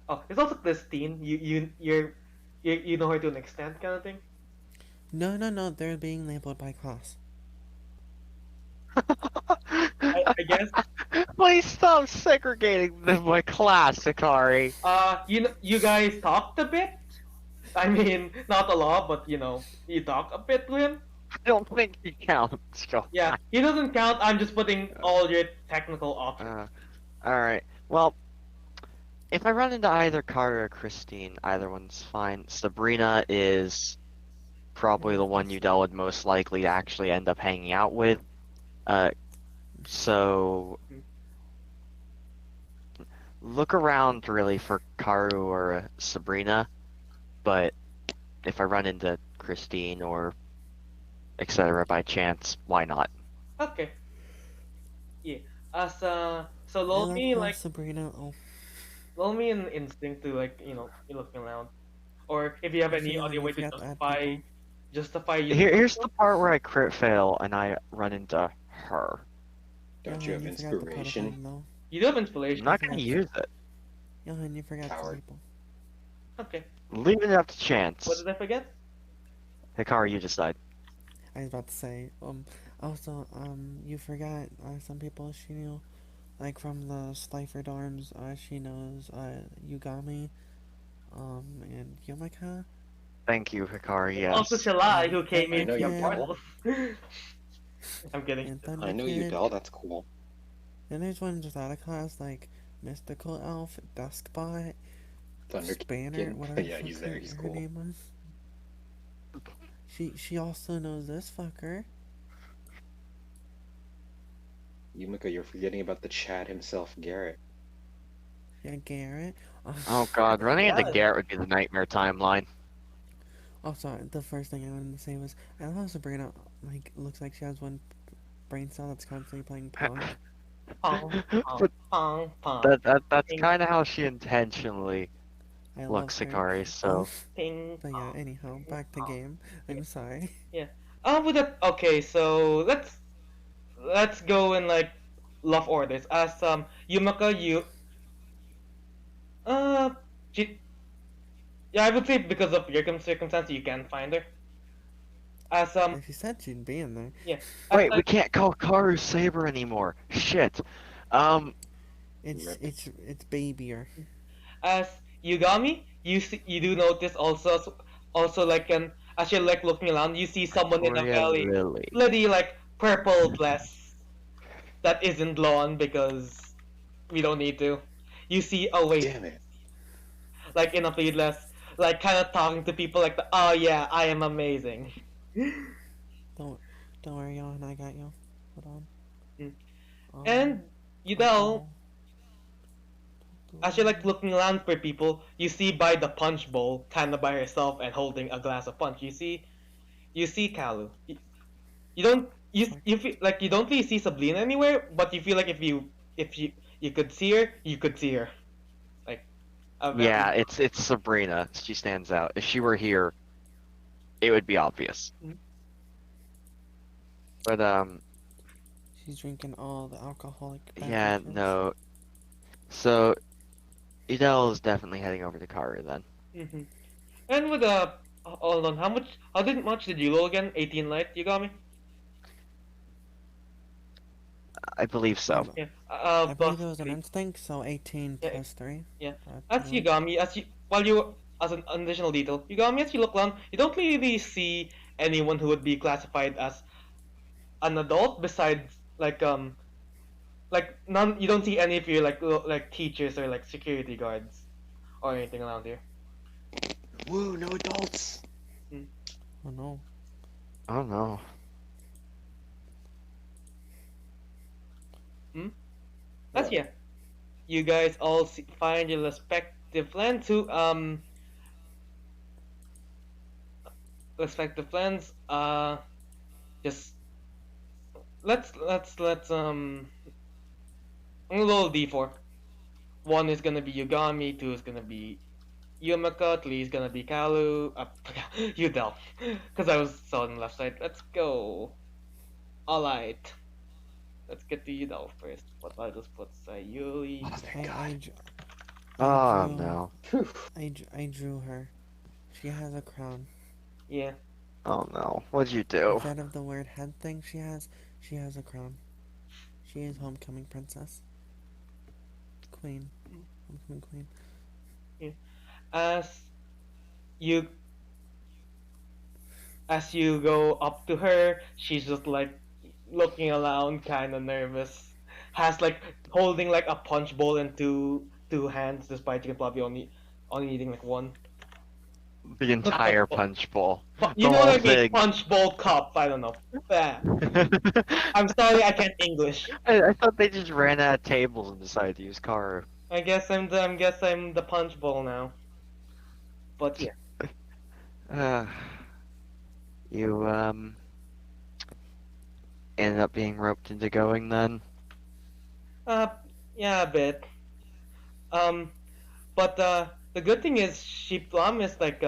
Oh, it's also Christine. You know her to an extent, kind of thing. No, no, no. They're being labeled by class. I guess. Please stop segregating them by class, Hikari. You guys talked a bit. I mean, not a lot, but you talk a bit to him. I don't think he counts. Go Yeah, on. he doesn't count. I'm just putting all your technical options. All right. Well, if I run into either Carter or Christine, either one's fine. Sabrina is probably the one Udell would most likely actually end up hanging out with. So look around really for Karu or Sabrina, but if I run into Christine or etc. by chance, why not? Okay. Yeah. So I love how Sabrina. Oh, roll me an instinct to you looking around, or if you have any Shayla, other you way to forgot to add people. justify you. Here's the part where I crit fail and I run into her. Don't you have You forgot to put a inspiration? thing though. You do have I'm inspiration. not gonna use it. Johan, you forgot Coward. people. Okay. Leaving it up to What chance. did I forget? Hikari, you decide. I was about to say. Also, you forgot. Some people she knew, like from the Slifer dorms. She knows. Yugami. And Yomika. Thank you, Hikari, yes. Also, Shalai, who came I in know via you portals. I'm kidding. And Thunder I know Kid. Udell. That's cool. Then there's one just out of class, like Mystical Elf, Duskbot, Thunder Spanner, Kid. whatever Yeah, the fuck he's there. He's her cool. name was. She also knows this fucker. Yumiko, you're forgetting about the Chad himself, Garrett. Yeah, Garrett. Oh god, running into Yeah. Garrett would be the nightmare timeline. Oh, sorry. The first thing I wanted to say was I love Sabrina. Like, looks like she has one brain cell that's constantly playing Pong. Pong, pong, But pong, pong. that's Ping, kind of how she intentionally I love looks, her. Hikari, Um, so ping, but yeah. pong, Anyhow, ping, back to pong. game. Yeah, I'm sorry. yeah. With that, okay, so let's go in like love orders. As Yumaka, you uh, she, yeah, I would say because of your circumstance, you can find her. As If she said she'd be in there, yeah, as wait, we like can't call Karu Saber anymore. Shit. Um, Rip. it's babyer. as Yugami, you do notice also like as you're like looking around, you see someone in a Victoria very Lily. bloody like purple dress that isn't lawn because we don't need to. You see, oh wait, Damn it. like in a dress, like kind of talking to people like, oh yeah, I am amazing. Don't don't worry, Johan. I got you. Hold on. Um, And you know, purple. as you're like looking around for people, you see by the punch bowl, kind of by herself and holding a glass of punch. You see Kalu. You don't Fuck. you feel like you don't really see Sabrina anywhere, but you feel like if you could see her, you could see her. Like a Yeah, very it's Sabrina. She stands out. If she were here, it would be obvious. But She's drinking all the alcoholic yeah, beverages. no. So Idel is definitely heading over to Karu then. mm-hmm. And with hold on, how did much did you roll again? 18 light, you got me? I believe so. Um, Yeah. I believe Plus it was an 3. instinct, so 18 Yeah, plus 3. yeah. That's As right. Yugami, while you as an additional detail, Yugami, as you look around, you don't really see anyone who would be classified as an adult besides like none. You don't see any of your like teachers or like security guards or anything around here. Woo, no adults. Mm. Oh no. Oh no. Hmm? That's Yeah. yeah. You guys all find your respective plans. Just let's I'm gonna roll D4. One is gonna be Yugami, two is gonna be Yumaka, three is gonna be Kalu. Udel, because I was saw on the left side. Let's go. All right. Let's get to Udel first. But I'll just put Oh, Sayuri. thank I God. I Oh drew no. Phew. I drew her. She has a crown. Yeah. Oh no. What'd you do? Instead of the word head thing she has a crown. She is homecoming princess. Queen. Homecoming queen. Yeah. As you as you go up to her, she's just like looking around, kind of nervous. Has like holding like a punch bowl in two hands, despite you can probably only needing like one. The entire punch bowl. You The know what whole I mean? thing. Punch bowl cup. I don't know. Yeah. I, I'm sorry, I can't English. I thought they just ran out of tables and decided to use Karu. I guess I'm the punch bowl now. But yeah. Uh, you ended up being roped into going then? Uh, yeah, a bit. Um, but the good thing is she promised like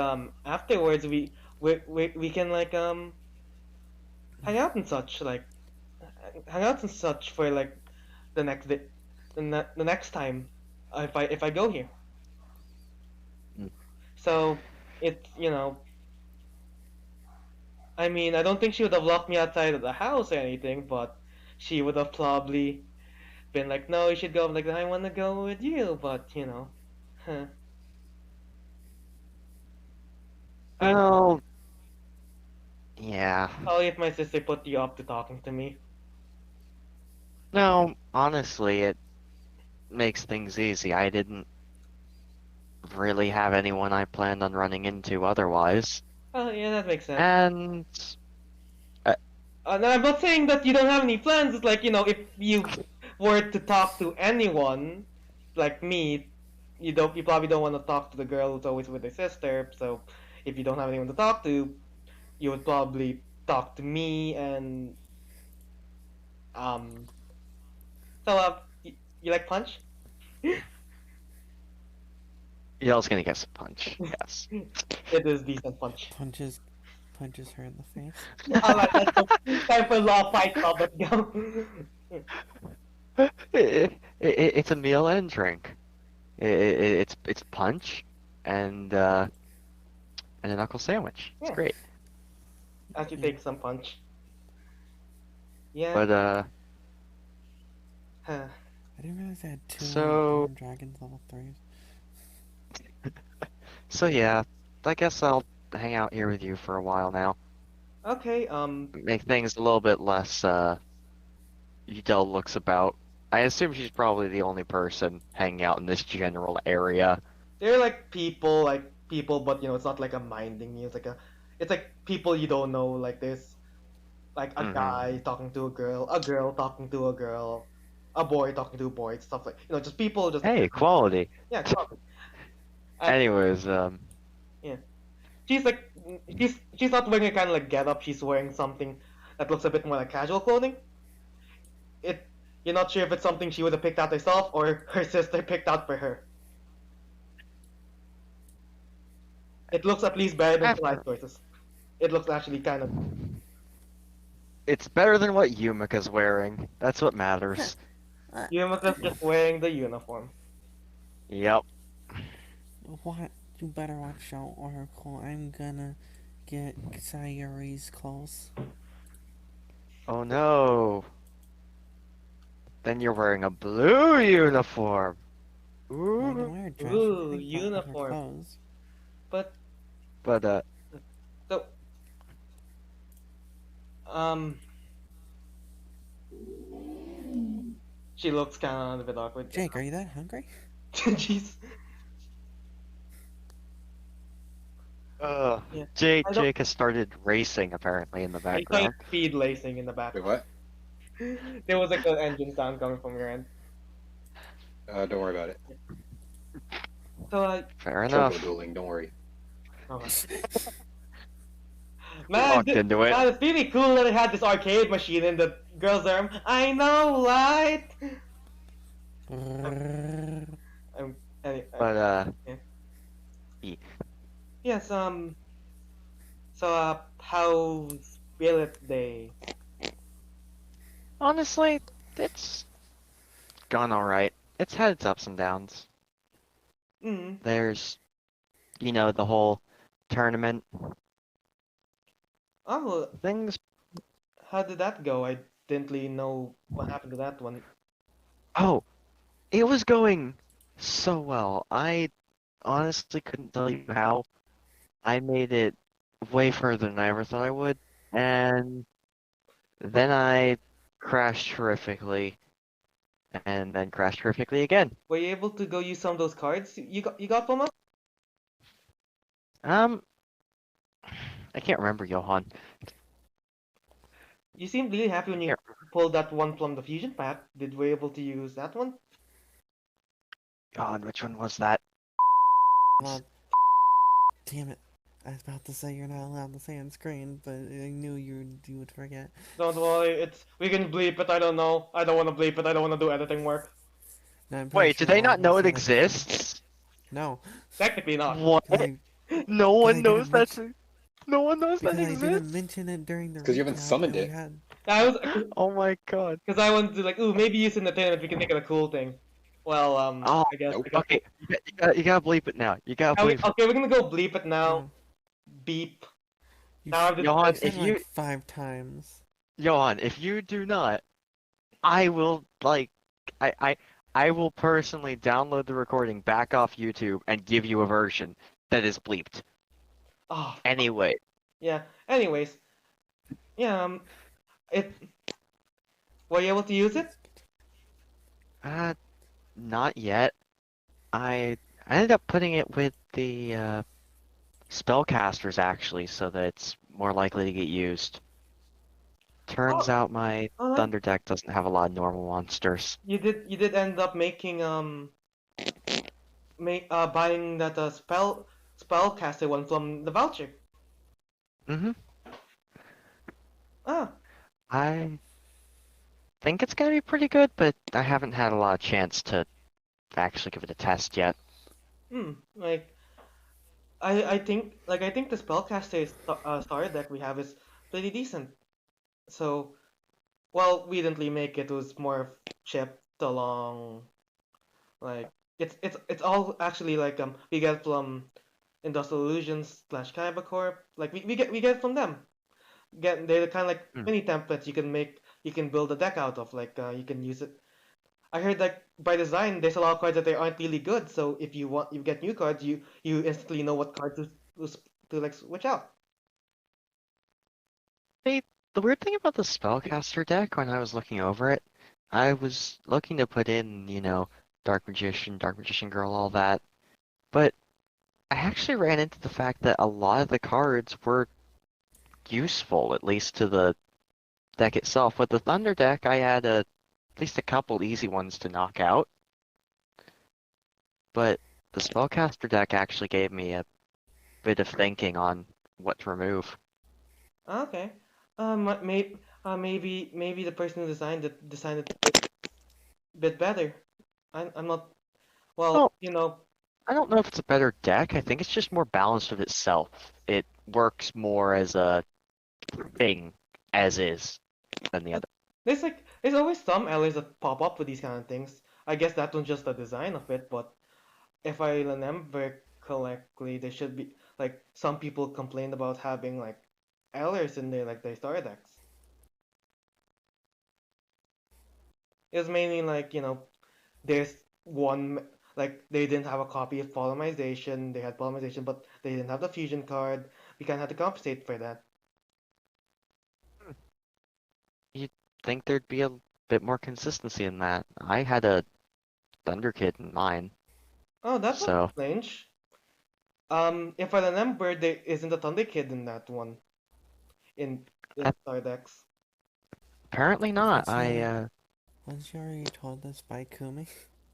afterwards we can like hang out and such like hang out and such for like the next day, the next time if I go here. Mm. So it's I mean I don't think she would have locked me outside of the house or anything, but she would have probably been like, no, you should go. I'm like, I want to go with you, but huh. I Well, yeah. probably if my sister put you up to talking to me. No, honestly, it makes things easy. I didn't really have anyone I planned on running into otherwise. Oh yeah, that makes sense. And uh, And I'm not saying that you don't have any plans. It's like, if you were to talk to anyone, like me, you probably don't want to talk to the girl who's always with her sister. So if you don't have anyone to talk to, you would probably talk to me. And um, so you like punch? Y'all's gonna get some punch. Yes. It is decent punch. Punches, punches her in the face. All right, let's go. Time for law fight club. Let's go. It's a meal and drink. It's punch and a knuckle sandwich. It's Yeah, great. as you Yeah. take some punch. Yeah. But Huh. I didn't realize I had two so Iron Dragons level 3s. so yeah, I guess I'll hang out here with you for a while now. Okay. Make things a little bit less Udell looks about. I assume she's probably the only person hanging out in this general area. They're like people, but it's not like a minding me. It's like people you don't know. Like there's like a Hmm. guy talking to a girl talking to a girl, a boy talking to a boy, stuff like just people just Hey, equality. yeah, come on. Anyways, Yeah. She's like she's not wearing a kind of like get up. She's wearing something that looks a bit more like casual clothing. It You're not sure if it's something she would have picked out herself or her sister picked out for her. It looks at least better than Fly's after choices. It looks actually kind of. it's better than what Yumika's wearing. That's what matters. Yumika's just wearing the uniform. Yep. What? You better watch out, Oracle. I'm gonna get Sayuri's clothes. Oh no. Then you're wearing a blue uniform. Well, I can Ooh. wear a dress. You Ooh, can think about her uniform. clothes. But But so um, she looks kind of a bit awkward. Jake, are you that hungry? Jeez. uh Yeah. Jake I don't. Jake has started racing apparently in the It's like background. speed lacing in the back. Wait, what? There was like an engine sound coming from your end. Don't worry about it. So Fair Turbo enough. dueling, don't worry. oh, Walked into it. man, it's really cool that it had this arcade machine in the girl's arm. I know, right? Um, any, But yeah. e- Yes. So how's Billet Day? honestly, it's gone alright. It's had its ups and downs. Mm. There's the whole tournament Oh, things. how did that go? I didn't really know what happened to that one. Oh, it was going so well. I honestly couldn't tell you how. I made it way further than I ever thought I would, and then I crashed horrifically, and then crashed horrifically again. Were you able to go use some of those cards you got from us? Um, I can't remember, Johan. You seemed really happy when you Here, pulled that one from the fusion pack. Did we able to use that one? Johan, which one was that? Well, damn it. I was about to say you're not allowed to say on screen, but I knew you would forget. Don't worry, we can bleep it. I don't know. I don't want to bleep it. I don't want to do editing work. No, I'm pretty Wait, do sure they not Oracle know it said I could. exists? No, Technically not. What? because I, No 'cause one I knows didn't that's. mention No one knows that because I didn't exists. mention it during the Because you haven't recap summoned that we it. had. I was Oh my god. because I wanted to like, ooh, maybe using the tournament we can make it a cool thing. Well, Oh, I guess Nope. because okay. You gotta bleep it now. You gotta bleep it. okay, we're gonna go bleep it now. No, Beep. you Now I've just Johan, said if it you like 5 times. Johan, if you do not, I will like I will personally download the recording back off YouTube and give you a version that is bleeped. oh Anyway, yeah. Anyways, yeah. It were you able to use it? uh, not yet. I ended up putting it with the spellcasters actually, so that it's more likely to get used. Turns Oh, out my oh, Thunder deck doesn't have a lot of normal monsters. you did end up making buying that spellcaster one from the voucher. Mm-hmm. Ah, I think it's gonna be pretty good, but I haven't had a lot of chance to actually give it a test yet. like I think the spellcaster starter deck we have is pretty decent. So well, we didn't really make it. It was more chipped along. Like it's all actually like we get from Industrial Illusions slash Kaiba Corp. Like we get from them. They're kind of like Hmm. mini templates you can build a deck out of. Like you can use it. I heard that by design there's a lot of cards that they aren't really good. So if you get new cards, you instantly know what card to like switch out. They, the weird thing about the spellcaster deck, when I was looking over it, I was looking to put in, Dark Magician Girl, all that, but I actually ran into the fact that a lot of the cards were useful, at least to the deck itself. With the Thunder deck, I had at least a couple easy ones to knock out, but the spellcaster deck actually gave me a bit of thinking on what to remove. Okay. Maybe the person who designed it a bit better. I'm not. Well, Well, I don't know if it's a better deck. I think it's just more balanced with itself. It works more as a thing as is than the other. there's always some errors that pop up with these kind of things. I guess that was just the design of it, but if I remember correctly, there should be like some people complained about having like errors in their starter decks. It was mainly like there's one like they didn't have a copy of polymerization. They had polymerization, but they didn't have the fusion card. We kind of had to compensate for that. You'd think there'd be a bit more consistency in that. I had a Thunder Kid in mine, Oh, that's not so strange. If I remember, there isn't a Thunder Kid in that one in a- Stardex. apparently not. Once you once you already told this by Kumi,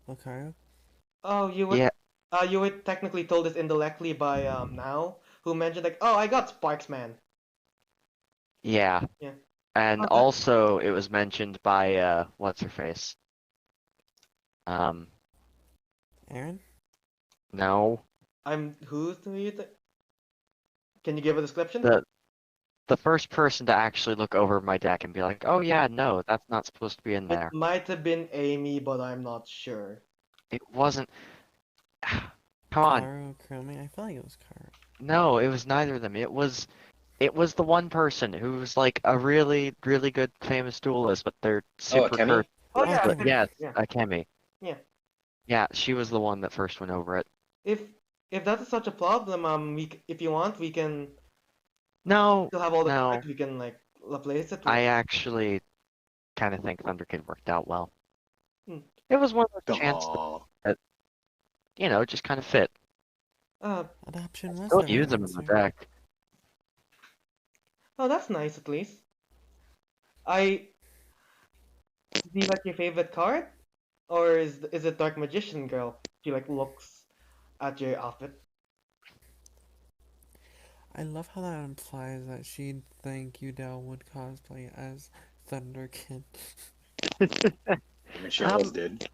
Lucario. Oh, Yeah, you were technically told this indirectly by now, who mentioned like, oh, I got Sparks Man. yeah, Yeah. and Oh, that also it was mentioned by what's her face? Um, Aaron? no, who you can you give a description? the the first person to actually look over my deck and be like, "Oh yeah, no, that's not supposed to be in It there." might have been Amy, but I'm not sure. It wasn't. Come on. Karu, Kumi? I feel like it was Karu. No, it was neither of them. It was the one person who was like a really, really good famous duelist, but they're Oh, super Akemi? cursed. Oh Oh, yeah, But Kimmy. yes, yeah, Akemi. yeah. Yeah, she was the one that first went over it. If if that is such a problem, if you want, we can No, still have all the no. cards. We can like replace it with. I actually kind of think Thunder Kid worked out well. Hmm. It was one of those chances Oh, that, just kind of fit. Uh, Adoption was Still the right use them in the answer. deck. oh, that's nice at least. I Do you like your favorite card, or is it Dark Magician Girl? She like looks at your outfit. I love how that implies that she'd think Yudel would cosplay as Thunder Kid. I mean, she almost Um, did.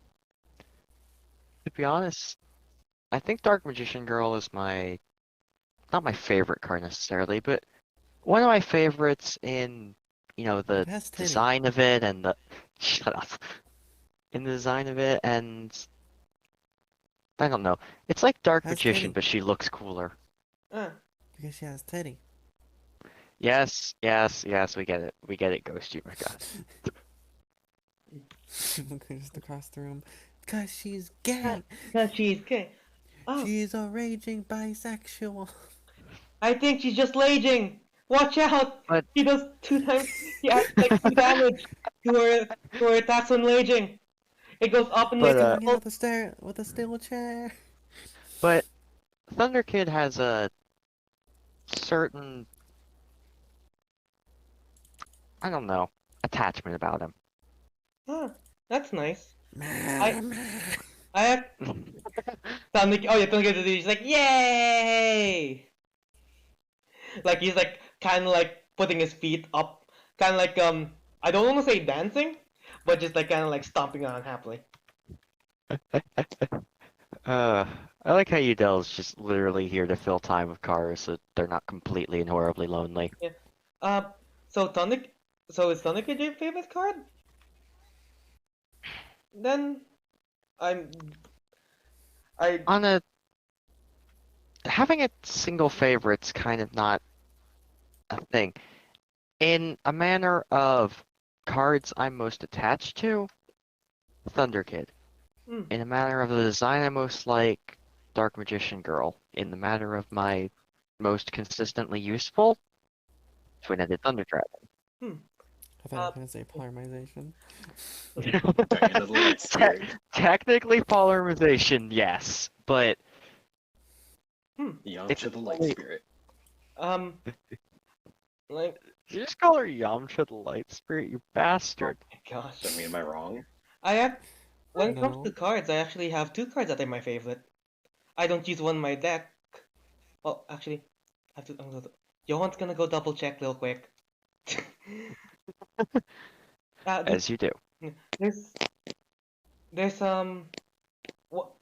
to be honest, I think Dark Magician Girl is not my favorite card necessarily, but one of my favorites in, It the has titty. design of it and the shut up. In the design of it and I don't know. It's like Dark Has Magician, titty. but she looks cooler. Uh, Because she has titty. Yes, yes, yes, we get it. We get it, Ghost. You, my God. Looking just across the room. Because she's gay. because she's gay. Oh, She's a raging bisexual. I think she's just raging. Watch out! But She does two times. She adds like two damage to her attacks when raging. It goes up and He's but makes coming in double. with a stair with a steel chair. but Thunder Kid has a certain I don't know, attachment about him. Huh, that's nice. Meh, I meh. I have Sonic. Oh yeah, Sonic is like yay! Like he's like kind of like putting his feet up, kind of like I don't want to say dancing, but just like kind of like stomping around happily. Uh, I like how Udell's just literally here to fill time with cars so they're not completely and horribly lonely. Yeah. Uh, so Tonic, so is Tonic your favorite card? Then I'm I On a having a single favorite's kind of not a thing. In a manner of cards I'm most attached to, Thunder Kid. hmm, In a matter of the design I most like, Dark Magician Girl. In the matter of my most consistently useful, Twin-Headed Thunder hmm. I thought you Uh, were gonna say polymerization. Diana the Light Te- Spirit. technically polymerization, yes, but hmm. it's Yamcha the Light only. Spirit. Um, like Did you just call her Yamcha the Light Spirit, you oh bastard? my gosh. I mean, am I wrong? I have when it comes to No. cards, I actually have two cards that are my favorite. I don't use one in my deck. Well, actually, I have to. Johan's gonna go double check real quick. This, As you do. there's there's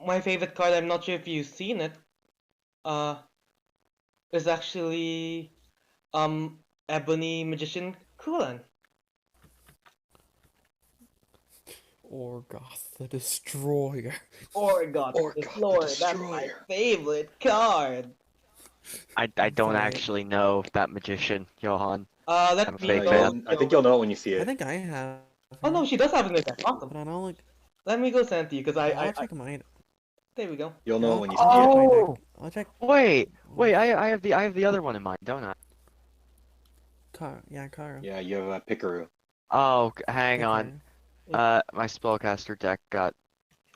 my favorite card. I'm not sure if you've seen it. Uh, is actually Ebony Magician Kulan. Orgoth the Destroyer. Orgot Or the God the Destroyer. That's my Destroyer. favorite card. I don't But actually know that magician, Johan. I'm Let a me fake go fan. I think show you'll know you. it when you see I it. think I have Oh no, her, she does have an attack. Awesome. but I don't like. Let me go send it to you because I'll I check my. there we go. You'll Yeah, know it when you I'll see check it. my deck. Oh, I'll check. wait, I have the other one in mind, don't I? Yeah, Kara. Yeah, you have a Pikaru. Oh, hang Pick on. her. My spellcaster deck got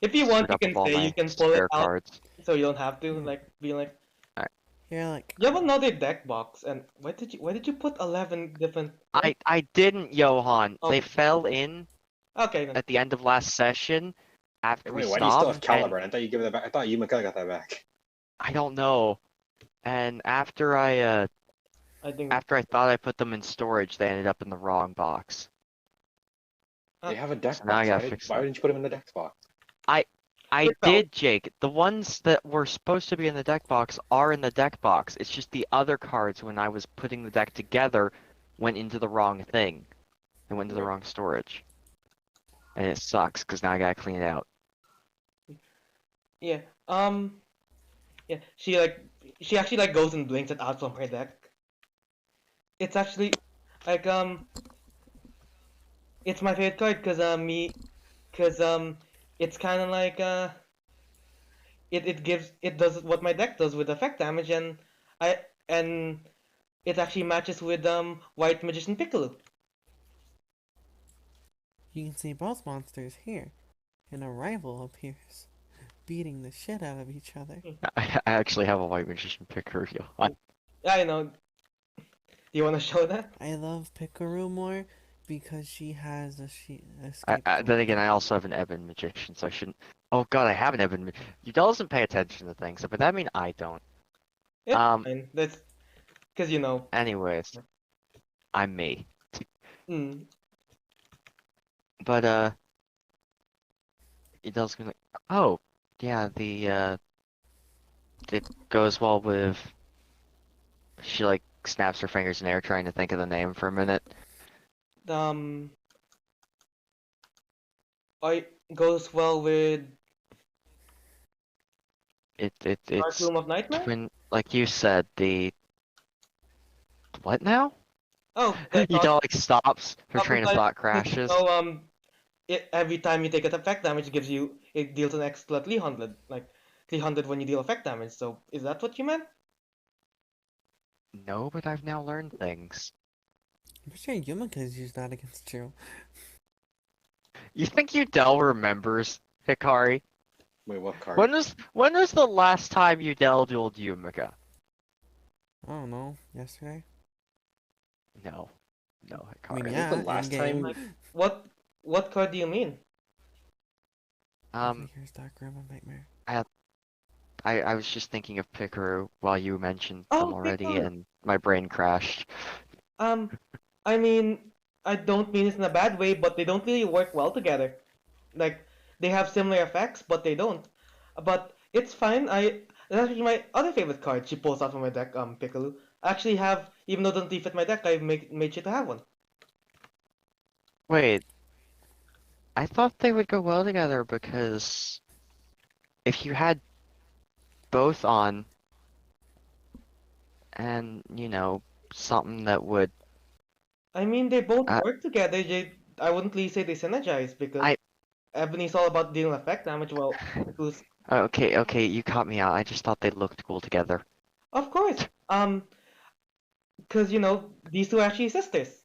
If you want, screwed you up with can all say you my can pull it spare out cards. so you don't have to Yeah. like be like. Alright. Yeah, like. You have another deck box, and why did you put 11 different? I didn't, Johan. They Okay, fell in okay then. at the end of last session after we Wait, why do you still stopped, have and Caliburn? I thought you give that back. I thought you Mikhail got that back. I don't know. And I think. after I thought I put them in storage, they ended up in the wrong box. They have a deck So now I box. gotta fix Why them. didn't you put them in the deck box? I It fell. did, Jake. The ones that were supposed to be in the deck box are in the deck box. It's just the other cards, when I was putting the deck together, went into the wrong thing. It went into the wrong storage. And it sucks, because now I gotta clean it out. Yeah. Yeah. She actually like goes and blinks it out from her deck. It's actually like it's my favorite card because it's kind of like it does what my deck does with effect damage, I and it actually matches with White Magician Piccolo. You can see both monsters here, and a rival appears, beating the shit out of each other. I actually have a White Magician picker, Johan. Yeah, I know. Do you want to show that? I love Pikaru more because she has a escape Then again, from. I also have an Ebon Magician, so I shouldn't. Oh god, I have an Ebon. You doesn't pay attention to things, but that mean I don't. It's fine. That's because Anyways, I'm me. Mm, But it does gonna. Oh, yeah. It goes well with. She like snaps her fingers in the air, trying to think of the name for a minute. um, I goes well with Dark It's Room of Nightmare. twin. Like you said, the what now? Oh, I You thought don't like stops. Her train of because thought crashes. every time you take an effect damage, it deals an extra 300, like 300 when you deal effect damage. So is that what you meant? No, but I've now learned things. I'm sure Yumika's used that against you. You think Udell remembers Hikari? Wait, what card? When was the last time Udell dueled Yumika? I don't know. Yesterday. No. No, I mean, I Hikari. think the yeah, in last game. time, Like what card do you mean? Over Um, here's Dark Room of Nightmare. I I was just thinking of Pikaru while you mentioned them Oh, already, Pickle. and my brain crashed. Um, I mean, I don't mean this in a bad way, but they don't really work well together. Like they have similar effects, but they don't. But it's fine. That's actually my other favorite card. She pulls out from my deck. Piccolo. I actually have, even though it doesn't fit my deck, I made sure to have one. Wait, I thought they would go well together because if you had both on and, something that would I mean, they both uh, work together. I wouldn't really say they synergize because I Ebony's all about dealing effect damage, while Piccolo's, okay, you caught me out. I just thought they looked cool together. of course, because these two are actually sisters,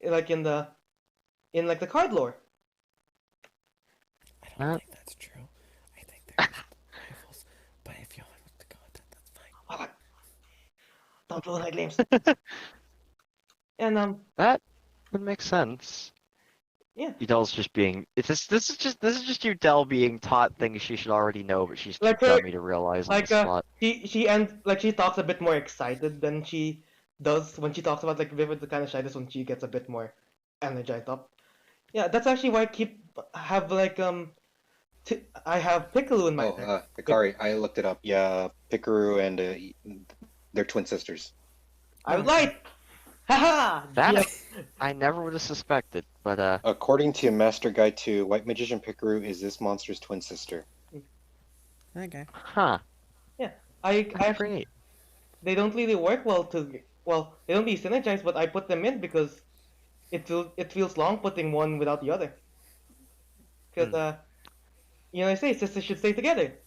like in like the card lore. I don't Uh, think that's true. I think they're just rivals. But if Johan wants to go with that, that's fine. Well, don't ruin my claims. And that would make sense. yeah, Udell's just being it's just this is just Udell being taught things she should already know, but she's too like her, dummy to realize on the like spot. she talks a bit more excited than she does when she talks about like Vivid the kind of shyness when she gets a bit more energized up. Yeah, that's actually why I keep have like I have Piccolo in my oh, deck. Hikari, I looked it up. Yeah, Pikaru and they're twin sisters. I Oh, was okay. right. Haha. That GM. I never would have suspected, but According to Master Guide to White Magician Pikaru is this monster's twin sister. Okay. huh, Yeah, I that's actually pretty neat. they don't really work well they don't really synergize, but I put them in because it feels long putting one without the other. Because Hmm. I say sisters should stay together.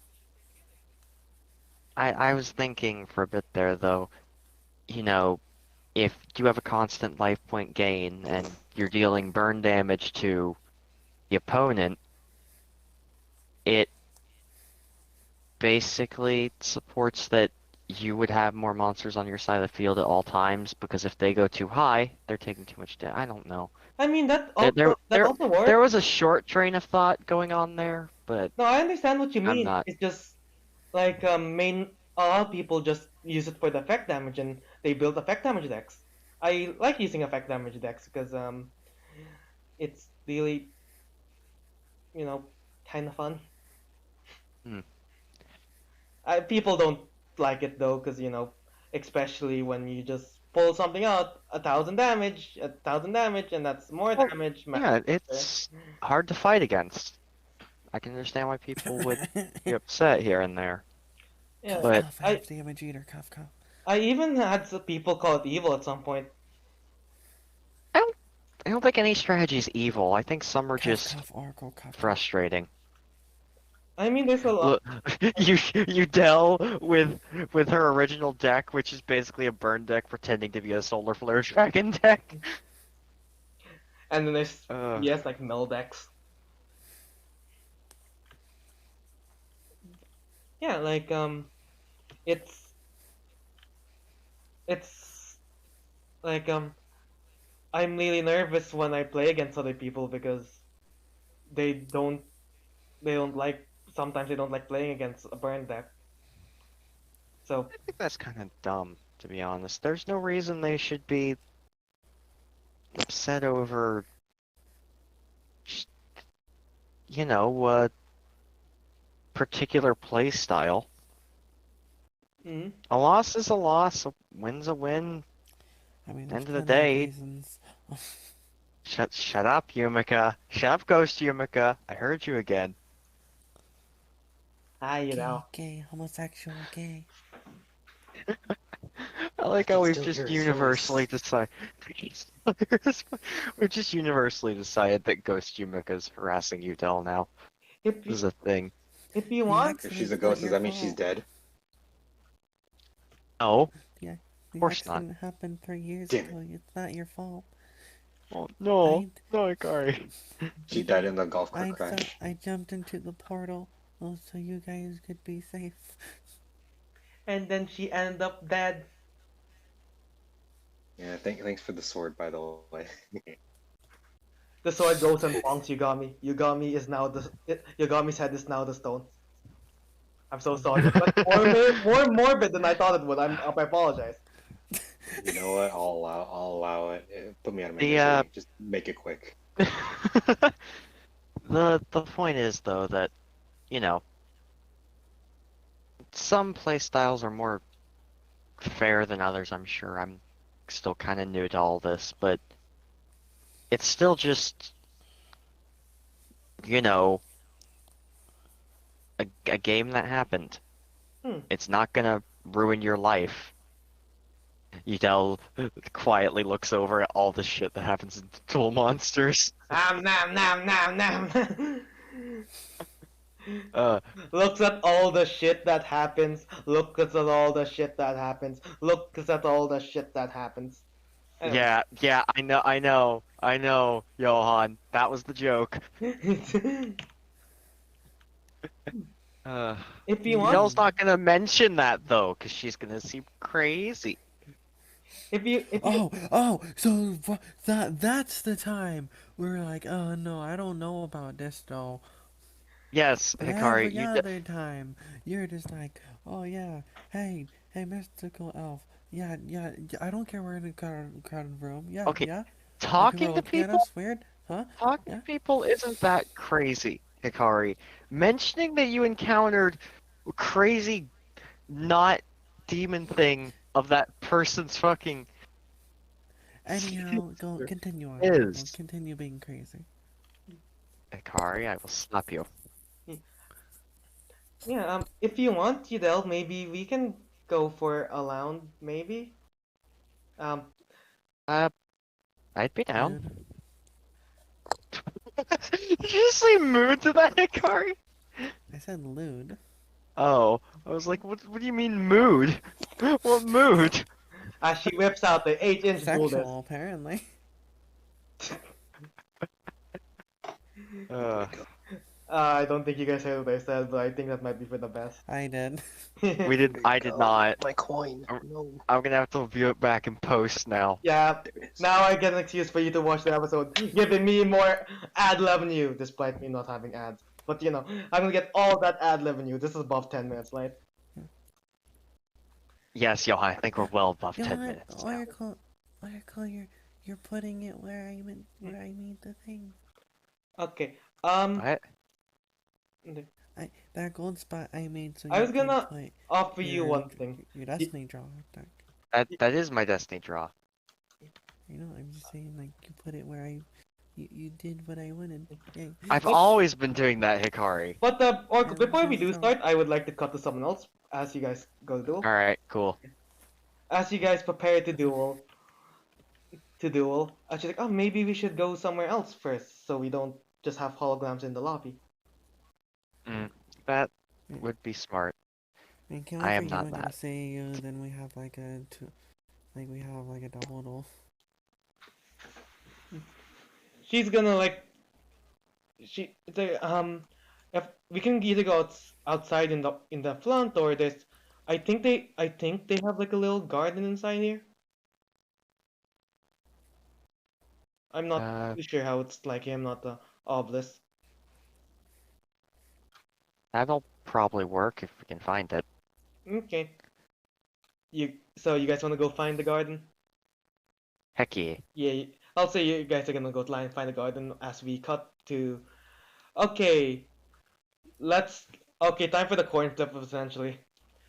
I was thinking for a bit there though, you know, if you have a constant life point gain and you're dealing burn damage to the opponent, it basically supports that you would have more monsters on your side of the field at all times because if they go too high, they're taking too much damage. I don't know. I mean There, there, that there, also there works. was a short train of thought going on there, but No, I understand what you I'm mean. not. It's just like a lot of people just use it for the effect damage and they build effect damage decks. I like using effect damage decks because it's really you know kind of fun. Hmm. People don't like it though because especially when you just pull something out, 1,000 damage, 1,000 damage, and that's more Well, damage. yeah, it's hard to fight against. I can understand why people would be upset here and there, Yeah, but Cough, I I have damage eater. Cough, cough. I even had some people call it evil at some point. I don't. I don't think any strategy is evil. I think some are Cough, just cough, Oracle. Cough, cough. frustrating. I mean, there's a lot. Look, you Dell with her original deck, which is basically a burn deck pretending to be a solar flare dragon deck. And then there's Uh, yes, like null decks. Yeah, like it's it's like I'm really nervous when I play against other people because they don't they don't like sometimes they don't like playing against a burn deck. So I think that's kind of dumb, to be honest. There's no reason they should be upset over, just, a particular play style. mhm. A loss is a loss. A win's a win. I mean, there's End of the plenty of day. reasons. Shut up, Yumika. Shut up, Ghost Yumika. I heard you again. Gay, gay, homosexual, gay. I like I how can we've still just hear his universally voice. decided. We've just universally decided that Ghost Yumika's harassing Udell now. If This you is a thing. if you The want, If she's a accident's not ghost, does your that mean she's fault. dead? No, of Yeah, the course not. accident happened 3 years Damn it. ago. It's not your fault. Oh, no, I, no, Ikari. She died in the golf cart thought crash. I jumped into the portal, so you guys could be safe. and then she ended up dead. Yeah, thanks for the sword, by the way. The sword goes and bonks Yugami. Yugami is now Yugami's head is now the stone. I'm so sorry. That's more morbid than I thought it would. I apologize. You know what? I'll allow it. Put me out of my The misery. Just make it quick. the point is though that, you know, some play styles are more fair than others, I'm sure. I'm still kind of new to all this, but it's still just, you know, a game that happened. Hmm. It's not gonna ruin your life. Yudel quietly looks over at all the shit that happens in Duel Monsters. Nam nam nam nam. Uh, Looks at all the shit that happens. Looks at all the shit that happens. Looks at all the shit that happens. Anyways. yeah, I know, Johan. That was the joke. Uh, If you want, Yudel's not gonna mention that though, because she's gonna seem crazy. if you So that's the time we're like, oh no, I don't know about this though. Yes, But Hikari, every other time, you're just like, oh yeah, hey, mystical elf, I don't care we're in a crowded room, okay, yeah. Like people are talking to looking at people, us weird, huh? talking to Yeah. people isn't that crazy, Hikari. Mentioning that you encountered a crazy, not demon thing of that person's fucking Anyhow, go sister continue on, Michael. is. Continue being crazy. Hikari, I will slap you. yeah, if you want, Yudel, maybe we can go for a round, maybe. Um, Uh, I'd be down. Mood. Did you just say mood to that, Hikari? I said lewd. Oh, I was like, what do you mean mood? What mood? as she whips out the 8-inch bullet. Sexual, apparently. Oh my Uh, god. I don't think you guys heard what I said, but I think that might be for the best. I did. I did not. My coin. I'm- No. I'm gonna have to view it back in post now. Yeah, There it is. now I get an excuse for you to watch the episode, giving me more ad revenue, despite me not having ads. But you know, I'm gonna get all that ad revenue. This is above 10 minutes, right? Yes, Johan, I think we're well above You know 10 what, minutes now. Oracle, you're putting it where I made the thing. Okay. What? That gold spot I made so I you was can gonna put offer you your one thing. your destiny draw deck. That is my destiny draw. You know, I'm just saying, like, you put it where you did what I wanted. Yay. I've But- always been doing that, Hikari. But Oracle, Yeah, before we this do is start, I would like to cut to someone else as you guys go to duel. Alright, cool. As you guys prepare to duel, I was just like, oh, maybe we should go somewhere else first, so we don't just have holograms in the lobby. That would be smart. I mean, can I we am for not you and that. say you, then we have like a we have like a double duel. She's gonna like, if we can either go outside in the front or there's, I think they have like a little garden inside here. I'm not too sure how it's like. I'm not the obelisk. That'll probably work if we can find it. Okay. So you guys wanna go find the garden? Heck yeah. Yeah, I'll say you guys are gonna go find the garden as we cut to. Okay, let's. Okay, time for the coin flip essentially.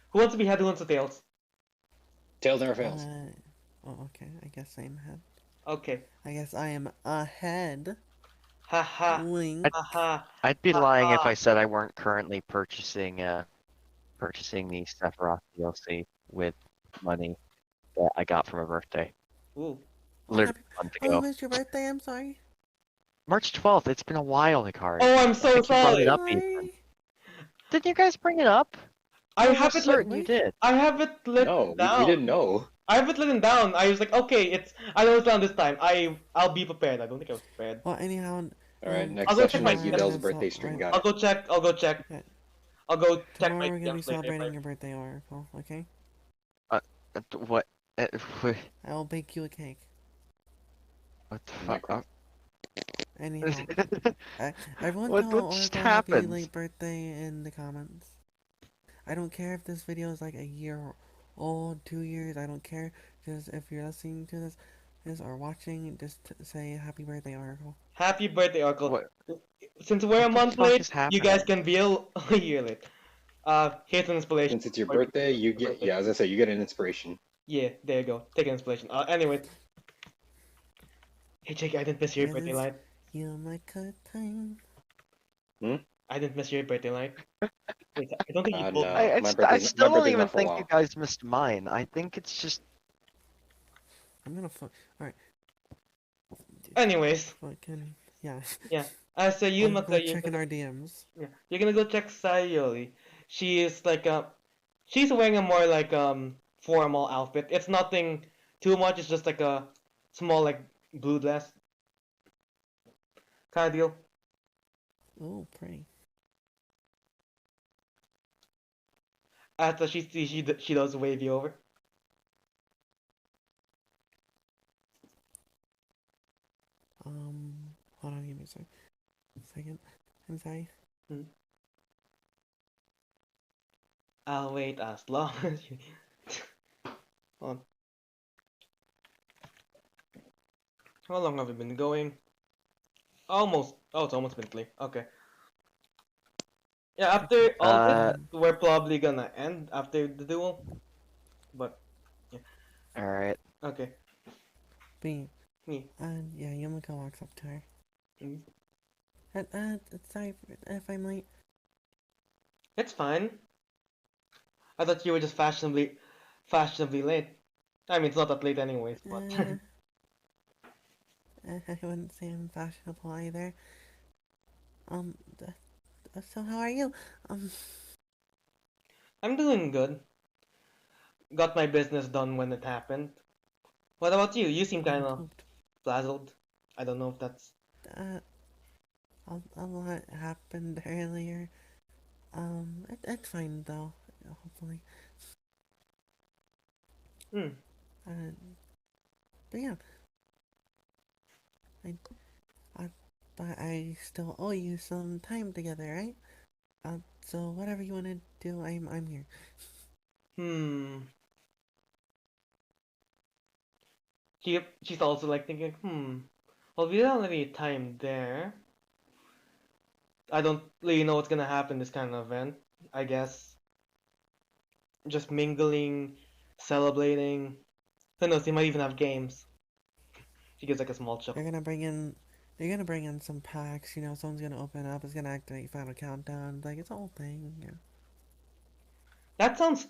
Who wants to be head? Who wants to tails? Tails never fails. Oh, okay. I guess I'm ahead. Okay. I guess I am ahead. Haha. Wink. Haha. I'd be lying if Ah. I said I weren't currently purchasing the Sephiroth DLC with money that I got from a birthday. Ooh. Literally a month Oh, I ago. missed your birthday. I'm sorry. March 12th, it's been a while, Hikari. Oh, I'm I so think you brought sorry. it up, Ethan. Didn't you guys bring it up? I I'm have it. certain you Wait. did. I have it written No, down. we didn't know. I have it written down. I was like, okay, I know it's down this time. I'll be prepared. I don't think I was prepared. Well, anyhow. Alright, um, next I'll go check session my is email. Yudel's birthday stream, got I'll it. go check. I'll go check. Yeah. I'll go check Tomorrow my we're gonna be DMs later. celebrating your birthday, Oracle. Okay. What? What I will bake you a cake. the fuck? Minecraft. Anyhow, everyone What tell just Oracle happy happened? late birthday in the comments. I don't care if this video is like a year old, 2 years. I don't care. Just if you're listening to this or watching, just say happy birthday, Oracle. Happy birthday, Oracle. What Since we're a what the month fuck late, is you guys happening? can be a year late. Here's an inspiration Since it's your for your birthday, you get, birthday. yeah, as I say, you get an inspiration. Yeah, there you go. Take an inspiration. Anyways, hey Jake, I didn't miss your birthday Yes, light. you make a time. Hmm? I didn't miss your birthday light. Wait, I don't think you told me. No, I my still don't birthday's even not for a think you while. guys missed mine. I think it's just I'm gonna fuck. Alright, Anyways, fucking. Yeah. yeah. So you I'll must go check in our DMs. yeah, you're gonna go check Sayori. She is like she's wearing a more like formal outfit. It's nothing too much. It's just like a small like blue dress kind of deal. Oh, pretty. After she does wave you over. Hold on, give me a second. I'm sorry. Hmm. I'll wait as long as you. Hold on. How long have we been going? Almost. Oh, it's almost been 3. Okay. Yeah, Checking. after all this, uh we're probably gonna end after the duel. But yeah. alright. Okay. B. Me. Yeah, Yumiko walks up to her. Mm. Sorry if I'm late. It's fine. I thought you were just fashionably late. I mean, it's not that late anyways, but Uh, I wouldn't say I'm fashionable either. Um, so how are you? Um, I'm doing good. Got my business done when it happened. What about you? You seem kind of pooped. frazzled. I don't know if that's. Uh, a lot happened earlier. It's fine though, hopefully. Hmm. Uh, but yeah, I, I, but I still owe you some time together, right? So whatever you wanna do, I'm here. Hmm. She's also like thinking, well, we don't have any time there. I don't really know what's gonna happen this kind of event. I guess just mingling, celebrating. Who knows? They might even have games. She gives like a small They're chuckle. gonna bring in, they're gonna bring in some packs. You know, someone's gonna open up. It's gonna activate Final Countdown. Like it's a whole thing. Yeah. That sounds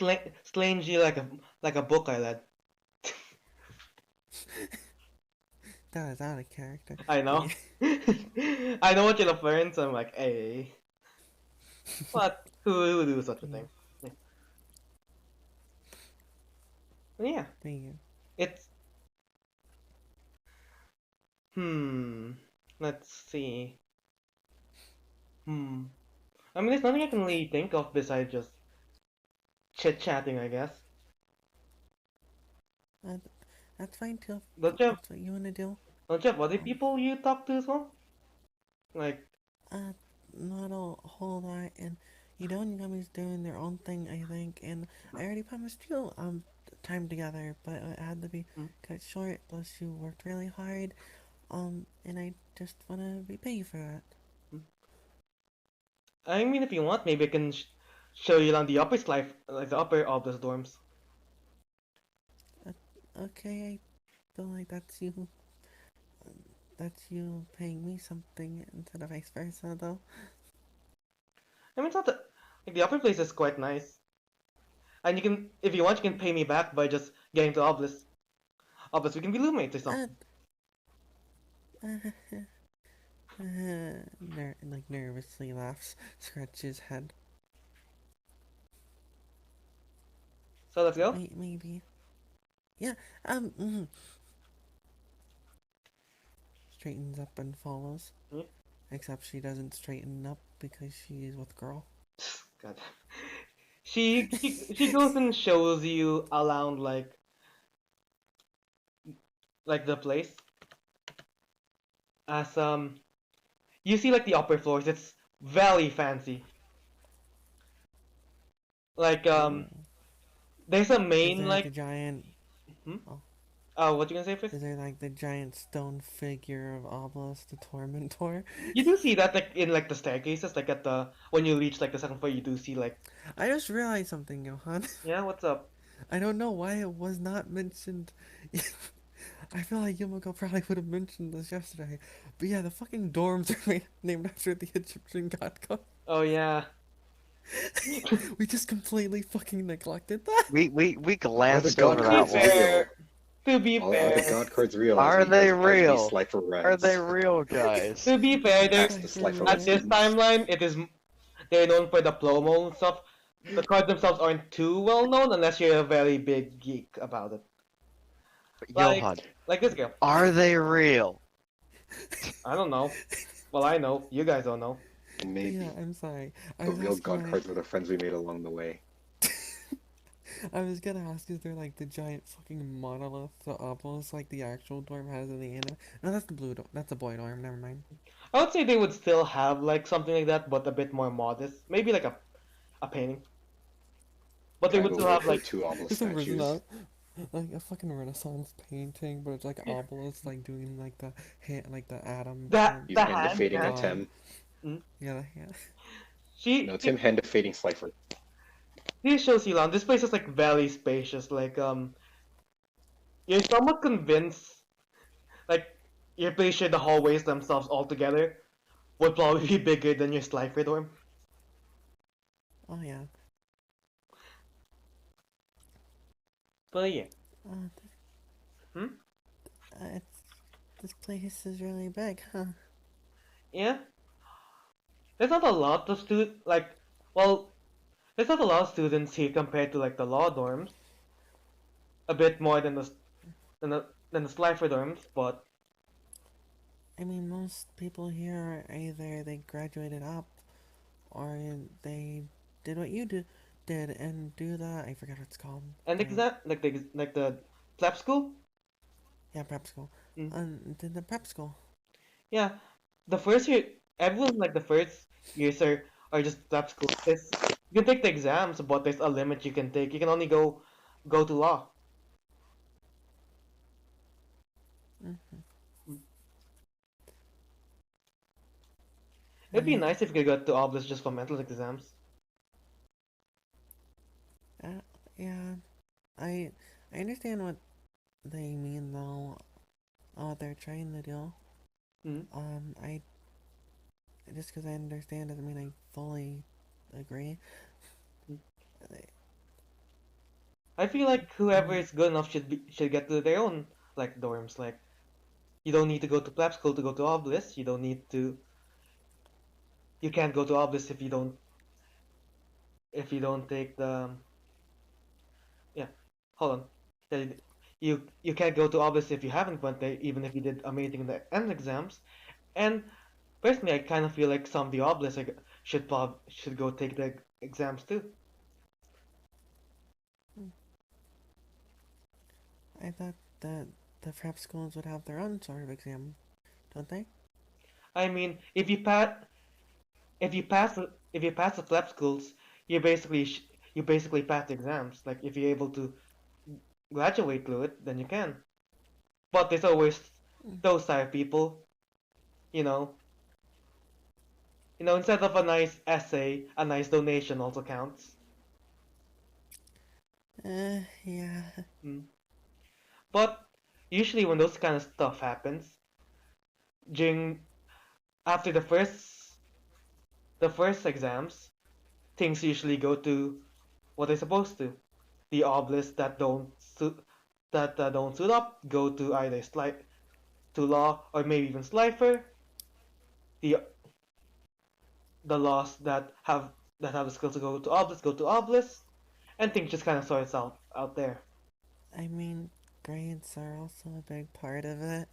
strangely like a book I read. That is out of character. I But know. yeah. I know what you're referring to. I'm like, hey, what? Who would do such a Mm, thing? Yeah. Yeah. thank you. It's hmm. Let's see. Hmm. I mean, there's nothing I can really think of besides just chit chatting, I guess. Uh, that's fine too. Don't you have, That's what you wanna do. don't you have other Um, people you talk to as well? Like, uh, not a whole lot. And you know, Yami's doing their own thing, I think. And I already promised you time together, but it had to be hmm, cut short. Plus, you worked really hard. And I just wanna repay you for that. hmm. I mean, if you want, maybe I can show you around the upper life, like the upper of those dorms. Uh, okay, I feel like that's you paying me something instead of vice versa, though. I mean, it's not that, like the upper place is quite nice, and you can, if you want, you can pay me back by just getting to Obelisk. Obelisk, we can be roommates or Uh, something. like nervously laughs, scratches head. So let's go. Maybe. Yeah. Mm, straightens up and follows. Yeah. Except she doesn't straighten up because she's with girl. God. She goes and shows you around like like the place. As you see like the upper floors, it's very fancy. Like Ooh. there's a Is main there like the giant? hmm? Oh, What you gonna say first? is there like the giant stone figure of Obelisk the Tormentor? You do see that like in like the staircases, like at the when you reach like the second floor, you do see like I just realized something, Johan. yeah, what's up? I don't know why it was not mentioned. I feel like Yumiko probably would have mentioned this yesterday. But yeah, the fucking dorms are named after the Egyptian god god. Oh yeah. We just completely fucking neglected that. We Are the glanced god over To be that cards one. fair, real? to be Are the fair, god cards real Are they as these real? Slifer Are they runs? real, guys? to be fair, Ask the Cypher Slifer at Run this runs. students. timeline, they're known for the promo and stuff. The cards themselves aren't too well known unless you're a very big geek about it. Like Johan, like this girl. are they real? I don't know. Well, I know. You guys don't know. Yeah, Maybe. I'm sorry. I The was real asking god like cards are the friends we made along the way. I was gonna ask, is there like the giant fucking monolith, the obelisk, like the actual dorm has in the anime? No, that's the blue dorm. That's the boy dorm. Never mind. I would say they would still have like something like that, but a bit more modest. Maybe like a painting. But they Kind would of still work have for like two obelisk For some reason, statues. like a fucking Renaissance painting, but it's like obelisk, like doing like the hand, like the atom that chant He's the of hand the hand, defeating a yeah. god. Tem. Mm. Yeah, the hand. No, She Tim hand defeating Slifer. she shows you around. This place is like very spacious. Like you're somewhat convinced. Like you're pretty sure the hallways themselves altogether would probably be bigger than your Slifer dorm. Oh yeah. But yeah. Uh, Hmm? it's, this place is really big, huh? Yeah. There's not a lot of well, there's not a lot of students here compared to like the law dorms. A bit more than the Slifer dorms, but I mean, most people here are either they graduated up or they did what you did and do the I forgot what it's called. and The exam like the prep school. yeah prep school. Mm. Did the prep school. Yeah, the first year, everyone like the first years are just prep school. You can take the exams, but there's a limit you can take. You can only go to law. Mm, Mm. It'd be I nice if you could go to Oblis just for mental exams. yeah I I understand what they mean though. What they're trying to do. Mm. I just because I understand doesn't mean I fully agree. Mm. I, I feel like I whoever mean, is good enough should get to their own like dorms. Like you don't need to go to prep school to go to Oblis. You don't need to. You can't go to Oblis if you don't take the yeah. Hold on. You can't go to Oblis if you haven't went there, even if you did amazing in the end exams. And personally, I kind of feel like some of the Oblis should go take the exams too. I thought that the prep schools would have their own sort of exam, don't they? I mean, if you pass the prep schools, you basically pass the exams. Like if you're able to graduate through it, then you can. But there's always Mm. those type of people, you know. Instead of a nice essay, a nice donation also counts. Yeah. Mm. But usually when those kind of stuff happens, during after the first exams, things usually go to what they're supposed to. The obelisk that don't suit up go to either to law or maybe even Slifer. The the laws that have the skills to go to obelisk, and things just kind of sorts out there. I mean, grades are also a big part of it.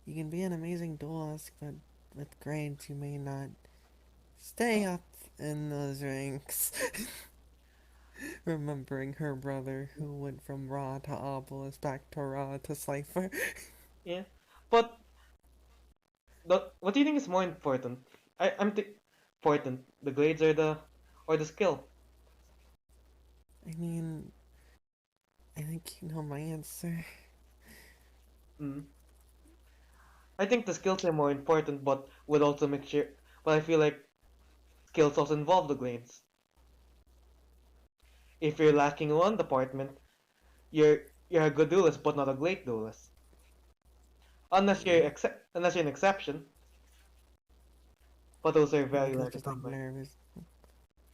You can be an amazing duelist, but with grades, you may not stay up in those ranks. Remembering her brother who went from Ra to Obelisk back to Ra to Slifer. Yeah, but what do you think is more important? Important the grades or the skill. I mean, I think you know my answer. Mm. I think the skills are more important, but would also make sure. But I feel like skills also involve the grades. If you're lacking in one department, you're you're a good duelist, but not a great duelist. Yeah. Unless you're an exception. But those are very rare Yumika's to just come like by. nervous.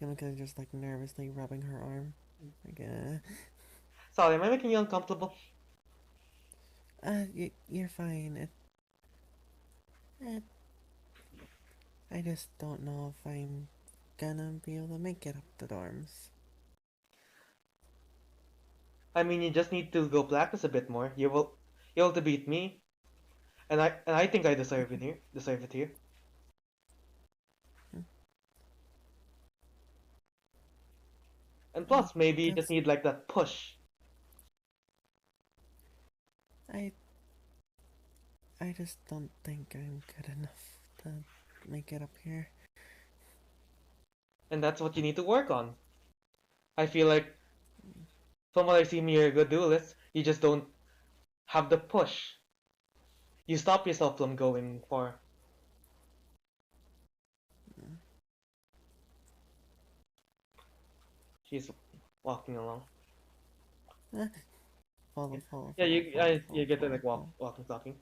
Yumika's just like nervously rubbing her arm. Like, Sorry, am I making you uncomfortable? you're fine. It, I just don't know if I'm gonna be able to make it up the dorms. I mean, you just need to go practice a bit more. You're able to beat me, and I think I deserve it here. Deserve it here. Hmm. And plus, maybe you just That's need like that push. I I just don't think I'm good enough to make it up here. And that's what you need to work on. I feel like from what I see, you're a good duelist. You just don't have the push. You stop yourself from going far. She's walking along. Uh, Yeah, follow, follow, follow, follow, you follow, get to follow, like follow. walking, talking.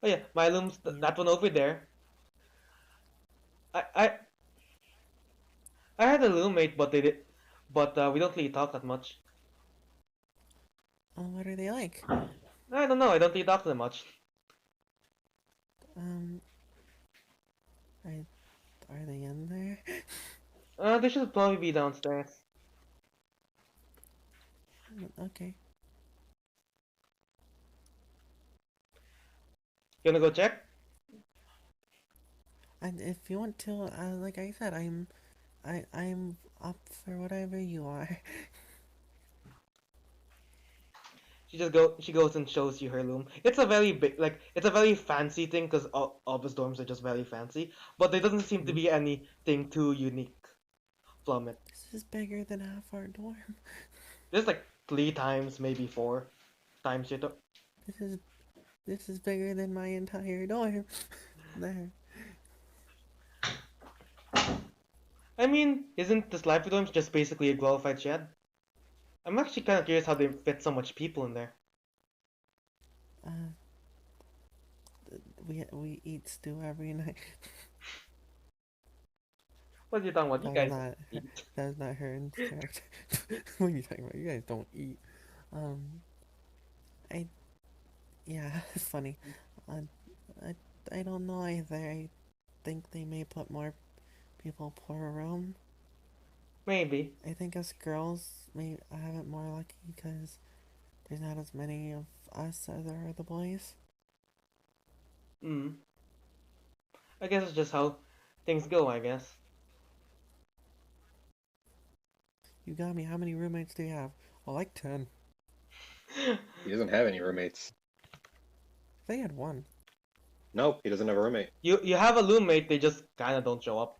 Oh yeah, my loom's Yep. that one over there. I I I had a roommate, but we don't really talk that much. Oh, what are they like? I don't know. I don't really talk that much. Um, I are they in there? They should probably be downstairs. Okay. You wanna go check? And if you want to, like I said, I'm up for whatever you are. She goes and shows you her loom. It's a very big, like it's a very fancy thing because all the dorms are just very fancy. But there doesn't seem to Hmm. be anything too unique from it. This is bigger than half our dorm. There's like 3 times, maybe 4 times your dorm. This is this is bigger than my entire dorm. There. I mean, isn't the Slappy dorms just basically a glorified shed? I'm actually kind of curious how they fit so much people in there. Uh, we eat stew every night. What are you talking about? You That was guys not eat. that was not her in character. What are you talking about? You guys don't eat. Um, I yeah, it's funny. Uh, I I don't know either. I think they may put more people per room. Maybe. I think us girls may have it more lucky because there's not as many of us as there are the boys. Hmm. I guess it's just how things go, I guess. You got me. How many roommates do you have? Well, like 10. He doesn't have any roommates. They had one. Nope, he doesn't have a roommate. You have a roommate, they just kind of don't show up.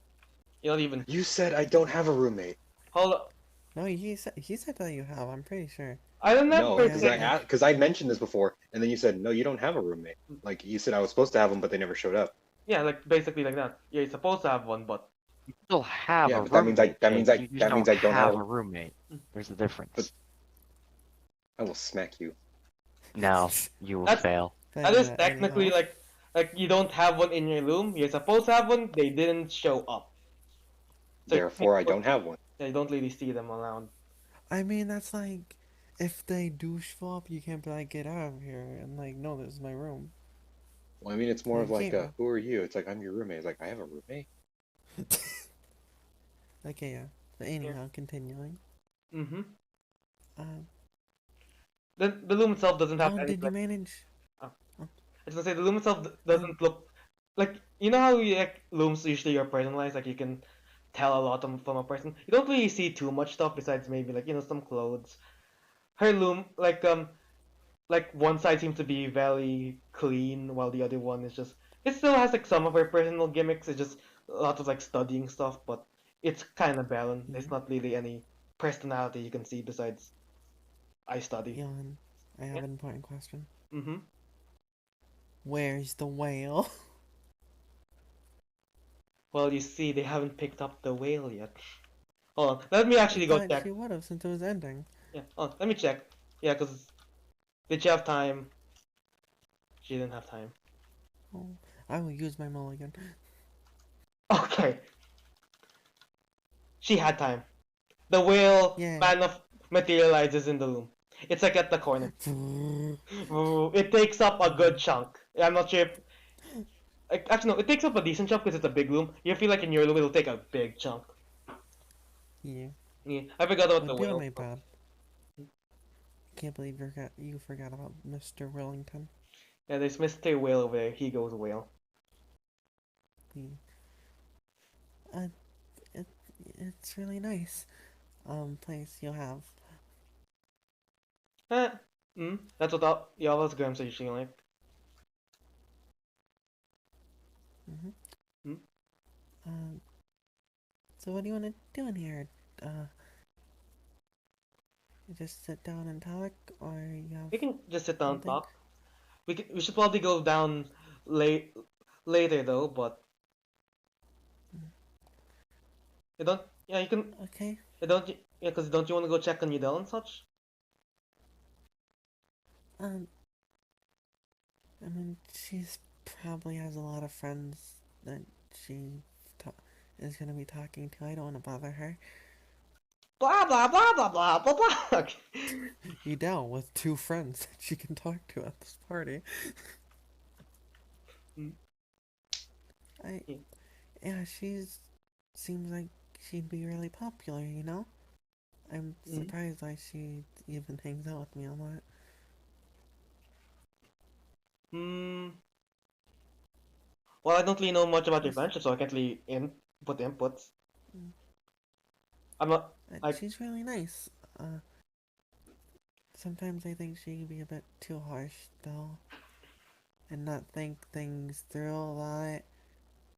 You don't even You said I don't have a roommate. hold up. No, he said that you have. I'm pretty sure. I don't No, never Yeah, because say. like I mentioned this before, and then you said no, you don't have a roommate. Like you said, I was supposed to have them, but they never showed up. Yeah, like basically like that. You're supposed to have one, but You still have Yeah, a but that means I roommate, Jake. You just that means don't I don't have have. a roommate. There's a difference. But I will smack you. No, you will that's fail. but that is technically anyhow. like you don't have one in your room. You're supposed to have one. They didn't show up, so Therefore, I don't have one. you don't really see them around. I mean, that's like, if they do show up, you can't be like, get out of here, and like, no, this is my room. Well, I mean, it's more Like, of you like, can't. who are you? It's like I'm your roommate. It's like I have a roommate. Okay, yeah. But Yeah. anyhow, continuing. Mm-hmm. Um, The loom itself doesn't have oh, any did you like. manage? Uh, Oh, I was gonna say the loom itself um, doesn't look like you know how like looms usually are personalized. Like you can tell a lot from a person. You don't really see too much stuff besides maybe like some clothes. Her loom like one side seems to be very clean while the other one is just it still has like some of her personal gimmicks. It's just a lot of like studying stuff, but it's kind of balanced. There's Yeah. not really any personality you can see besides I study. Yon, I Yeah. have an important question. Mm-hmm. Where's the whale? Well, you see, they haven't picked up the whale yet. Hold on, let me I actually go thought she check. would have since it was ending. Yeah, let me check. Yeah, cause did she have time? She didn't have time. Oh, I will use my mulligan. Okay, she had time. The whale Yay. man of materializes in the room. It's like at the corner. Ooh, it takes up a good chunk. I'm not sure if actually no, it takes up a decent chunk because it's a big room. You feel like in your room it'll take a big chunk. Yeah. Yeah, I forgot about the Would be on whale. my bed. Can't believe you forgot about Mr. Wellington. Yeah, there's Mr. Whale over there. He goes whale. We, uh, it, it's really nice. Place you'll have. Eh, that's what all those grams are usually like. Mm-hmm. Hmm? Um, so what do you want to do in here? Uh, you just sit down and talk, or you have We can just sit down and something? talk. We should probably go down late later though, but you don't. Yeah, you can. Okay. You don't. Yeah, cause don't you want to go check on Udell and such? Um, I mean, she's probably has a lot of friends that she ta- is gonna be talking to. I don't want to bother her. Blah blah blah blah blah blah blah. You down with two friends that she can talk to at this party. Mm, I yeah. Yeah, she's seems like she'd be really popular. I'm Mm. surprised why she even hangs out with me a lot. Hmm. Well, I don't really know much about your She's friendship, so I can't really put inputs. I'm not like she's really nice. Uh, Sometimes I think she can be a bit too harsh though, and not think things through a lot.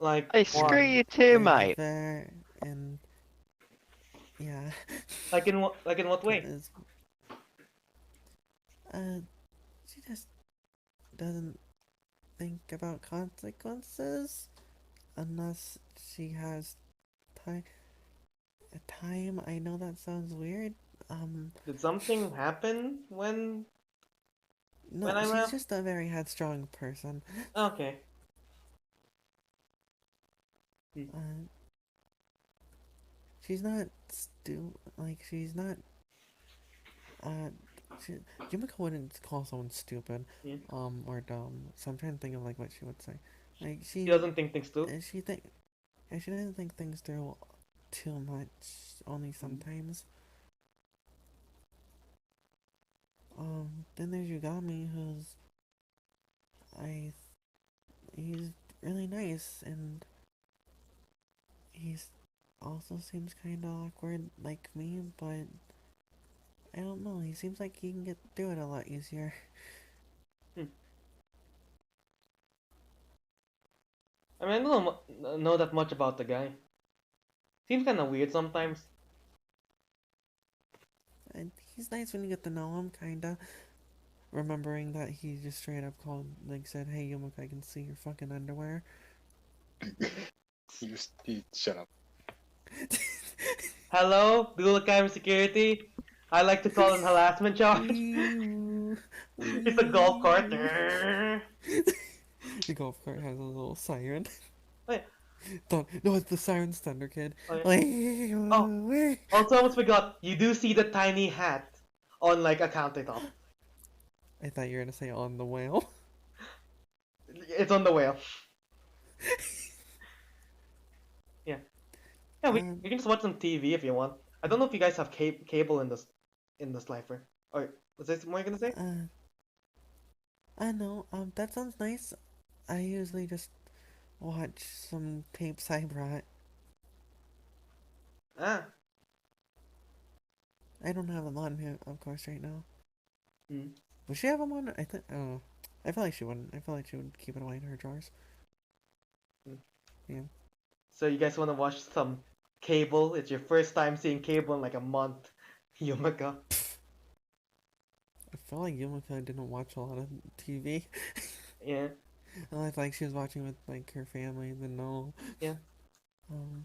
like Hey, screw what? And you too, is mate. there and yeah, Like in what way? is uh she just doesn't think about consequences unless she has time. Time. I know that sounds weird. Um, Did something happen no, when I she's left? just a very headstrong person. Okay. Hmm. Uh, she's not like she's not. Uh, she, Yumiko wouldn't call someone stupid, Yeah. or dumb. So I'm trying to think of like what she would say. Like He doesn't think things through. she think, and she doesn't think things through too much. Only Hmm. sometimes. Then there's Yugami, who's I. He's really nice, and he's also seems kind of awkward like me, but I don't know. He seems like he can get through it a lot easier. Hmm. I mean, I don't know that much about the guy. Seems kind of weird sometimes. And he's nice when you get to know him, kinda. Remembering that he just straight up called, like, said, "Hey, Yumiko, I can see your fucking underwear." You shut up. Hello, dual cam security. I like to call an harassment charge. Wee woo, It's a golf wee cart. woo. The golf cart has a little siren. Wait, Don't, no, it's the siren's thunder, kid. wait. Wee Oh, woo, wee. also almost forgot. You do see the tiny hat on like a countertop. I thought you were gonna say on the whale. It's on the whale. Yeah, yeah. Um, We can just watch some TV if you want. I don't know if you guys have cable in this lifer. Or was there more you gonna say? uh, I know. That sounds nice. I usually just watch some tapes I brought. Ah. I don't have them on here, of course, right now. Hmm. Would she have them on? I think. Oh, I feel like she wouldn't. I feel like she would keep it away in her drawers. Mm. Yeah. So you guys want to watch some cable? It's your first time seeing cable in like a month. Yumika. I feel like Yumika didn't watch a lot of TV. Yeah, Unless like she was watching with like her family. Then no. yeah. Um.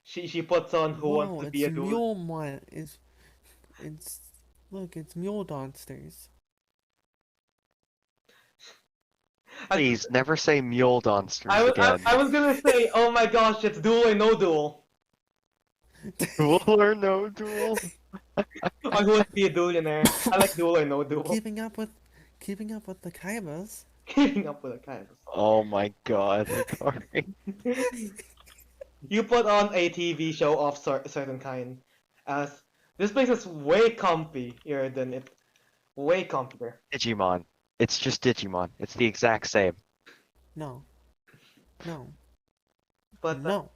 She puts on Who Wants Whoa! to Be It's a Duel. Mule Mon. It's look. It's Mule Donsters. I, Please, never say mule I donsters was I, again. I was gonna say, oh my gosh, it's Duel or No Duel. Duel or no duel? On Who Wants to Be a Billionaire. I like Duel or No Duel. keeping up with, keeping up with the Kaibas. Keeping up with the kind. Oh my god, Hikari. You put on a TV show of certain kind, as this place is way comfier than it. Way comfier. Digimon. It's just Digimon. It's the exact same. No. No. But No.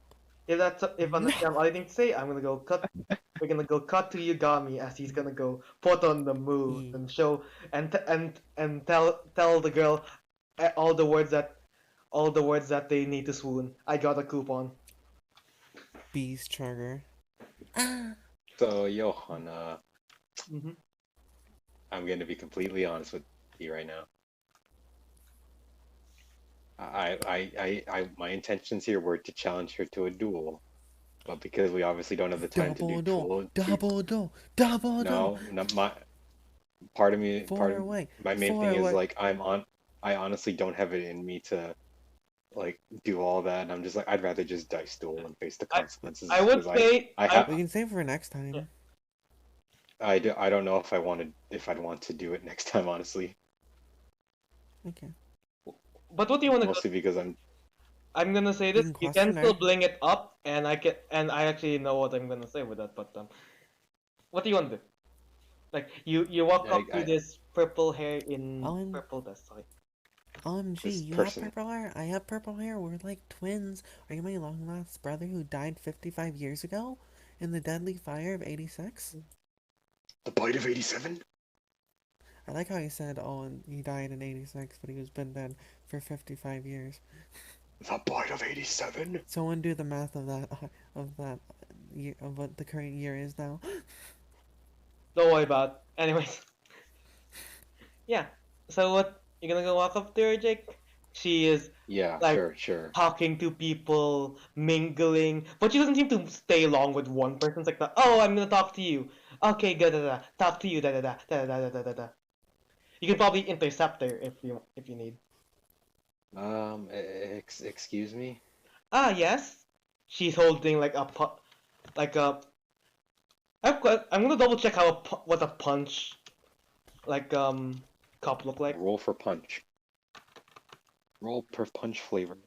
if No. that's all I think to say, I'm gonna go cut. We're gonna go cut to Yugami as he's gonna go put on the moves E. and show and tell the girl all the words that they need to swoon. I got a coupon. Beast Trigger. Ah. So Johan, Hmm. I'm going to be completely honest with you right now. My intentions here were to challenge her to a duel, but because we obviously don't have the time to do Double do. duel, Double do. Double do. no, not my part of me, part Four of away. my main Four thing is away. like I honestly don't have it in me to like do all that, and I'm just like I'd rather just dice duel and face the consequences I would because say I I, We have can save for next yeah. time. I don't know if I'd want to do it next time, honestly. Okay. But what do you want to go? Mostly because I'm gonna say We this. can You can still questionnaire. bling it up, and I actually know what I'm gonna say with that. But what do you want to do? Like you walk up to I this purple hair in OM, purple vest. Sorry. OMG, this you have person, purple hair? I have purple hair. We're like twins. Are you my long lost brother who died 55 years ago in the deadly fire of 86? the bite of 87, I like how he said, oh, and he died in 86, but he was been dead for 55 years. the bite of 87. Someone do the math of that, year, of what the current year is now. Don't worry about it. Anyways, yeah. So what you're gonna go walk up to her, Jake? She is Yeah, like sure. talking to people, mingling, but she doesn't seem to stay long with one person. It's like, oh, I'm gonna talk to you. Okay, da da da. Talk to you, da da da da da da da da da. You can probably intercept her if you need. Excuse me. Ah, yes. She's holding like like a. I'm gonna double check what a punch like cup look like. Roll for punch. Roll per punch flavor.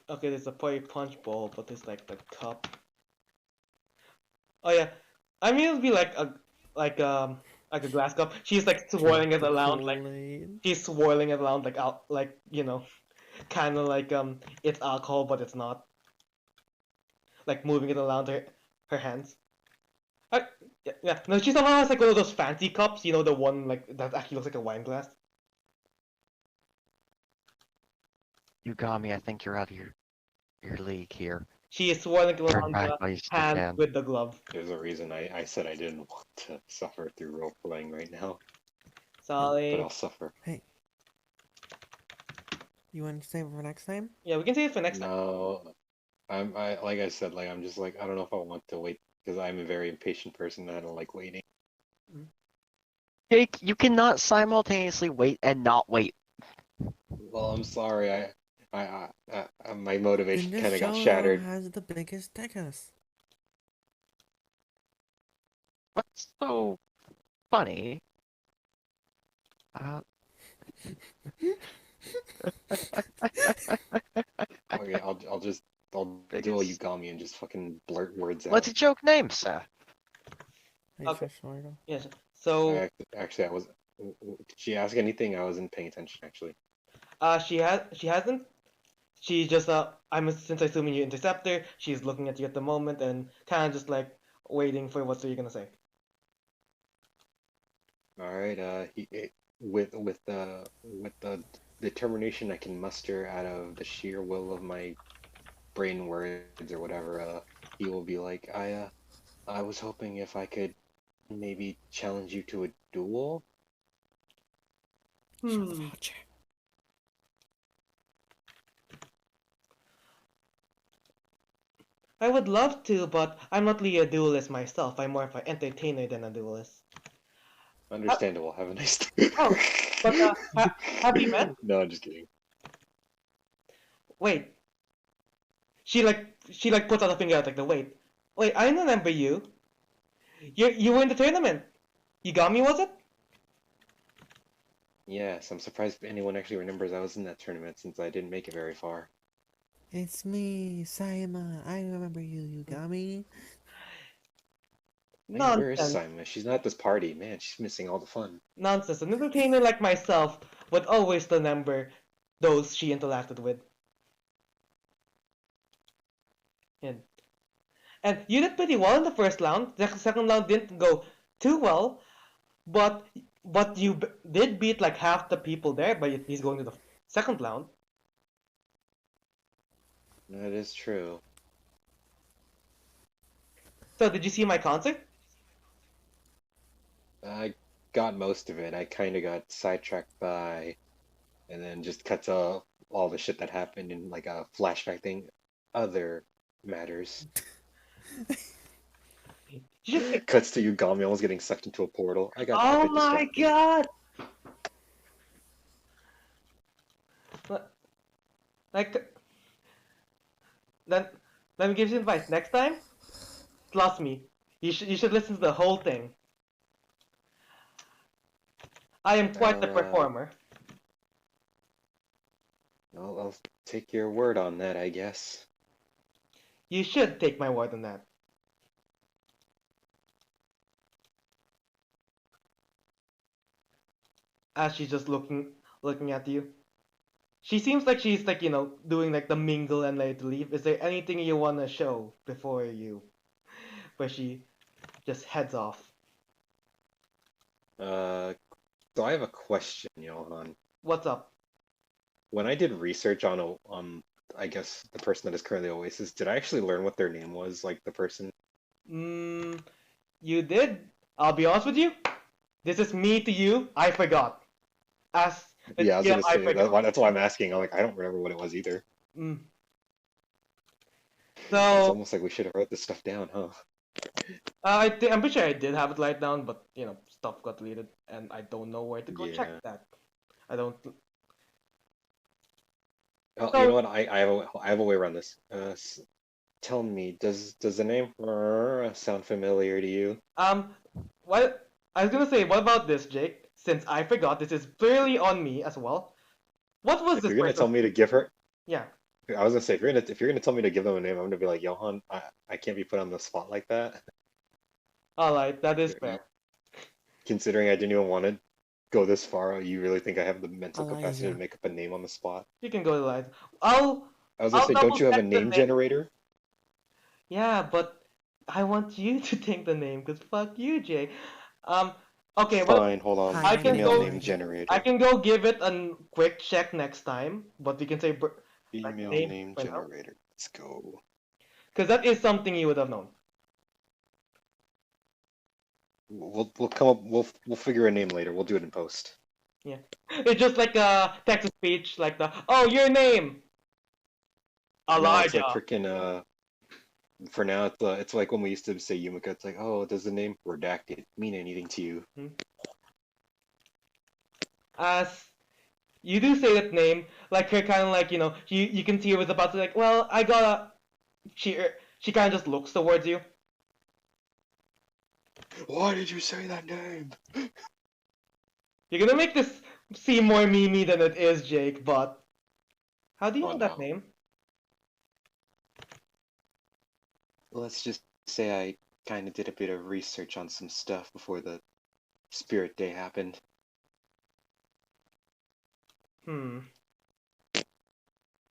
Okay, there's a probably punch bowl, but there's like the cup. Oh yeah, I mean it'll be like like a glass cup. She's like swirling Drink it the around Kool-Aid. she's swirling it around like out like kind of like it's alcohol but it's not. Like moving it around her hands. Uh, yeah. No, she somehow has like one of those fancy cups. You know the one like that actually looks like a wine glass. Yugami, I think you're out of your league here. She is swirling it Turn around back the while you still hand can. with the glove. There's a reason I said I didn't want to suffer through role playing right now, but Sorry. I'll suffer. Hey, you want to save it for next time? Yeah, we can save it for next time. No, I like I said, like I'm just like I don't know if I want to wait because I'm a very impatient person and I don't like waiting. Jake, you cannot simultaneously wait and not wait. Well, I'm sorry, my Then motivation just kind of got show shattered. who has the biggest dickus. What's so funny? Okay, I'll duel Biggest. Yugami and just fucking blurt words What's out. a joke name, sir? Hey, Okay. Shishordo. Yes. So Actually, I was. Did she ask anything? I wasn't paying attention actually. she hasn't. She just I'm since assuming you intercept her. She's looking at you at the moment and kind of just like waiting for what you're gonna say. All right. With the determination I can muster out of the sheer will of my brain words or whatever, he will be like, I was hoping if I could maybe challenge you to a duel. Show the Hmm. voucher. I would love to, but I'm not really a duelist myself. I'm more of an entertainer than a duelist. Ha- Understandable. Have a nice day. oh, but have we met? No, I'm just kidding. Wait. She like puts out a finger out like the wait. Wait, I remember you. You were in the tournament. You got me, was it? Yes, I'm surprised anyone actually remembers I was in that tournament since I didn't make it very far. It's me, Sayama. I remember you. You got me. Wait, where is Nonsense. Simon? She's not at this party. Man, she's missing all the fun. Nonsense. An entertainer like myself would always remember those she interacted with. And, and you did pretty well in the first round. The second round didn't go too well, but you did beat like half the people there by at least going to the second round. That is true. So did you see my concert? I got most of it. I kind of got sidetracked by, and then just cut to all the shit that happened in like a flashback thing. Other matters. You should take. Cuts to Yugami almost getting sucked into a portal. I got a Oh bit my distracted. god! Like, then let me give you advice. Next time, trust me, you should listen to the whole thing. I am quite the I'll, performer. I'll take your word on that, I guess. You should take my word on that. As she's just looking at you. She seems like she's like, doing like the mingle and like to leave. Is there anything you wanna show before you where she just heads off? Uh, so I have a question, Johan. What's up? When I did research on I guess the person that is currently Oasis, did I actually learn what their name was? Like the person? Mm, you did. I'll be honest with you. This is me to you. I forgot. As the Yeah, I was TM, gonna I say forgot. that's why I'm asking. I'm like, I don't remember what it was either. Mm. It's So almost like we should have wrote this stuff down, huh? I'm pretty sure I did have it light down, but stuff got deleted, and I don't know where to go check Yeah. that. I don't. Oh, you know So what? I have a way around this. Tell me, does the name sound familiar to you? what I was gonna say, what about this, Jake? Since I forgot, this is clearly on me as well. What was If this you're gonna person's tell me to name? give her, Yeah. I was gonna say if you're gonna tell me to give them a name, I'm gonna be like, Johan, I can't be put on the spot like that. All right, that is You- fair. Considering I didn't even want to go this far, you really think I have the mental capacity to Elijah. make up a name on the spot? You can go to the lines. I'll I was gonna I'll say, don't double you have a check the name name. generator? Yeah, but I want you to take the name, cause fuck you, Jay. Um, okay, well, Fine, hold on. Hi, I I'm can Female go. name Edward. I generator. can go give it a quick check next time, but we can say like Female name name for now, generator. Let's go. cause that is something you would have known. We'll come up. We'll figure a name later. We'll do it in post. Yeah, it's just like a text to speech, like your name, No, it's like Elijah. freaking For now, it's like when we used to say Yumika. It's like, oh, does the name redacted mean anything to you? Hmm. As you do say that name, like her kind of like you can see her was about to like, well, I gotta. She kind of just looks towards you. Why did you say that name? You're gonna make this seem more memey than it is, Jake. But how do you Oh know that no. name? Let's just say I kind of did a bit of research on some stuff before the Spirit Day happened. Hmm.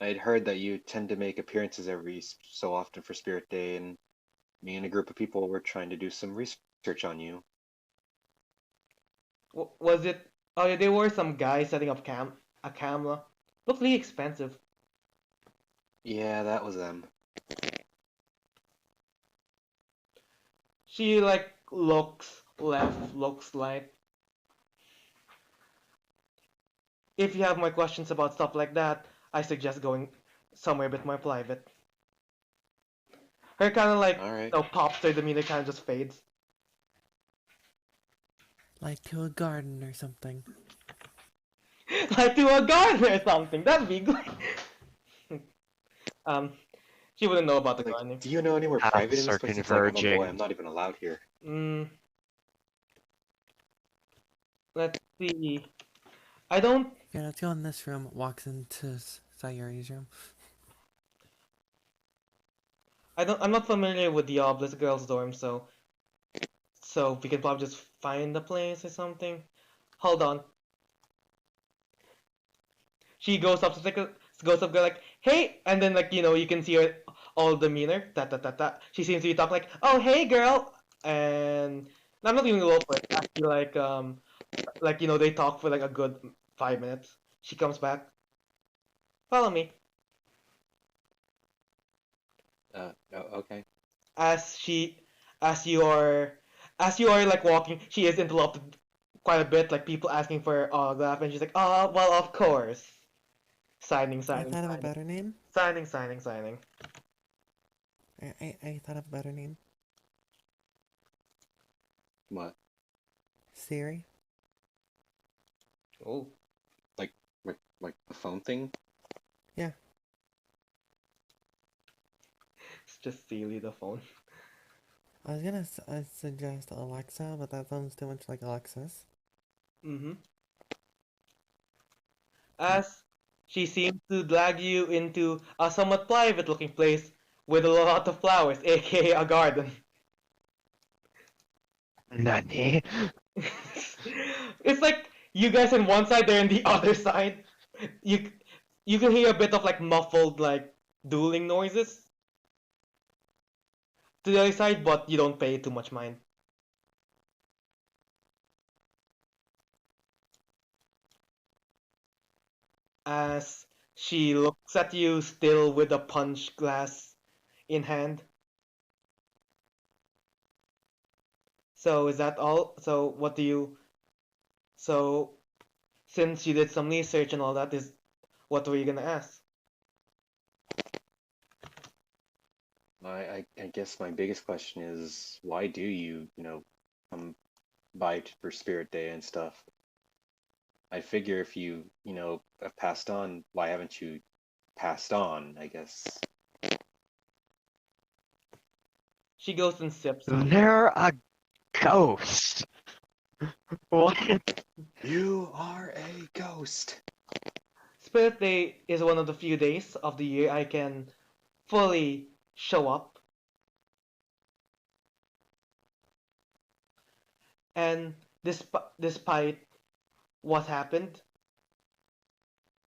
I'd heard that you tend to make appearances every so often for Spirit Day, and me and a group of people were trying to do some research on you. Was it? Oh yeah, there were some guys setting up a camera. Looked really expensive. Yeah, that was them. She like looks left, looks right. If you have more questions about stuff like that, I suggest going somewhere a bit more private. Her kind of like All right. popstar demeanor kind of just fades. Like to a garden or something. Like to a garden or something. That'd be good. um, she wouldn't know about the Like, gardening. do you know anywhere Path private in this place? It's like, oh boy, converging. I'm not even allowed here. Mm, let's see. I don't. Yeah, let's go in this room. Walks into Sayuri's room. I'm not familiar with the Obelisk Girls dorm, so we can probably just find a place or something. Hold on. She goes up to goes up, go like, hey, and then like you can see her all demeanor. She seems to be talking like, oh hey girl, and I'm not even role play. Actually, like they talk for like a good 5 minutes. She comes back. Follow me. No, okay. As she, as you are, as you are like walking, she is interrupted quite a bit. Like people asking for autograph, and she's like, oh well, of course. Signing, I signing, thought of a signing, better name. signing, signing, signing. I thought of a better name. What? Siri. Oh, Like, like the phone thing? Yeah. it's just Sealy the phone. I was gonna suggest Alexa, but that sounds too much like Alexis. Mm-hmm. As she seems to drag you into a somewhat private-looking place with a lot of flowers, aka a garden. Nani? It's like you guys on one side, they're on the other side. You you can hear a bit of like muffled like dueling noises to the other side, but you don't pay too much mind. As she looks at you still with a punch glass in hand. So is that all? So what do you? So since you did some research and all that, is what were you gonna ask? I guess my biggest question is, why do you, come by for Spirit Day and stuff? I figure if you have passed on, why haven't you passed on, I guess? She goes and sips. They're a ghost. What? You are a ghost. Spirit Day is one of the few days of the year I can fully show up, and despite what happened,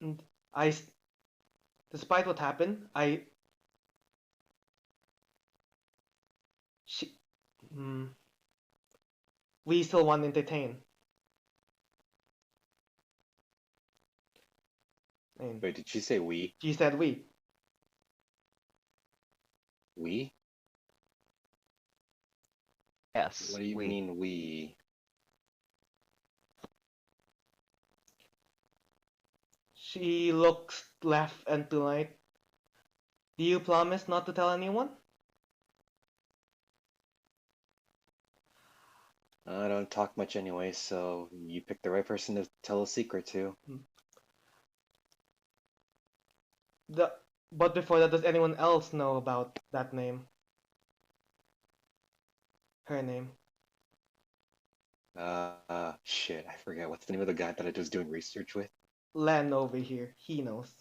and I, despite what happened, she, mm, we still want to entertain. And Wait, did she say we? she said we. We? Yes, What do you we. mean we? She looks left and to right. Do you promise not to tell anyone? I don't talk much anyway, so you picked the right person to tell a secret to. The but before that, does anyone else know about that name? Her name. Shit, I forget. What's the name of the guy that I was doing research with? Len over here. He knows.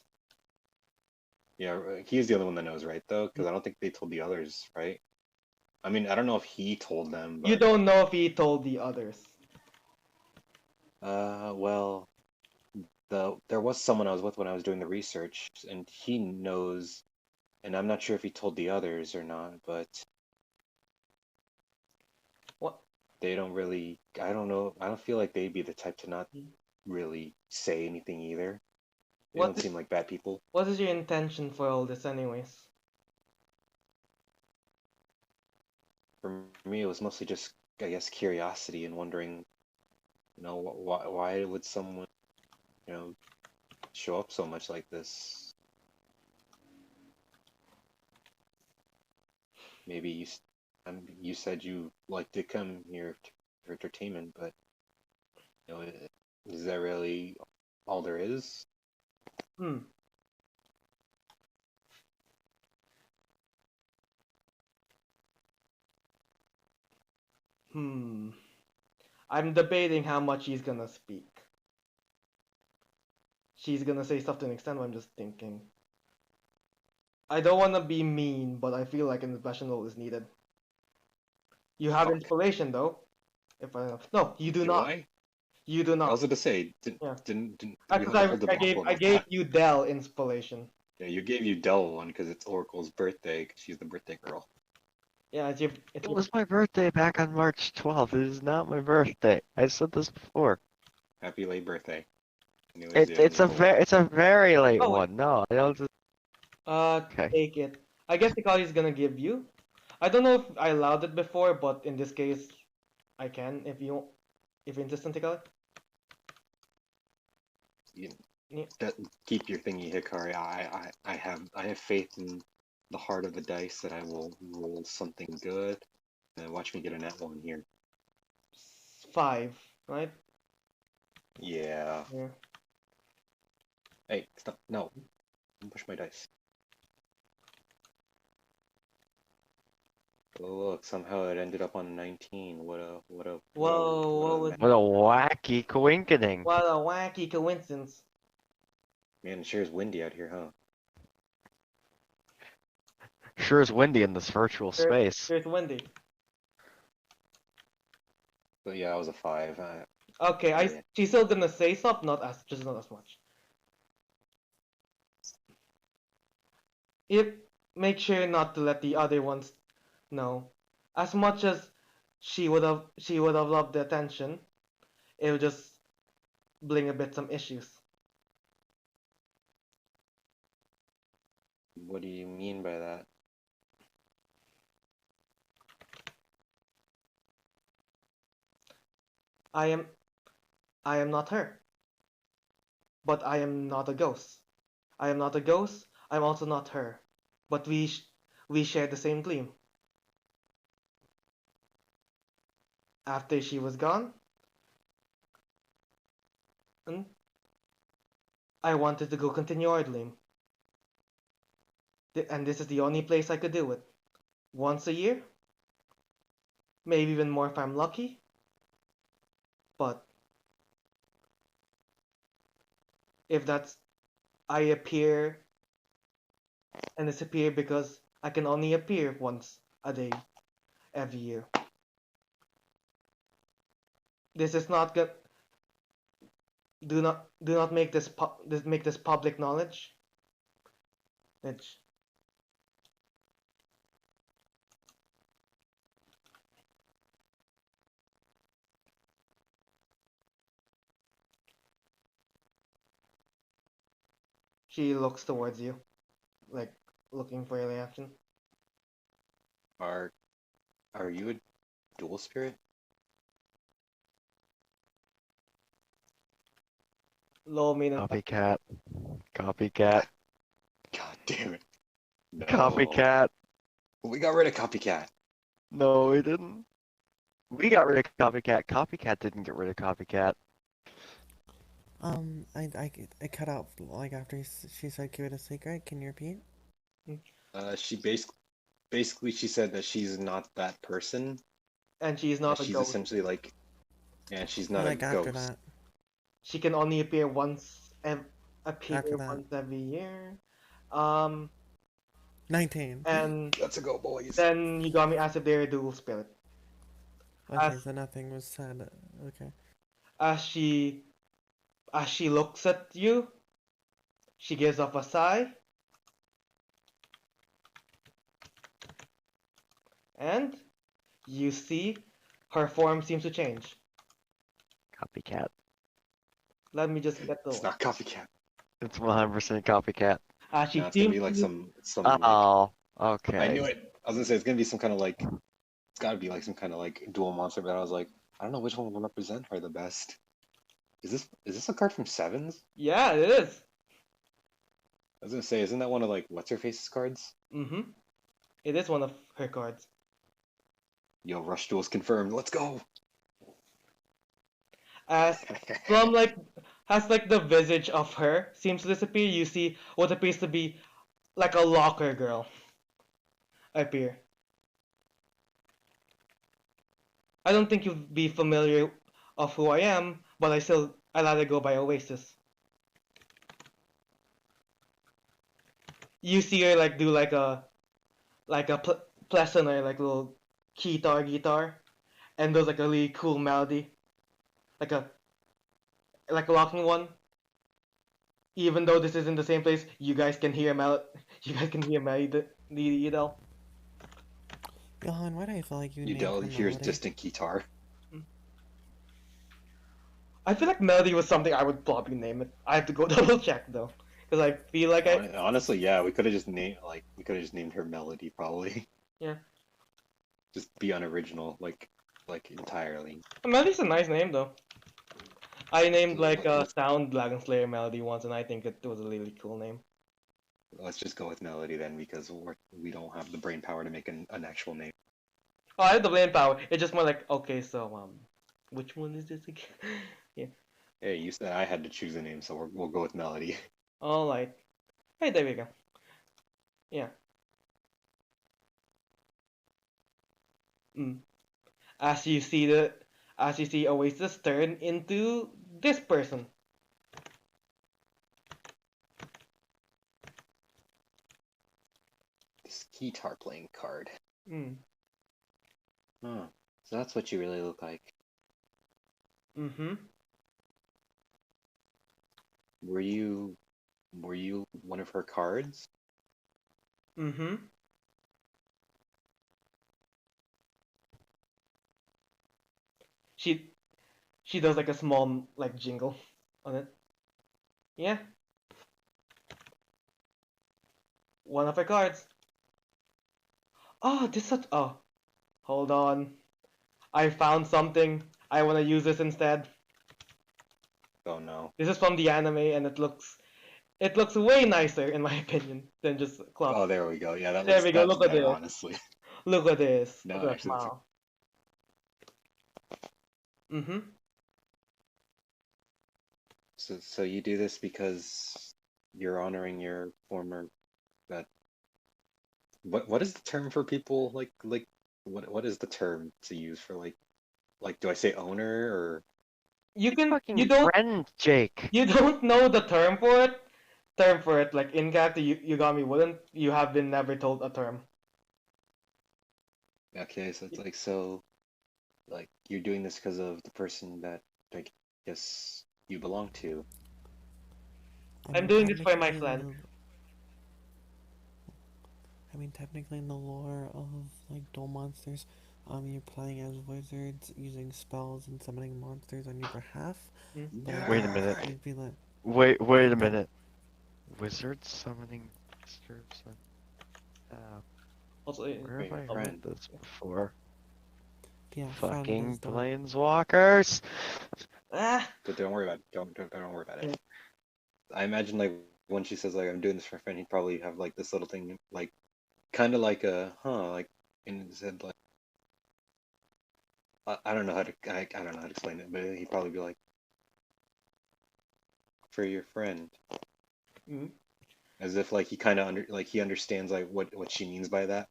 Yeah, he's the only one that knows, right, though? Because I don't think they told the others, right? I mean, I don't know if he told them, You but, don't know if he told the others. well, there was someone I was with when I was doing the research, and he knows, and I'm not sure if he told the others or not, but What? they don't really. I don't know. I don't feel like they'd be the type to not really say anything either. They What don't is seem like bad people. what is your intention for all this, anyways? For me, it was mostly just, I guess, curiosity and wondering, why would someone, you know, show up so much like this? Maybe you said you like to come here for entertainment, but is that really all there is? Hmm. Hmm. I'm debating how much she's gonna speak. She's gonna say stuff to an extent, but I'm just thinking. I don't wanna be mean, but I feel like an professional is needed. You have Fuck. inspiration though. If I no, you do Do not. I? You do I not. was gonna say, Yeah. didn't we Because have a whole I gave debacle I about gave that? you Dell inspiration. Yeah, you gave you Dell one because it's Oracle's birthday. 'Cause she's the birthday girl. Yeah, it's It your was my birthday back on March 12th. It is not my birthday. I said this before. Happy late birthday. Anyways, yeah, It's a very late oh wait. one. No, I don't just okay. Take it. I guess Tikali's gonna give you. I don't know if I allowed it before, but in this case, I can if you insist on Tikali. you, Yeah. keep your thingy, Hikari. I have faith in the heart of the dice that I will roll something good. And watch me get a nat one here. 5, right? Yeah. Yeah. Hey, stop. No. Don't push my dice. Oh, look, somehow it ended up on 19. Whoa, What a wacky coincidence. what a wacky coincidence. Man, it sure is windy out here, huh? Sure is windy in this virtual space. Here's Wendy. But yeah, I was a 5. Okay, Yeah. she's still gonna say stuff, just not as much. Make sure not to let the other ones know. As much as she would have loved the attention, it would just bring a bit some issues. What do you mean by that? I am I am not her, but I am not a ghost. I am not a ghost. I'm also not her, but we share the same dream. After she was gone, and I wanted to go continue our dream. And this is the only place I could do it. Once a year, maybe even more if I'm lucky. But if that's I appear and disappear because I can only appear once a day every year. This is not good. Do not make this public knowledge. Which she looks towards you, like looking for your reaction. Are you a dual spirit? Low maintenance. Copycat. Copycat. God damn it. No. Copycat. We got rid of Copycat. No, we didn't. We got rid of Copycat. Copycat didn't get rid of Copycat. I cut out like after she said give it a secret. Can you repeat? She basically she said that she's not that person. And she is not a She's ghost. essentially like, and she's not a Like after ghost. that. She can only appear After that. once every year. 19. And Let's go, boys. then you got me as if they're a dual spirit. Okay, As so nothing was said. Okay. as she as she looks at you, she gives off a sigh, and you see her form seems to change. Copycat. Let me just get It's the. not copycat. It's 100% copycat. No, She it's gonna seems be like to. some like Oh, I knew okay. it. I was gonna say it's gonna be some kind of like it's gotta be like some kind of like dual monster, but I was like, I don't know which one will represent her the best. Is this a card from Sevens? Yeah, it is. I was gonna say, isn't that one of like what's her face's cards? Mm-hmm. It is one of her cards. Yo, Rush Duel's confirmed. Let's go. As Plum like has like the visage of her seems to disappear. You see what appears to be like a locker girl appear. I don't think you'd be familiar of who I am, but I let it go by Oasis. You see her like do like a pleasant like little guitar, and there's like a really cool melody, like a locking one. Even though this is in the same place, you guys can hear you guys can hear melody, you know. Johan, why do I feel like you named Udell her hears Melody? distant guitar. I feel like melody was something I would probably name it. I have to go double check though, because I feel like Honestly, yeah, we could have just named her Melody probably. yeah. Just be unoriginal, like entirely. Melody's a nice name though. I named So like a Sound Dragon Slayer melody once, and I think it was a really cool name. let's just go with Melody then, because we don't have the brain power to make an actual name. Oh, I have the brain power. It's just more like, okay, so which one is this again? Yeah. Hey, you said I had to choose a name, so we'll go with Melody. All right. Hey, there we go. Yeah. Mm. As you see Oasis turn into this person. This guitar playing card. Mm. Huh. So that's what you really look like. Mm-hmm. Were you one of her cards? Mm-hmm. She she does like a small like jingle on it. Yeah. One of her cards. Oh, this such oh. Hold on. I found something. I wanna use this instead. Oh no. This is from the anime and it looks way nicer in my opinion than just cloth. Oh, there we go. Yeah, There we go, that's look at better, this. honestly. Look at this. No, Look at that actually, smile. Mm-hmm. so you do this because you're honoring your former that what is the term for people like what is the term to use for like do I say owner or You can Fucking friend, Jake. you don't know the term for it. Term for it, like in character you got me wouldn't. You have been never told a term. okay, so it's like so like you're doing this because of the person that I guess you belong to. I I'm mean, doing this for my technically in friend. the, I mean, technically in the lore of like Duel Monsters, you're playing as wizards using spells and summoning monsters on your behalf. Mm. But Wait a minute. you'd be like, Wait a minute. Wizards summoning monsters? Also, Where have Wait, I heard friend. this before? yeah, friend Fucking is the planeswalkers! ah, But don't worry about it. Don't worry about it. I imagine like when she says like I'm doing this for a friend, he'd probably have like this little thing like kind of like a like in his head like I don't know how to I don't know how to explain it, but he'd probably be like for your friend, mm. as if like he kind of like he understands like what she means by that.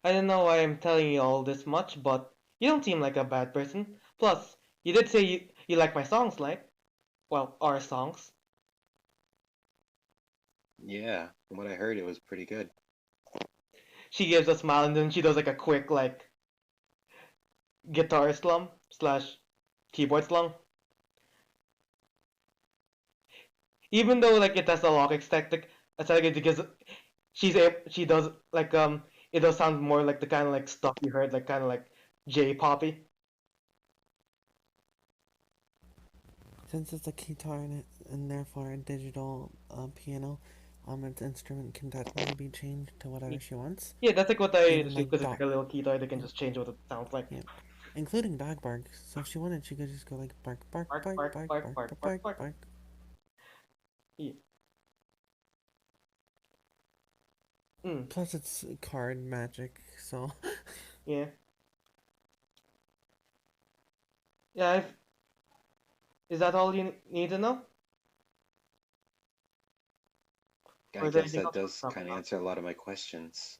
I don't know why I'm telling you all this much, but you don't seem like a bad person. Plus, you did say you like my songs, like, well, our songs. Yeah, from what I heard, it was pretty good. She gives a smile and then she does like a quick like guitar slum slash keyboard slum. Even though like it has a lock aesthetic because she does like it does sound more like the kind of like stuff you heard, like kind of like J-poppy. Since it's a guitar and therefore a digital piano, its instrument can technically be changed to whatever she wants. Yeah, that's like what I Even assume like because it's like dog, a little keyboard, they can yeah, just change what it sounds like. yeah, including dog barks. So if she wanted, she could just go like bark, bark, Bark, bark, bark, bark, bark, bark, bark, bark, bark, bark, bark. bark. Yeah. Mm, Plus, it's card magic, so yeah. Yeah, is that all you need to know? Or I is there guess anything that else you want does to talk kind of about? answer a lot of my questions.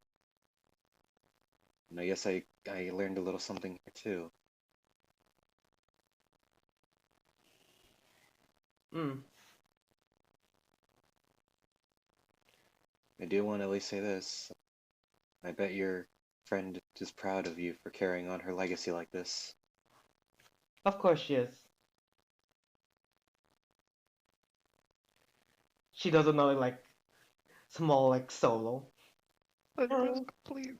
And I guess I learned a little something here too. Mm. I do want to at least say this. I bet your friend is proud of you for carrying on her legacy like this. Of course she is. She doesn't know like small like solo. That was complete.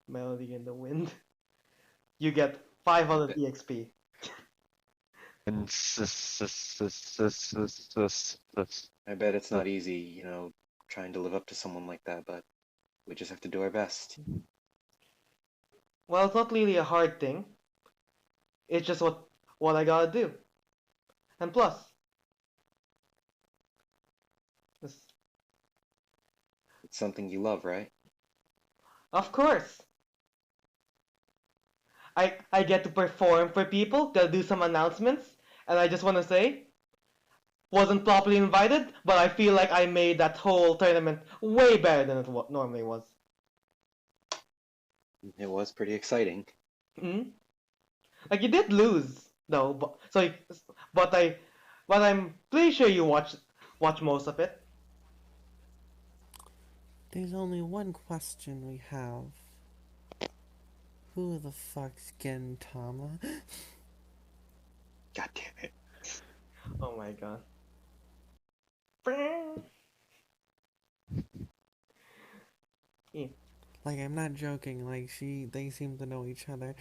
Melody in the wind. You get I 500 bet EXP. And I bet it's not easy, trying to live up to someone like that, but we just have to do our best. Well, it's not really a hard thing. It's just what I gotta do. And plus, this, It's something you love, right? of course, I get to perform for people, gotta do some announcements, and I just want to say, wasn't properly invited, but I feel like I made that whole tournament way better than it normally was. It was pretty exciting. Hmm. Like you did lose though, but I, but I'm pretty sure you watch most of it. there's only one question we have. Who the fuck's Gintama? God damn it. Oh my god. Yeah, Like, I'm not joking. Like, they seem to know each other.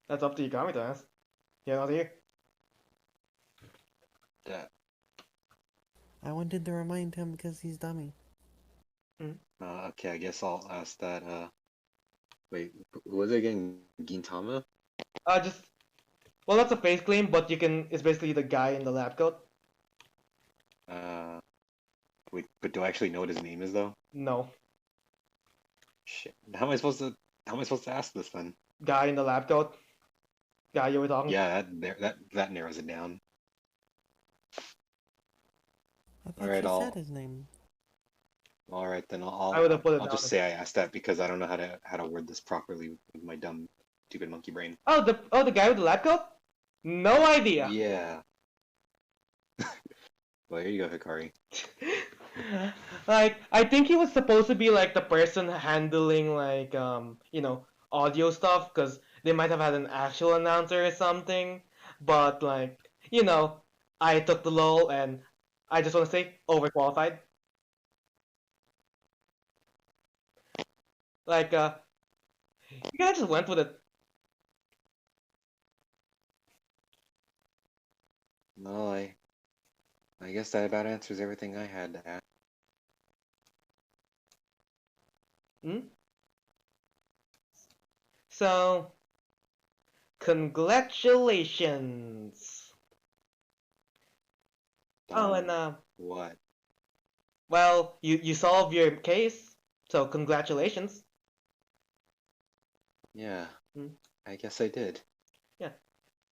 that's up to Yugami to ask. You're not here. That, I wanted to remind him because he's dummy. Mm. okay, I guess I'll ask that. Wait, was it again Gintama? Just well, that's a face claim, but you can. It's basically the guy in the lab coat. Uh, Wait, but do I actually know what his name is though? No, Shit. How am I supposed to ask this then? guy in the lab coat. Guy you were talking to. Yeah, that narrows it down. I All thought right, she said I'll his name. all right then I would have put it I'll down. just say I asked that because I don't know how to word this properly with my dumb stupid monkey brain. Oh, the guy with the lab coat. No idea. Yeah. Well, here you go, Hikari. Like I think he was supposed to be like the person handling like audio stuff because they might have had an actual announcer or something, but like I took the lull and I just want to say overqualified. Like you kind of just went with it. No, I guess that about answers everything I had to ask. Hmm? So congratulations. Oh, and On what? well, you solved your case, so congratulations. Yeah, Hmm. I guess I did. Yeah,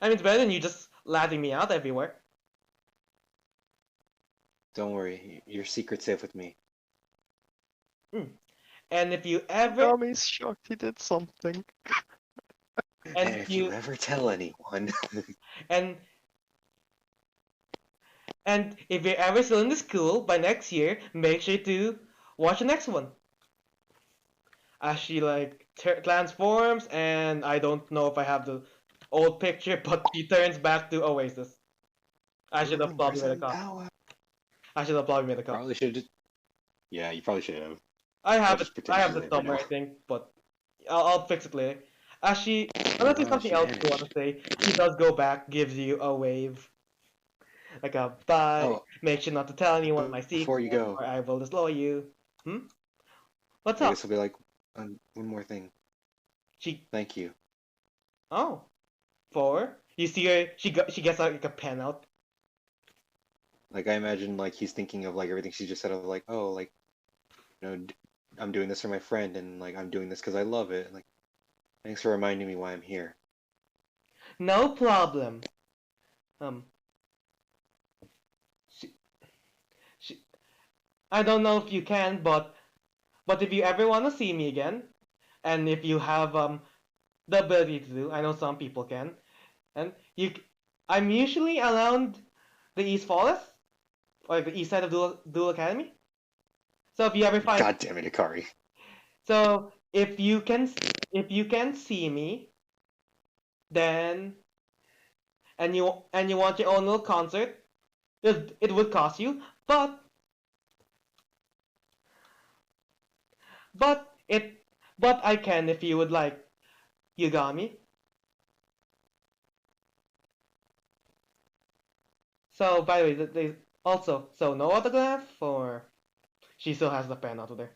I mean it's better than you just latting me out everywhere. Don't worry, your secret's safe with me. Hmm. And if you ever, Yami's shocked he did something. and And if you ever tell anyone, and and if you're ever still in the school by next year, make sure to watch the next one. As she like transforms, and I don't know if I have the old picture, but she turns back to Oasis. I should have probably made a 100% copy. power. I should have probably made a copy. Probably should Yeah, you probably should have. I I'll have it. just I pretend have she's it there for somewhere, now. I think, but I'll fix it later. Actually, unless there's something She else you want to vanished. say, she does go back, gives you a wave, like a bye. Oh, Make sure not to tell anyone my secret, before you go, or I will destroy you. Hmm? What's I up? guess I'll be like, one more thing. She. Thank you. Oh, four. You see her. She gets like a pen out. Like I imagine, like he's thinking of like everything she just said of like, oh, like I'm doing this for my friend, and like I'm doing this because I love it. Like, thanks for reminding me why I'm here. No problem. Um. She, she. I don't know if you can, but if you ever want to see me again, and if you have the ability to do, I know some people can, and I'm usually around the East Forest, or the east side of Dual Academy. So if you ever find, God damn it, Ikari. so if you can see me, then and you want your own little concert, it would cost you, but it but I can if you would like. You got me. So by the way, they also so no autograph or she still has the pen out there.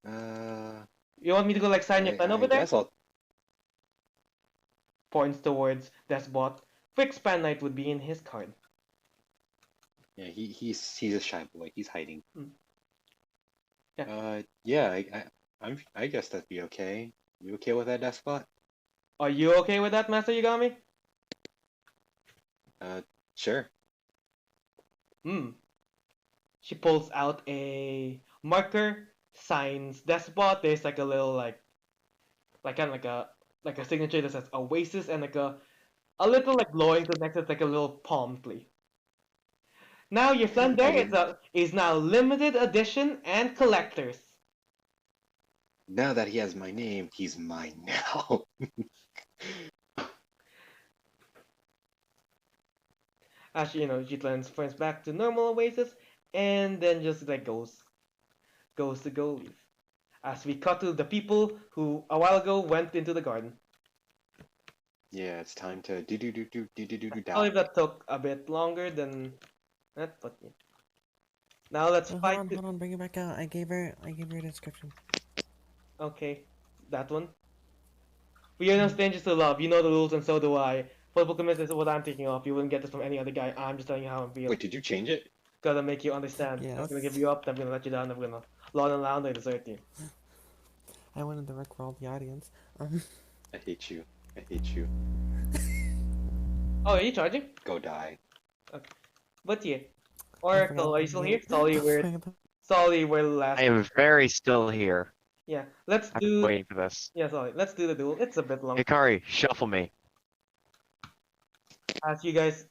Uh, You want me to go like sign your pen I over there? guess I'll. Points towards Despot. Quick span knight would be in his card. Yeah, he's a shy boy. He's hiding. Hmm. Yeah. Yeah, I guess that'd be okay. You okay with that, Despot? Are you okay with that, Master Yugami? Uh, sure. Hmm. She pulls out a marker, signs Despot. There's like a little like kind of like a signature that says Oasis and like a little like glowing to the next. It's like a little palm tree. Now your friend I there would. is now limited edition and collectors. Now that he has my name, he's mine now. Actually, she transfers back to normal Oasis, and then just like goes to go leave. As we cut to the people who a while ago went into the garden. Yeah, it's time to do I believe die. that took a bit longer than that, but yeah. Now let's Oh, fight. hold on, bring it back out. I gave her a description. Okay, that one. We are no strangers to love. You know the rules, and so do I. Football commitment is what I'm thinking of. You wouldn't get this from any other guy. I'm just telling you how I'm feeling. Wait, did you change it? Gotta make you understand. I'm gonna give Yes. you up, I'm gonna let you down, I'm gonna lawn and loud and desert you. I wanted to rickroll the audience. I hate you. I hate you. Oh, are you charging? Go die. Okay. But yeah. I Oracle, forgot are the you still mute. here? Sorry, we're I last. am very still here. Yeah, let's I've been do. waiting for this. Yeah, sorry. Let's do the duel. It's a bit long. Hikari, shuffle me. As you guys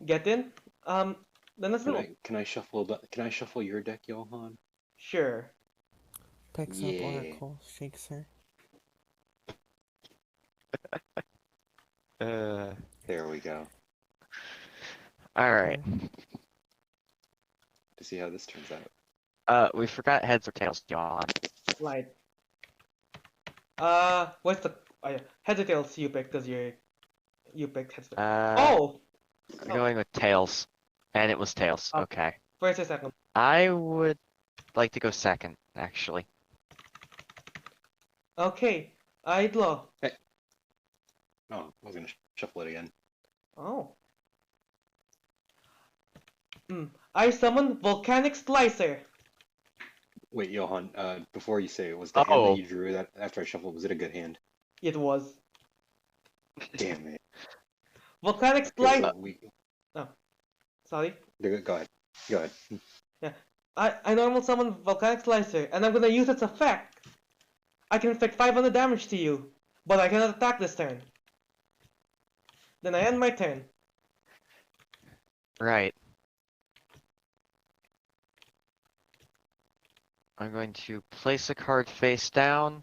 get in, then let's do. Can I shuffle your deck, Johan? Sure. Picks up Yeah. Oracle, shakes her. Uh, There we go. alright. To see how this turns out. We forgot heads or tails, John. Light. What's the? Oh, yeah. Heads or tails? You pick because you picked heads. Oh. I'm going with tails. And it was tails. Oh. Okay. First or second? I would like to go second, actually. Okay. Idlo. Oh, I was gonna shuffle it again. Oh. I summon Volcanic Slicer. Wait, Johan, before you say it, was the hand that you drew that after I shuffled, was it a good hand? It was. Damn it. Volcanic Okay, Slicer. so we Oh. Sorry. go ahead. Go ahead. Yeah. I normal summon Volcanic Slicer, and I'm gonna use its effect. I can inflict 500 damage to you, but I cannot attack this turn. Then I end my turn. Right. I'm going to place a card face down.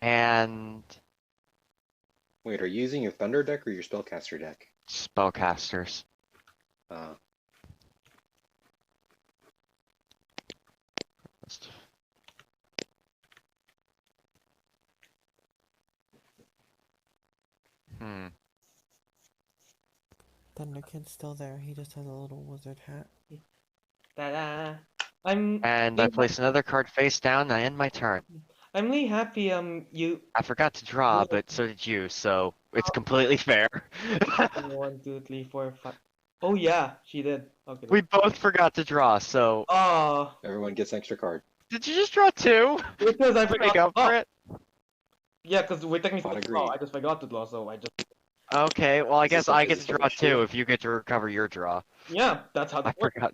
And Wait, are you using your Thunder deck or your Spellcaster deck? spellcasters. Uh, Hmm. Thunderkid's still there. He just has a little wizard hat. Ta-da! I'm And I really place another card face down, and I end my turn. I'm really happy you I forgot to draw, but so did you, so it's completely fair. 1, 2, 3, 4, 5. Oh yeah, she did. Okay. We both forgot to draw, so... Oh, Everyone gets an extra card. Did you just draw 2? because I To make forgot to up draw. for it? Yeah, because we're technically Thought supposed to draw. agreed. I just forgot to draw, so I just. Okay, well I Is this guess a, I is get to this a draw rush 2 duel? if you get to recover your draw. Yeah, that's how I this works. forgot.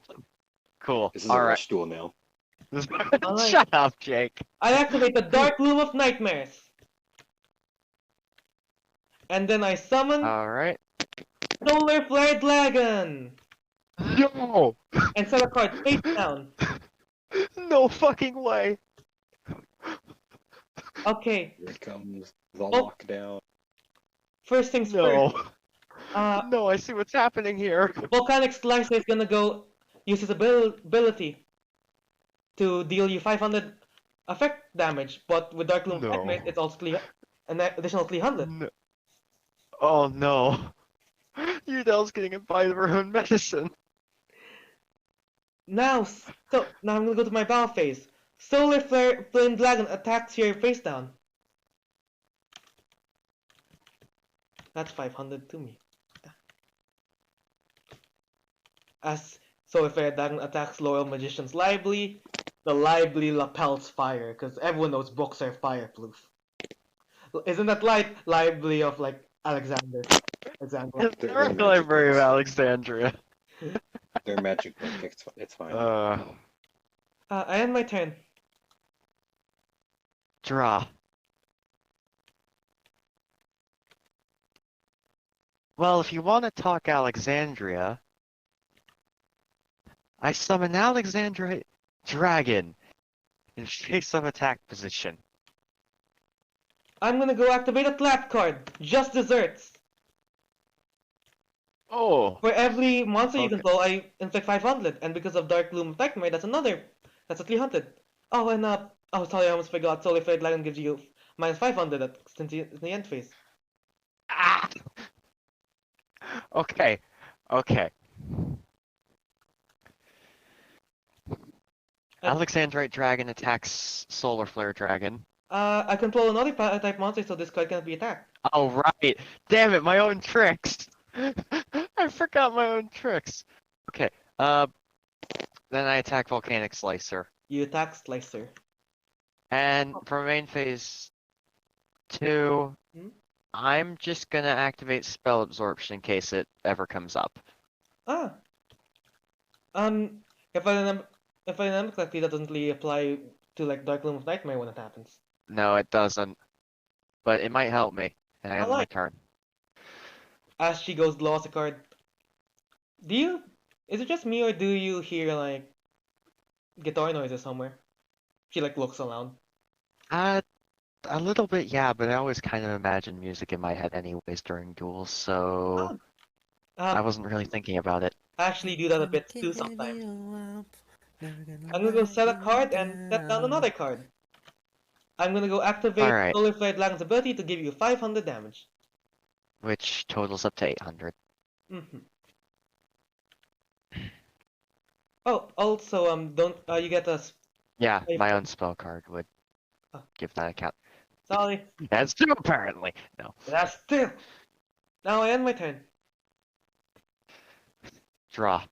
Cool. This is a Alright. rush duel now. Alright. Shut up, Jake. I activate the Dark Loom of Nightmares. And then I summon Alright. Solar Flare Dragon. No! And set a card face down. No fucking way! Okay, Here comes the Oh. lockdown. first things first. No. Uh, No, I see what's happening here. Volcanic Slicer is gonna go use his ability to deal you 500 effect damage, but with Dark Loom of No. Nightmares, it's also an additional 300. No. Oh no. Udell's getting hit by their own medicine. Now I'm gonna go to my battle phase. Solar Flame Dragon attacks your face down. That's 500 to me. As Solar Flare Dragon attacks Loyal Magician's Lively, the Lively lapels fire, because everyone knows books are fireproof. Isn't that like Lively of like Alexander? Example. It's They're the magic Library of books. Alexandria. They're magic book. It's fine. I end my turn. Draw. Well, if you want to talk Alexandria, I summon Alexandria Dragon in face-up attack position. I'm gonna go activate a trap card. Just desserts. Oh. For every monster you Okay. control, I inflict 500, and because of Dark Gloom Nightmare, that's a 300. Oh, and oh sorry, I almost forgot. Solar Flare Dragon gives you minus 500 since it's in the end phase. Ah! Okay. Okay. Alexandrite Dragon attacks Solar Flare Dragon. I control another type monster, so this card cannot be attacked. Oh, right. Damn it, my own tricks. I forgot my own tricks. Okay. Then I attack Volcanic Slicer. You attack Slicer. And for main phase 2, Hmm? I'm just gonna activate Spell Absorption in case it ever comes up. Ah. If I remember correctly, that doesn't really apply to like Dark Gloom of Nightmare when it happens. No, it doesn't. But it might help me. And I end my Alright. turn. As she goes, draws a card. Is it just me or do you hear like guitar noises somewhere? She like looks around. A little bit, yeah, but I always kind of imagine music in my head anyways during duels, so I wasn't really thinking about it. I actually do that a bit too sometimes. I'm gonna go set a card and set down another card. I'm gonna go activate Alright. Solar Flare Dragon's ability to give you 500 damage. Which totals up to 800. Mm-hmm. Oh, also, don't you get a Yeah, Wait, my own spell card would Oh. give that account. sorry, That's two apparently. No. that's still. Now I end my turn. Draw.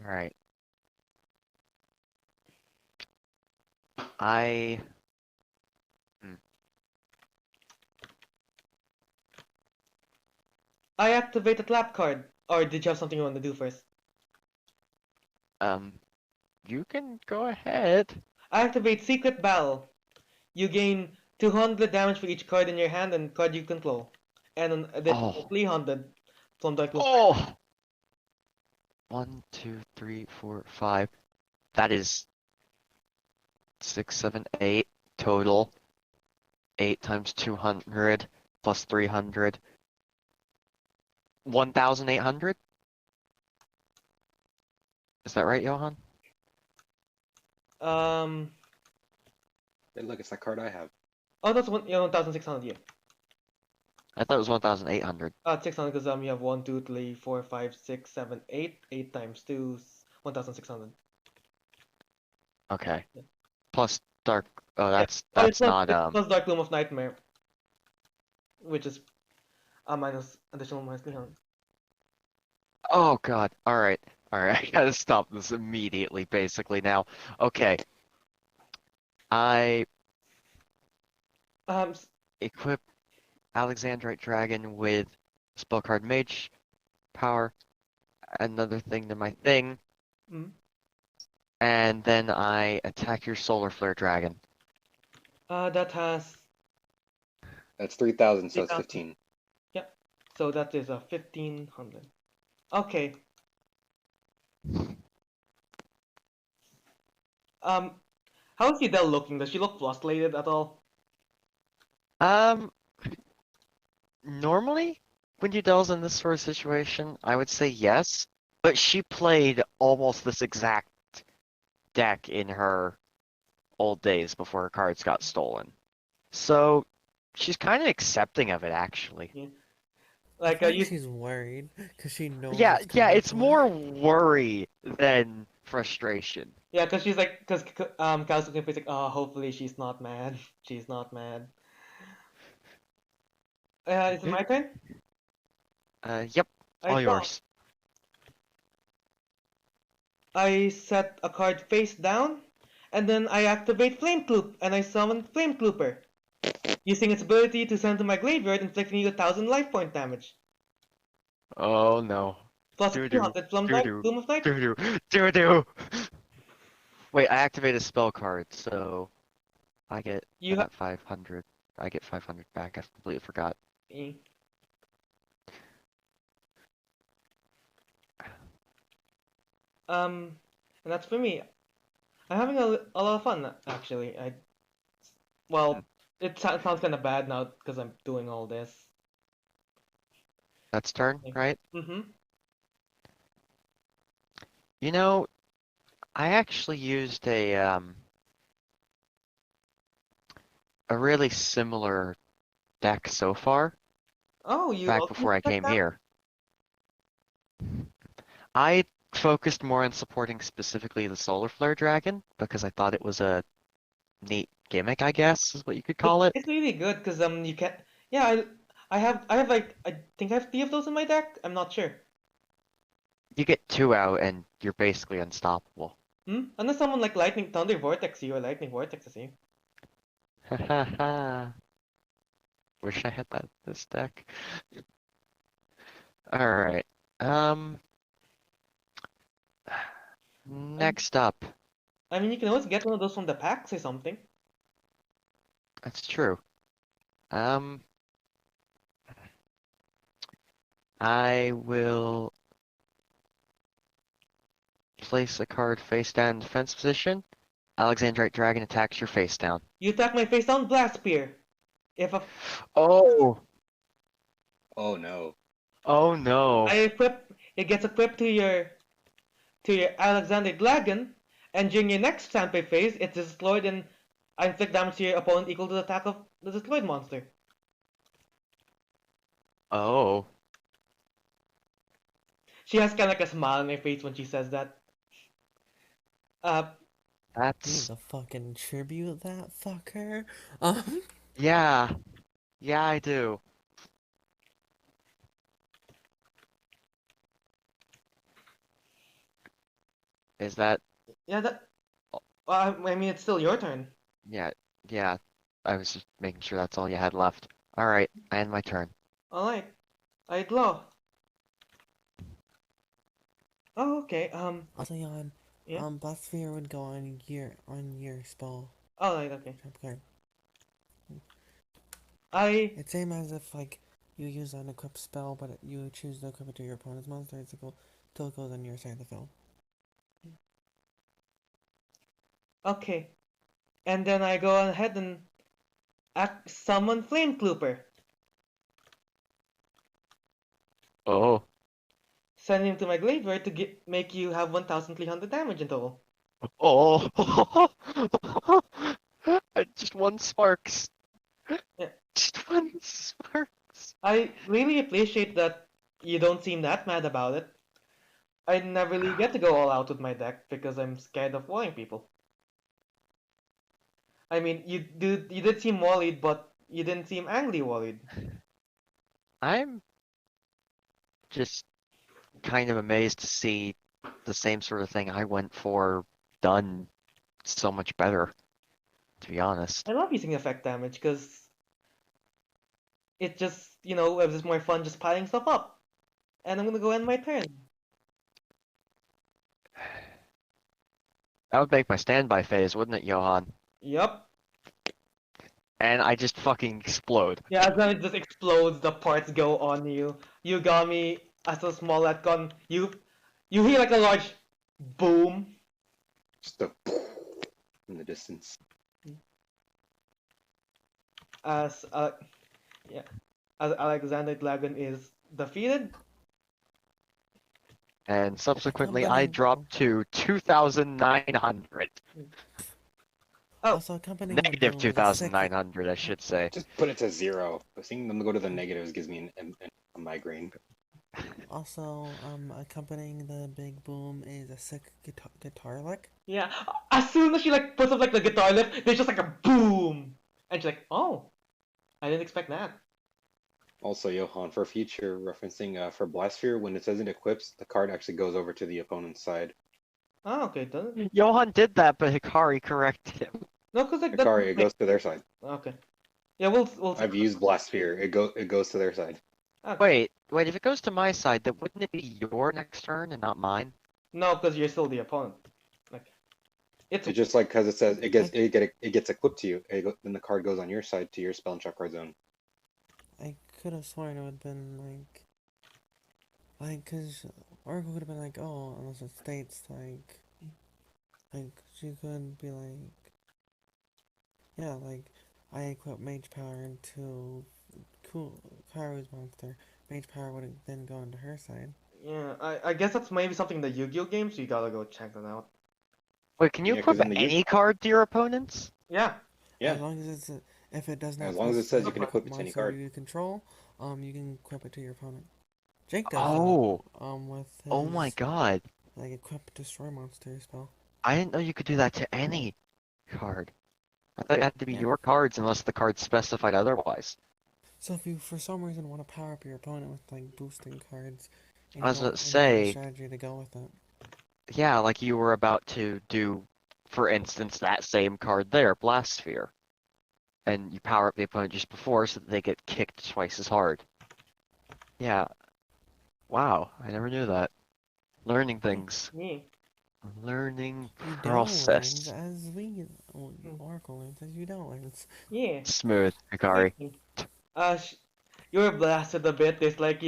Alright. I I activate a trap card. Or did you have something you want to do first? you can go ahead. I activate Secret Battle. You gain 200 damage for each card in your hand and card you control, and an additional 300 from Dark Gloom. Oh! 1, 2, 3, 4, 5. That is 6, 7, 8 total. 8 times 200 plus 300. 1,800? Is that right, Johan? Um. Hey, look, it's that card I have. Oh, that's 1,600. Yeah. I thought it was 1,800. 600 because you have 1, 2, 3, 4, 5, 6, 7, 8. 8 times 2 is 1,600. Okay. Yeah. Plus dark. Oh, Yeah. that's Oh, it's that's plus, not it's plus Dark Gloom of Nightmare, which is minus additional minus 300. Oh God. All right. All right. I gotta stop this immediately. Basically now. Okay. I Um. equip Alexandrite Dragon with spell card Mage power, another thing to my thing, Mm, and then I attack your Solar Flare Dragon. that has That's 3,000, so it's 3,000. 15. Yeah. So that is a 1,500. Okay. Um. How's Fidel looking? Does she look frustrated at all? Um, Normally, when Udel's in this sort of situation, I would say yes, but she played almost this exact deck in her old days before her cards got stolen. So she's kind of accepting of it, actually. Yeah. I Like feel like you. she's worried because she knows Yeah, it's yeah, coming it's to her. more worry than frustration. Yeah, because she's like, because Kaz looking like, oh, hopefully she's not mad. She's not mad. Is it my turn? Yep, I all draw. yours. I set a card face down, and then I activate Flame Cloop, and I summon Flame Clooper, using its ability to send to my graveyard, inflicting you 1,000 life point damage, Oh no. plus a Doo-doo, 300 from doo-doo, Doom of Night. doo-doo, doo-doo. Wait, I activate a spell card, so I get You have 500. I get 500 back. I completely forgot. and that's for me. I'm having a lot of fun actually. Hmm. Well, it sounds kind of bad now because I'm doing all this. That's turn, right? Mm-hmm. You know, I actually used a really similar deck so far, Oh, you back also use before I like came that? here. I focused more on supporting specifically the Solar Flare Dragon because I thought it was a neat gimmick, I guess, is what you could call it. It's really good because you can. Yeah, I have like I think I have 3 of those in my deck. I'm not sure. You get two out and you're basically unstoppable. Unless someone like Lightning Thunder Vortex you or Lightning Vortex you. Hahaha. Wish I had this deck. Alright. Um, Um, Next up. I mean, you can always get one of those from the packs or something. That's true. Um, I will place a card face down in defense position. Alexandrite Dragon attacks your face down. You attack my face down, Blast Spear. If a, Oh! Oh no. Oh no. it gets equipped to your Alexander Dragon, and during your next standby phase, it's destroyed and I inflict damage to your opponent equal to the attack of the destroyed monster. Oh. She has kind of like a smile on her face when she says that. Uh, You need That's... to fucking tribute that fucker. Um, Yeah. Yeah, I do. Is that... yeah, I mean, it's still your turn. Yeah. Yeah. I was just making sure that's all you had left. Alright, I end my turn. Alright. I draw. Oh, okay. also, Jan, Yeah. Blast Sphere would go on your spell Alright, okay. trap card. I It's same as if like you use an equipped spell, but you choose to equip it to your opponent's monster. It's equal till it goes on your side of the field. okay. And then I go ahead and summon Flame Clooper. Oh. Send him to my graveyard to make you have 1,300 damage in total. Oh, just one sparks. Yeah. Just one sparks. I really appreciate that you don't seem that mad about it. I never really get to go all out with my deck because I'm scared of walling people. I mean, you did seem worried, but you didn't seem angry worried. I'm just kind of amazed to see the same sort of thing I went for done so much better, to be honest. I love using effect damage because it just, it was just more fun just piling stuff up. And I'm gonna go end my turn. That would make my standby phase, wouldn't it, Johan? Yup. And I just fucking explode. Yeah, as then it just explodes, the parts go on you. You got me as a small let gun. You hear like a large boom. Just a in the distance. As yeah, as Alexander Dragon is defeated. And subsequently, I Accompanying, dropped to 2,900. Oh, also accompanying the Negative boom is a sick. 2,900, I should say. Just put it to 0. Seeing them go to the negatives gives me a migraine. Also, accompanying the big boom is a sick guitar lick. yeah. As soon as she like puts up like the guitar lift, there's just like a boom, and she's like, "Oh, I didn't expect that." Also, Johan, for future referencing, for Blastsphere, when it says it equips, the card actually goes over to the opponent's side. Oh, okay, doesn't Johan did that, but Hikari corrected him. no, cause like that. Hikari, it goes to their side. Okay, yeah, we'll. I've used Blastsphere. It goes to their side. Okay. Wait, if it goes to my side, then wouldn't it be your next turn and not mine? No, because you're still the opponent. Like, it's It's just like because it says it gets equipped to you. Then the card goes on your side to your spell and trap card zone. I could have sworn it would have been cause Oracle could have been like, oh, unless it states she could be like, yeah, like I equip Mage Power into Karu's monster. Mage Power would then go into her side. yeah. I guess that's maybe something in the Yu-Gi-Oh game, so you gotta go check that out. Wait, can you Yeah, 'cause equip in the any card to your opponents? Yeah. Yeah, As long as if it does not as long as it says you can specify equip it to any monster card. you control, you can equip it to your opponent. Jake does Oh, that. With oh my his god. equip destroy monster spell. I didn't know you could do that to any card. I thought it had to be Yeah. your cards unless the card specified otherwise. So if you for some reason want to power up your opponent with boosting cards, and I you was don't about to and you have a say, strategy to go with it. yeah, like you were about to do, for instance, that same card there, Blastsphere. And you power up the opponent just before so that they get kicked twice as hard. Yeah. Wow, I never knew that. Learning things. Yeah. Learning Udell learns process. as Oracle learns as Udell learns. Yeah. Smooth, Hikari. Uh, sh- you were blasted a bit. There's like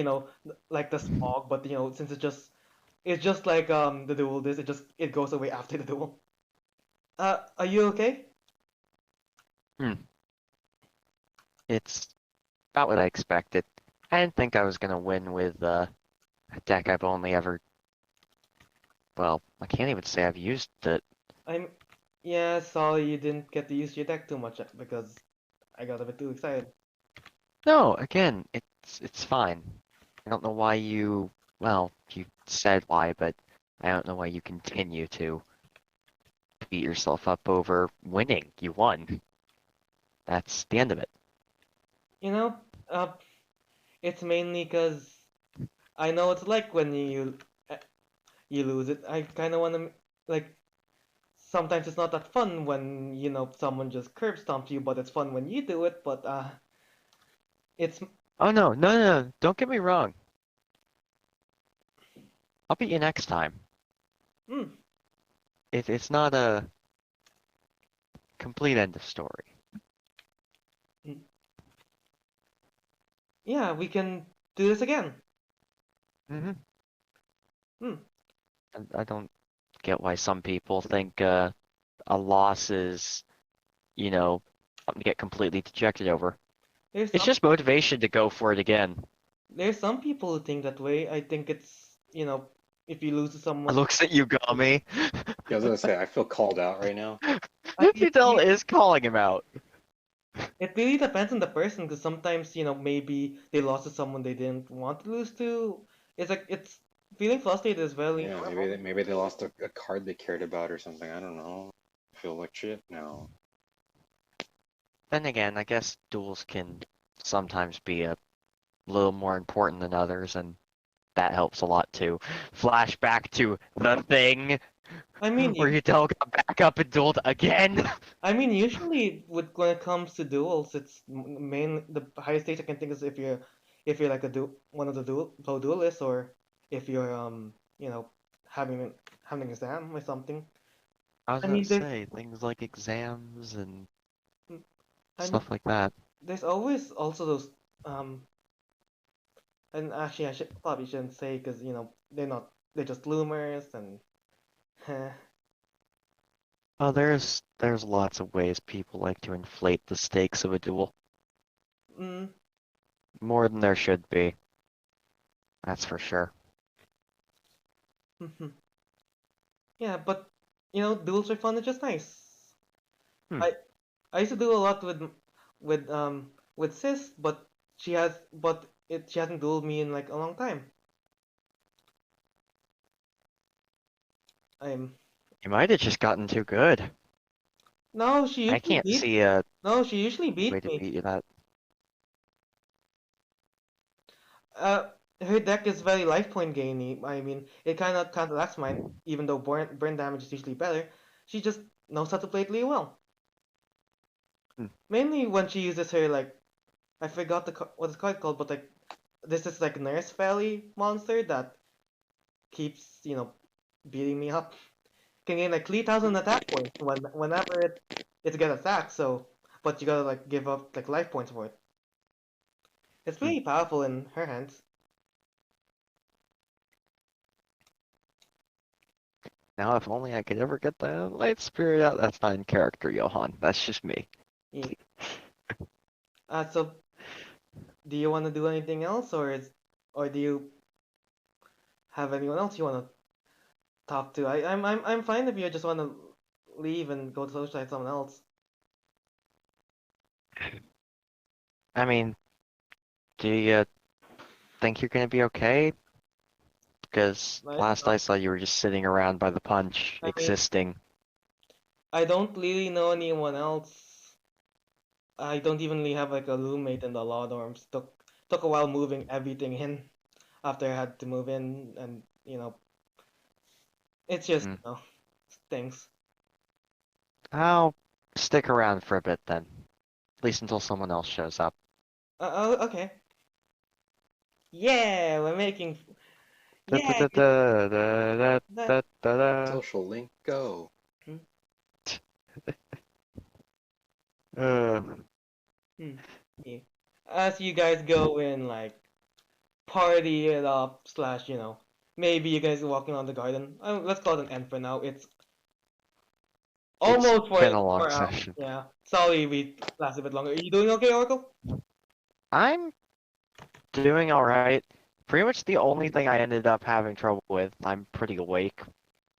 like the smog, but since it's just like the duel. It goes away after the duel. Are you okay? It's about what I expected. I didn't think I was gonna win with a deck I've only ever. Well, I can't even say I've used it. Yeah, sorry you didn't get to use your deck too much because I got a bit too excited. No, again, it's fine. I don't know why you. Well, you said why, but I don't know why you continue to beat yourself up over winning. You won. That's the end of it. You know, uh, it's mainly because I know it's like when you lose it. I kind of want to like. Sometimes it's not that fun when someone just curb stomps you, but it's fun when you do it. But it's Oh no! Don't get me wrong. I'll beat you next time. mm, It's not a complete end of story. mm. Yeah, we can do this again. Mm-hmm. Hmm. I don't get why some people think a loss is, something to get completely dejected over. There's It's some just motivation to go for it again. there's some people who think that way. I think it's if you lose to someone. Looks at you, Gummy. Yeah, I was gonna say I feel called out right now. I mean, Fidel is calling him out. it really depends on the person, because sometimes, maybe they lost to someone they didn't want to lose to. It's like, it's feeling frustrated is very Yeah, normal. maybe they lost a card they cared about or something. I don't know. Feel like shit? No. Then again, I guess duels can sometimes be a little more important than others, and that helps a lot too. Flashback to the thing I mean, where Udell got back up and dueled again. usually when it comes to duels, it's the highest stakes I can think is if you're like one of the pro duelists, or if you're having having an exam or something. I was I gonna mean, say things like exams and I mean, stuff like that. there's always also those um and actually I probably shouldn't say, because they're just bloomers and Oh, there's lots of ways people like to inflate the stakes of a duel. mm, More than there should be. That's for sure. yeah, but duels are fun. It's just nice. Hmm. I I used to do a lot with sis, but she hasn't dueled me in like a long time. I'm You might have just gotten too good. no, she I usually can't beats see a no, she usually way beats to me. beat you that. Uh, her deck is very life point gainy. I mean, it kind of counteracts mine, even though burn damage is usually better. She just knows how to play it really well. Hmm. Mainly when she uses her, like, I forgot what it's called, but like this is like Nurse Fairy monster that keeps beating me up. Can gain like 3,000 attack points whenever it gets attacked. So, but you gotta like give up like life points for it. It's Hmm. pretty powerful in her hands. Now, if only I could ever get the Light Spirit out. That's not in character, Johan. That's just me. Yeah. So do you want to do anything else, or do you have anyone else you want to talk to? I'm fine if you just want to leave and go to socialize someone else. I mean, do you think you're gonna be okay? Because last I No, saw you were just sitting around by the punch, I mean, existing. I don't really know anyone else. I don't even really have like a roommate in the law dorms. Took a while moving everything in after I had to move in, and it's just Hmm. things. I'll stick around for a bit then. At least until someone else shows up. Oh, okay. Yeah, we're making. Da da Yeah, da da da da that. da da da. Social link, go. Hmm, Uh, hmm, yeah. As you guys go in, like party it up slash, maybe you guys are walking on the garden. Let's call it an end for now. It's it's almost been a long 4 hours. session. Yeah. Sorry, we lasted a bit longer. Are you doing okay, Oracle? I'm doing alright. Pretty much the only thing I ended up having trouble with, I'm pretty awake,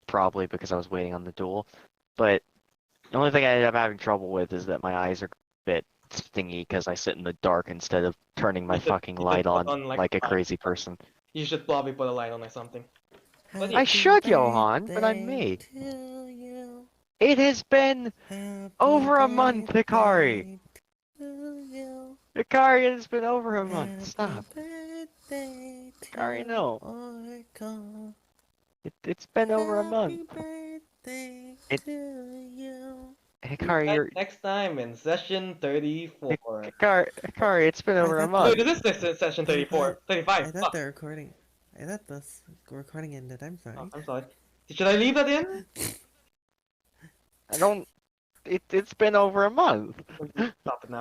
probably because I was waiting on the duel, but the only thing I ended up having trouble with is that my eyes are a bit stingy because I sit in the dark instead of turning my fucking You should light put on on like like a light. crazy person. You should probably put a light on or something. But yeah. I Happy should, Johan, but I'm birthday me. to you. It has been Happy over a month, Hikari. birthday to you. Hikari, it has been over a month. Happy Stop. birthday Hikari, to no. Oracle. It's been over a month. Happy birthday It, to you. See you Hikari, guys you're next time in session 34. Hikari, it's been I over a thought Wait, month. this is session I thought 34. 35. I thought Fuck. the recording I thought this recording ended. I'm Oh, sorry. I'm sorry. Should I leave that in? I don't. It's been over a month. Stop it now.